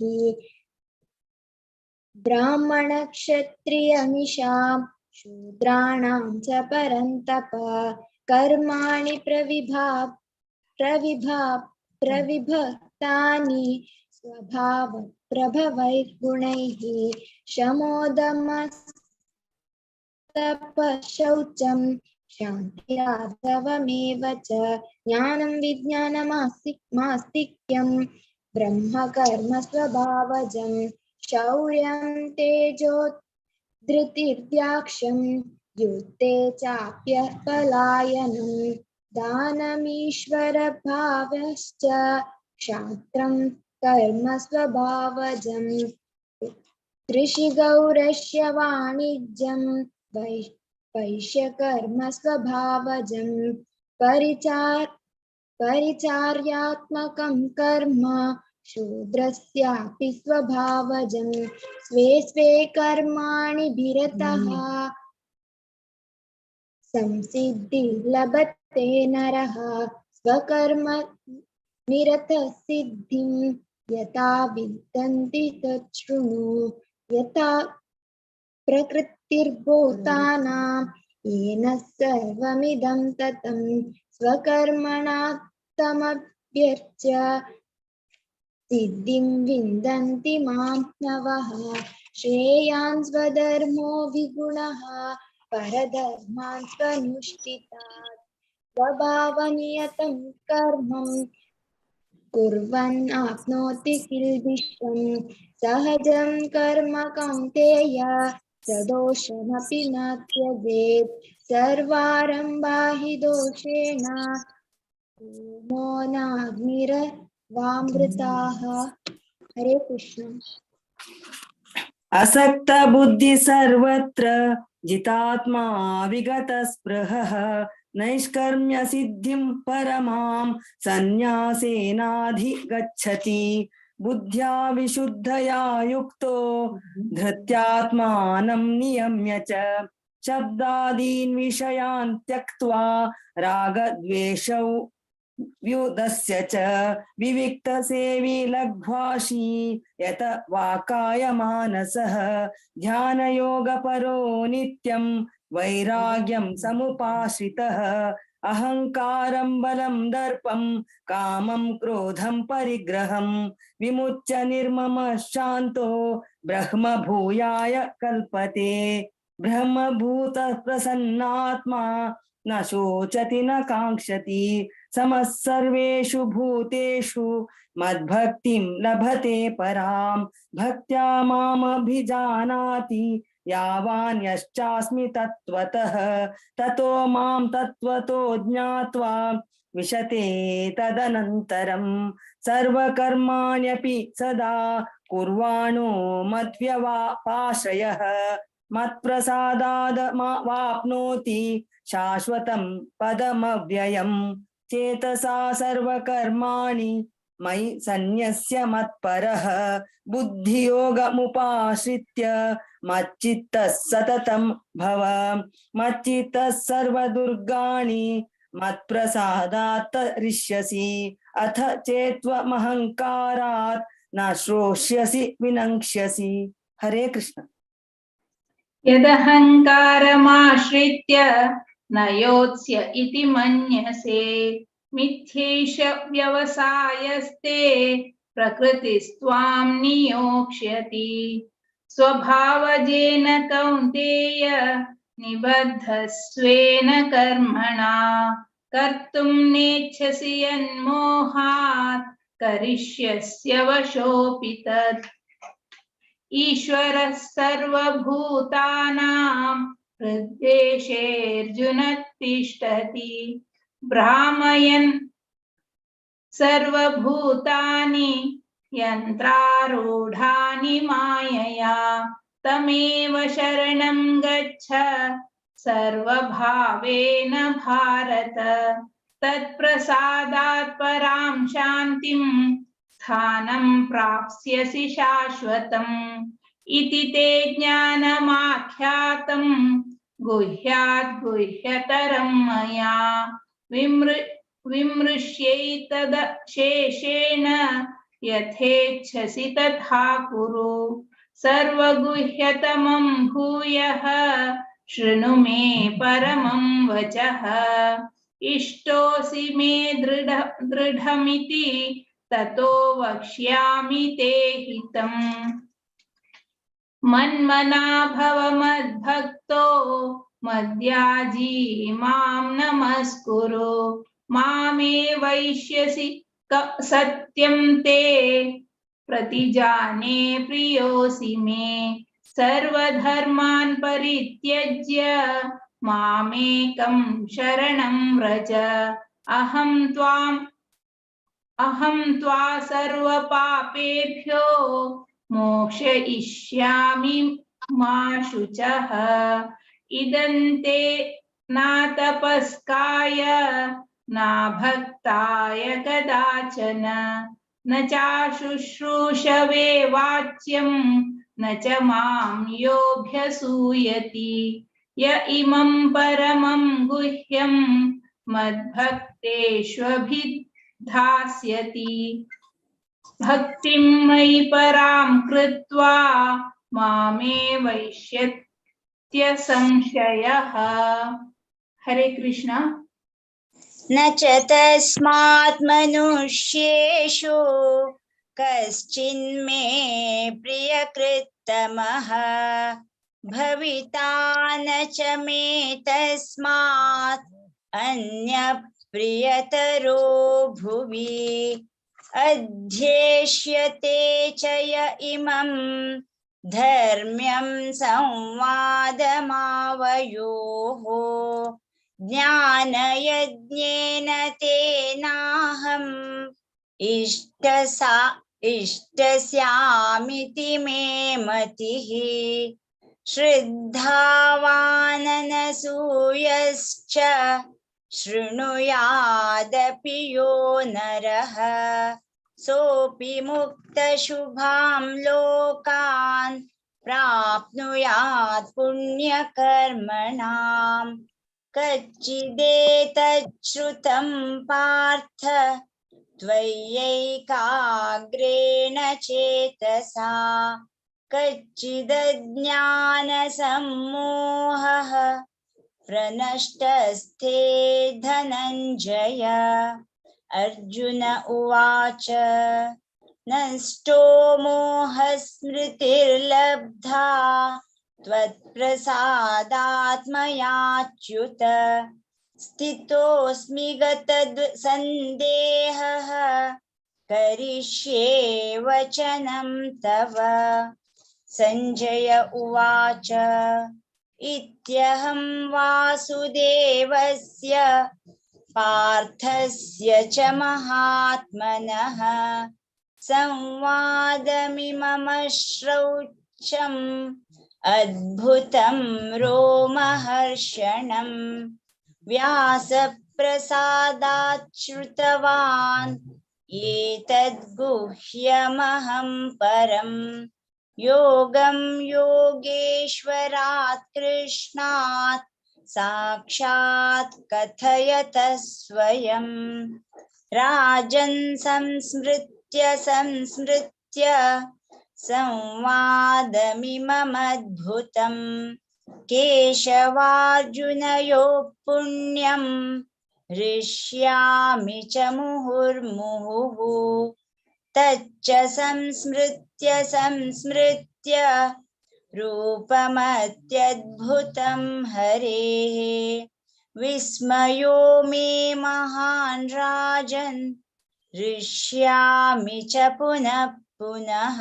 ब्राह्मणक्षत्रियमिषां शूद्राणां च परन्तप कर्माणि प्रविभक्तानि स्वभावप्रभवैर्गुणैः शमोदमस्तपशौचं शान्तिरार्जवमेव च ज्ञानं विज्ञानमास्तिक्यं ब्रह्म कर्म स्वभावजं शौर्यं तेजो धृतिर्द्याक्ष्यं युद्धे चाप्यपलायनं दानमीश्वरभावश्च क्षात्रं कर्म स्वभावजं कृषिगौरस्य वाणिज्यं वैश्यकर्म स्वभावजं परिचार्यात्मकं कर्म शूद्रस्यापि स्वभावजं स्वे स्वे कर्माणि विरतः संसिद्धि लभते नरः स्वकर्म निरतः सिद्धिं यथा विदन्ति तच्छृणु यथा प्रकृतिर्भूतानां येन सर्वमिदं ततं स्वकर्मणा तमभ्यर्च्य सिद्धिं विन्दन्ति मानवः श्रेयान् स्वधर्मो विगुणः परधर्मान् स्वनुष्ठितात् स्वभावनियतं कर्म कुर्वन् आप्नोति किल्बिषं सहजं कर्म कौन्तेय सदोषमपि न त्यजेत् सर्वारम्भा हि दोषेण मोनाग्निरवामृताः। हरे कृष्ण। असक्त बुद्धि सर्वत्र जितात्मा विगत स्पृहः नैष्कर्म्य सिद्धिं परमां संन्यासेनाधिगच्छति बुद्ध्या विशुद्धया युक्तो धृत्यात्मानं नियम्य च शब्दादीन् विषयान् त्यक्त्वा रागद्वेषौ व्युदस्य च विविक्त सेवी लघ्वाशी यत वाकाय मानसः ध्यान योग परो नित्यं वैराग्यं समुपाश्रितः अहंकारं बलं दर्पं कामं क्रोधं परिग्रहं विमुच्य निर्मम शांतो ब्रह्म भूयाय कल्पते ब्रह्मभूत प्रसन्नात्मा न शोचति न कांक्षति समः सर्वेषु भूतेषु मद्भक्तिं लभते परां भक्त्या मामभिजानाति यावान् यश्चास्मि तत्त्वतः ततो मां तत्त्वतो ज्ञात्वा विशते तदनन्तरं सर्वकर्माण्यपि सदा कुर्वाणो मद्व्यवापाश्रयः मत्प्रसादाद् वाप्नोति शाश्वतं पदमव्ययम् चेतसा सर्वकर्माणि मयि सन्न्यस्य मत्परः बुद्धियोगमुपाश्रित्य मच्चित्तः सततं भव मच्चित्तः सर्वदुर्गाणि मत्प्रसादात् तरिष्यसि अथ चेत्त्वमहङ्कारात् न श्रोष्यसि विनङ्क्ष्यसि। हरे कृष्ण। यदहङ्कारमाश्रित्य न योत्स्य इति मन्यसे मिथ्यैष व्यवसायस्ते प्रकृतिस्त्वां नियोक्ष्यति स्वभावजेन कौन्तेय निबद्धस्वेन कर्मणा कर्तुं नेच्छसि यन्मोहात् करिष्यस्य वशोऽपि तत् ईश्वरः सर्वभूतानां हृद्देशेऽर्जुन तिष्ठति भ्रामयन् सर्वभूतानि यन्त्रारूढानि मायया तमेव शरणं गच्छ सर्वभावेन भारत तत्प्रसादात् परां शान्तिं स्थानं प्राप्स्यसि शाश्वतम् इति ते ज्ञानमाख्यातं गुह्यात् गुह्यतरं मया विमृश्यैतदशेषेण यथेच्छसि तथा कुरु सर्वगुह्यतमं भूयः शृणु मे परमं वचः इष्टोऽसि मे दृढमिति ततो वक्ष्यामि ते हितम् मन्मना भव मद्भक्तो मद्याजी मां नमस्कुरु मामे वैष्यसि सत्यं ते प्रतिजाने प्रियोऽसि मे सर्वधर्मान् परित्यज्य मामेकं शरणं व्रज अहं त्वा सर्वपापेभ्यो मोक्षयिष्यामि मा शुचः इदन्ते न तपस्काय न भक्ताय कदाचन न चाशुश्रूषवे वाच्यं न च मां योऽभ्यसूयति य इमं परमं गुह्यं मद्भक्तेष्वभिधास्यति भक्तिं मयि परां कृत्वा मामे वैष्यत्य संशयः। हरे कृष्ण। न च तस्मात् मनुष्येषु कश्चिन्मे प्रियकृत्तमः भविता न च मे तस्मात् अन्यप्रियतरो भुवि अध्येष्यते च य इमं धर्म्यं संवादमावयोः ज्ञानयज्ञेन तेनाहम् इष्टस्यामिति मे मतिः श्रद्धावाननसूयश्च शृणुयादपि यो नरः सोऽपि मुक्तशुभां लोकान् प्राप्नुयात् पुण्यकर्मणाम् कच्चिदेतच्छ्रुतं पार्थ त्वयैकाग्रेण चेतसा कच्चिदज्ञानसम्मोहः प्रनष्टस्थे धनञ्जय। अर्जुन उवाच नष्टो मोहस्मृतिर्लब्धा त्वत्प्रसादात्मयाच्युत स्थितोऽस्मि गतसन्देहः करिष्ये वचनं तव। संजय उवाच इत्यहं वासुदेवस्य पार्थस्य च महात्मनः संवादमिममश्रौचम् अद्भुतं रोमहर्षणम् व्यासप्रसादात् श्रुतवान् एतद्गुह्यमहं परम् योगं योगेश्वरात् कृष्णात् साक्षात् कथयत स्वयं राजन् संस्मृत्य संवादमिममद्भुतम् केशवार्जुनयोः पुण्यं हृष्यामि च मुहुर्मुहुः तच्च संस्मृत्य रूपमत्यद्भुतं हरेः विस्मयो मे महान् राजन् हृष्यामि च पुनः पुनः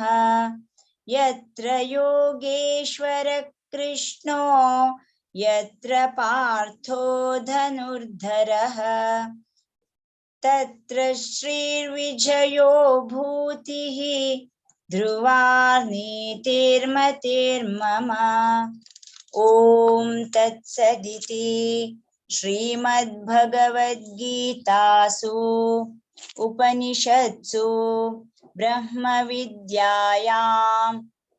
यत्र योगेश्वर कृष्णो यत्र पार्थो धनुर्धरः तत्र श्रीर्विजयो भूतिः ध्रुवा नीतिर्मतिर्मम। ॐ तत्सदिति श्रीमद्भगवद्गीतासु उपनिषत्सु ब्रह्मविद्यायां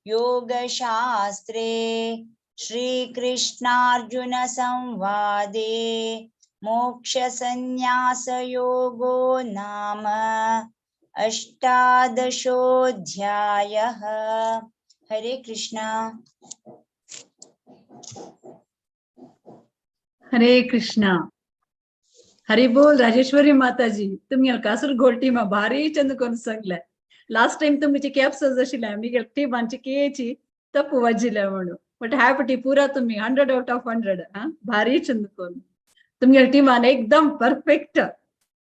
योगशास्त्रे श्रीकृष्णार्जुन संवादे मोक्षसंन्यासयोगो नाम अष्टादशोऽध्यायः। हरे कृष्णा। हरे कृष्णा। हरि बोल राजेश्वरी माताजी, तुम्ही कासरगोड मा भारी चंदकोन सांगले. लास्ट टाइम तुमची कॅप्सूल्स आशिल्ले आमी ती मानची केची तप्पू वाजिले म्हणून बट हॅपी पुरा तुम्ही 100 out of 100 भारी चंदकोन तुमगे टीमान एकदम परफेक्ट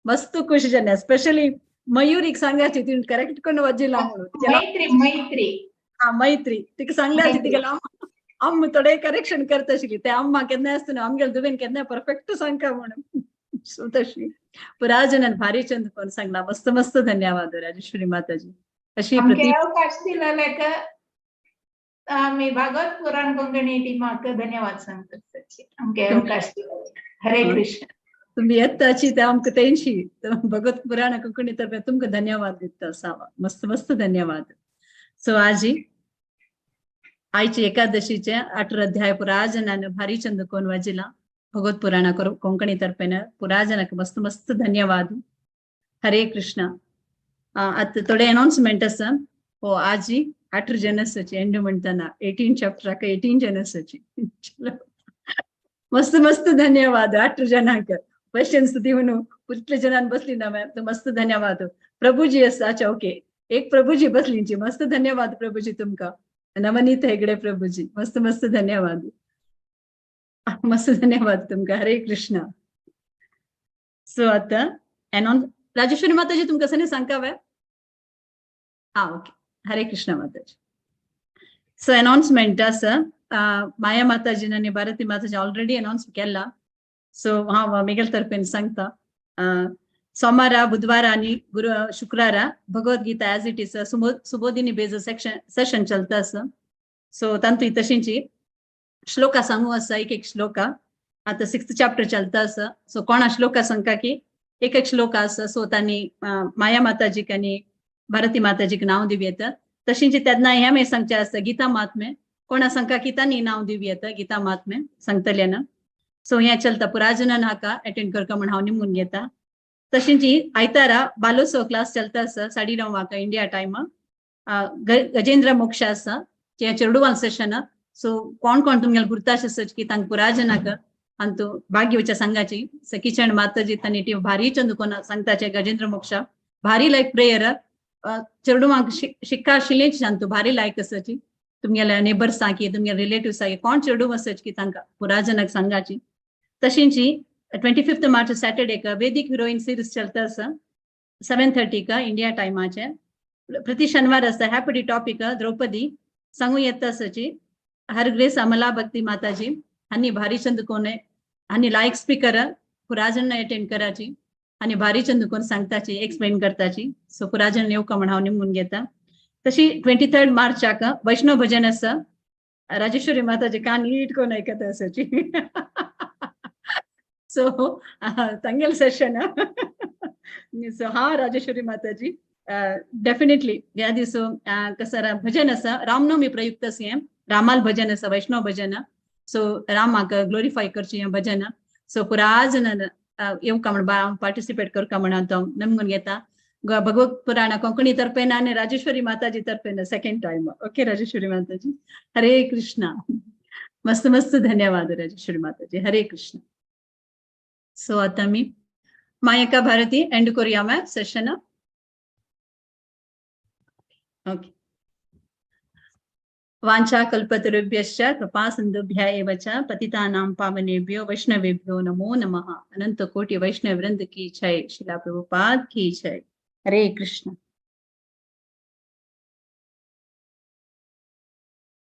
मस्त खुशी जाने स्पेशली मयूरीक सांगायची ती करेक्ट करून वजीला म्हणून मैत्री मैत्री हा मैत्री तिका सांगल्याची तिका अम्म थोडे करेक्शन करता आशिल्ली ते अम्मा केन्ना आसतना आमगेल दुबेन केन्ना परफेक्ट सांगता म्हणून सो तशी पुराजनान भारी चंद कोण सांगला मस्त मस्त धन्यवाद राजेश्वरी माताजी अशी आमगे अवकाश दिलेल्याक आम्ही भागवत पुराण कोंकणी टीमाक धन्यवाद सांगतात आमगे अवकाश दिलेल्याक हरे कृष्ण तुम्ही येताची ते आमक तेंशी भगवत पुराण कोंकणी तर्फे तुमका धन्यवाद दिता असावा मस्त मस्त धन्यवाद सो आजी आयची एकादशीचे 18 अध्याय पुराजनान भारी चंद कोण वाजिला भगवत पुराण कोंकणी तर्फेन पुराजनाक मस्त मस्त धन्यवाद हरे कृष्ण आता थोडे अनाउन्समेंट आसा हो आजी 18 जनसाची एंड म्हणताना 18 चॅप्टर 18 जनसाची मस्त मस्त धन्यवाद 18 जनांक क्वेश्चन्स दिवन पुतले जनान बसली ना मॅम मस्त धन्यवाद प्रभुजी आसा अच्छा ओके एक प्रभुजी बसलींची मस्त धन्यवाद प्रभुजी तुमका नवनीत हेगडे प्रभुजी मस्त मस्त धन्यवाद मस्त धन्यवाद तुमका हरे कृष्ण सो आता अनाउन्स राजेश्वरी माताजी तुमका सने सांगकावे हा ओके हरे कृष्ण माताजी सो अनाउन्समेंट आसा माया माताजी आणि भारती माताजी ऑलरेडी अनाउन्स केला सो हा मेगल तर्फेन सांगता सोमारा बुधवार आणि गुरु शुक्रारा Bhagavad Gita as it is Subodhini base session चलता आसा सो तांतू तशींची श्लोका सांगू आसा एक श्लोका आता 6th चॅप्टर चलता आसा सो कोणा श्लोका सांगता की एक श्लोका आसा सो तांणी माया माताजीक आनी भारती माताजीक नाव दिवी येता तशींची तेन्ना हे मे सांगचे आसा गीता महात्म्य कोणा सांगता की तांणी नाव दिवी येता गीता महात्म्य सांगतले ना सो हे चलता पुराजनान हाका अटेंड करका म्हण हांव निमून घेता तशींची आयतारा बालोत्सव क्लास चलता आसा 9:30 वाका इंडिया टायम गजेंद्र मोक्ष आसा जे चेडूवाल सेशन सो कोण कोण तुमगेल गुर्ताश आसा की तांक पुराजनाक अंतु भाग्यवच्या संघाची किचन माताजी तांणी ती भारी चंद कोण सांगताचे गजेंद्र मोक्ष भारी लायक प्रेयर चेडूवांक शिक्का आशिल्लीच अंतु भारी लायक आसाची तुमगेल्या नेबर्स की तुमगे रिलेटिव्स कोण चेडू आसाच की तांकां पुराजनाक सांगाची तशींची 25th मार्च सॅटर्डे का वैदिक हिरोइन सीरीज चलता आसा 7:30 का इंडिया टायमाचे प्रति शनिवार आसा हॅपी टॉपिक द्रौपदी सांगू येता आसाची हर ग्रेस अमला भक्ती माताजी हांनी भारी चंद कोण हांनी लायक स्पीकर पुराजन अटेंड कराची आनी भारी चंद कोण सांगताची एक्सप्लेन करताची सो पुराजन येवका म्हण हांव निमून घेता तशी 23rd मार्चाक वैष्णव भजन आसा राजेश्वरी माताजी कान नीट कोण ऐकत आसाची सो तंगेल सेशन सो हा राजेश्वरी माताजी डेफिनेटली या दिसो कसर भजन आसा रामनवमी प्रयुक्त सी रामाल भजन आसा वैष्णव भजन सो रामाक ग्लोरिफाय करची हें भजन सो पुराजन येवका म्हण पार्टिसिपेट करका म्हण हांव नमून घेता भगवत पुराण कोंकणी तर्फेन आनी राजेश्वरी माताजी तर्फेन 2nd टाइम ओके राजेश्वरी माताजी हरे कृष्ण मस्त मस्त धन्यवाद राजेश्वरी माताजी हरे कृष्ण सो आता मी मायका भारती एंड करूया मॅम सेशन ओके वांछा कल्पतरुभ्यश्च कृपा सिन्धुभ्य एव च पतितानां पावनेभ्यो वैष्णवेभ्यो नमो नमः अनंत कोटि वैष्णव वृंद की जय शिला प्रभुपाद की जय हरे कृष्ण।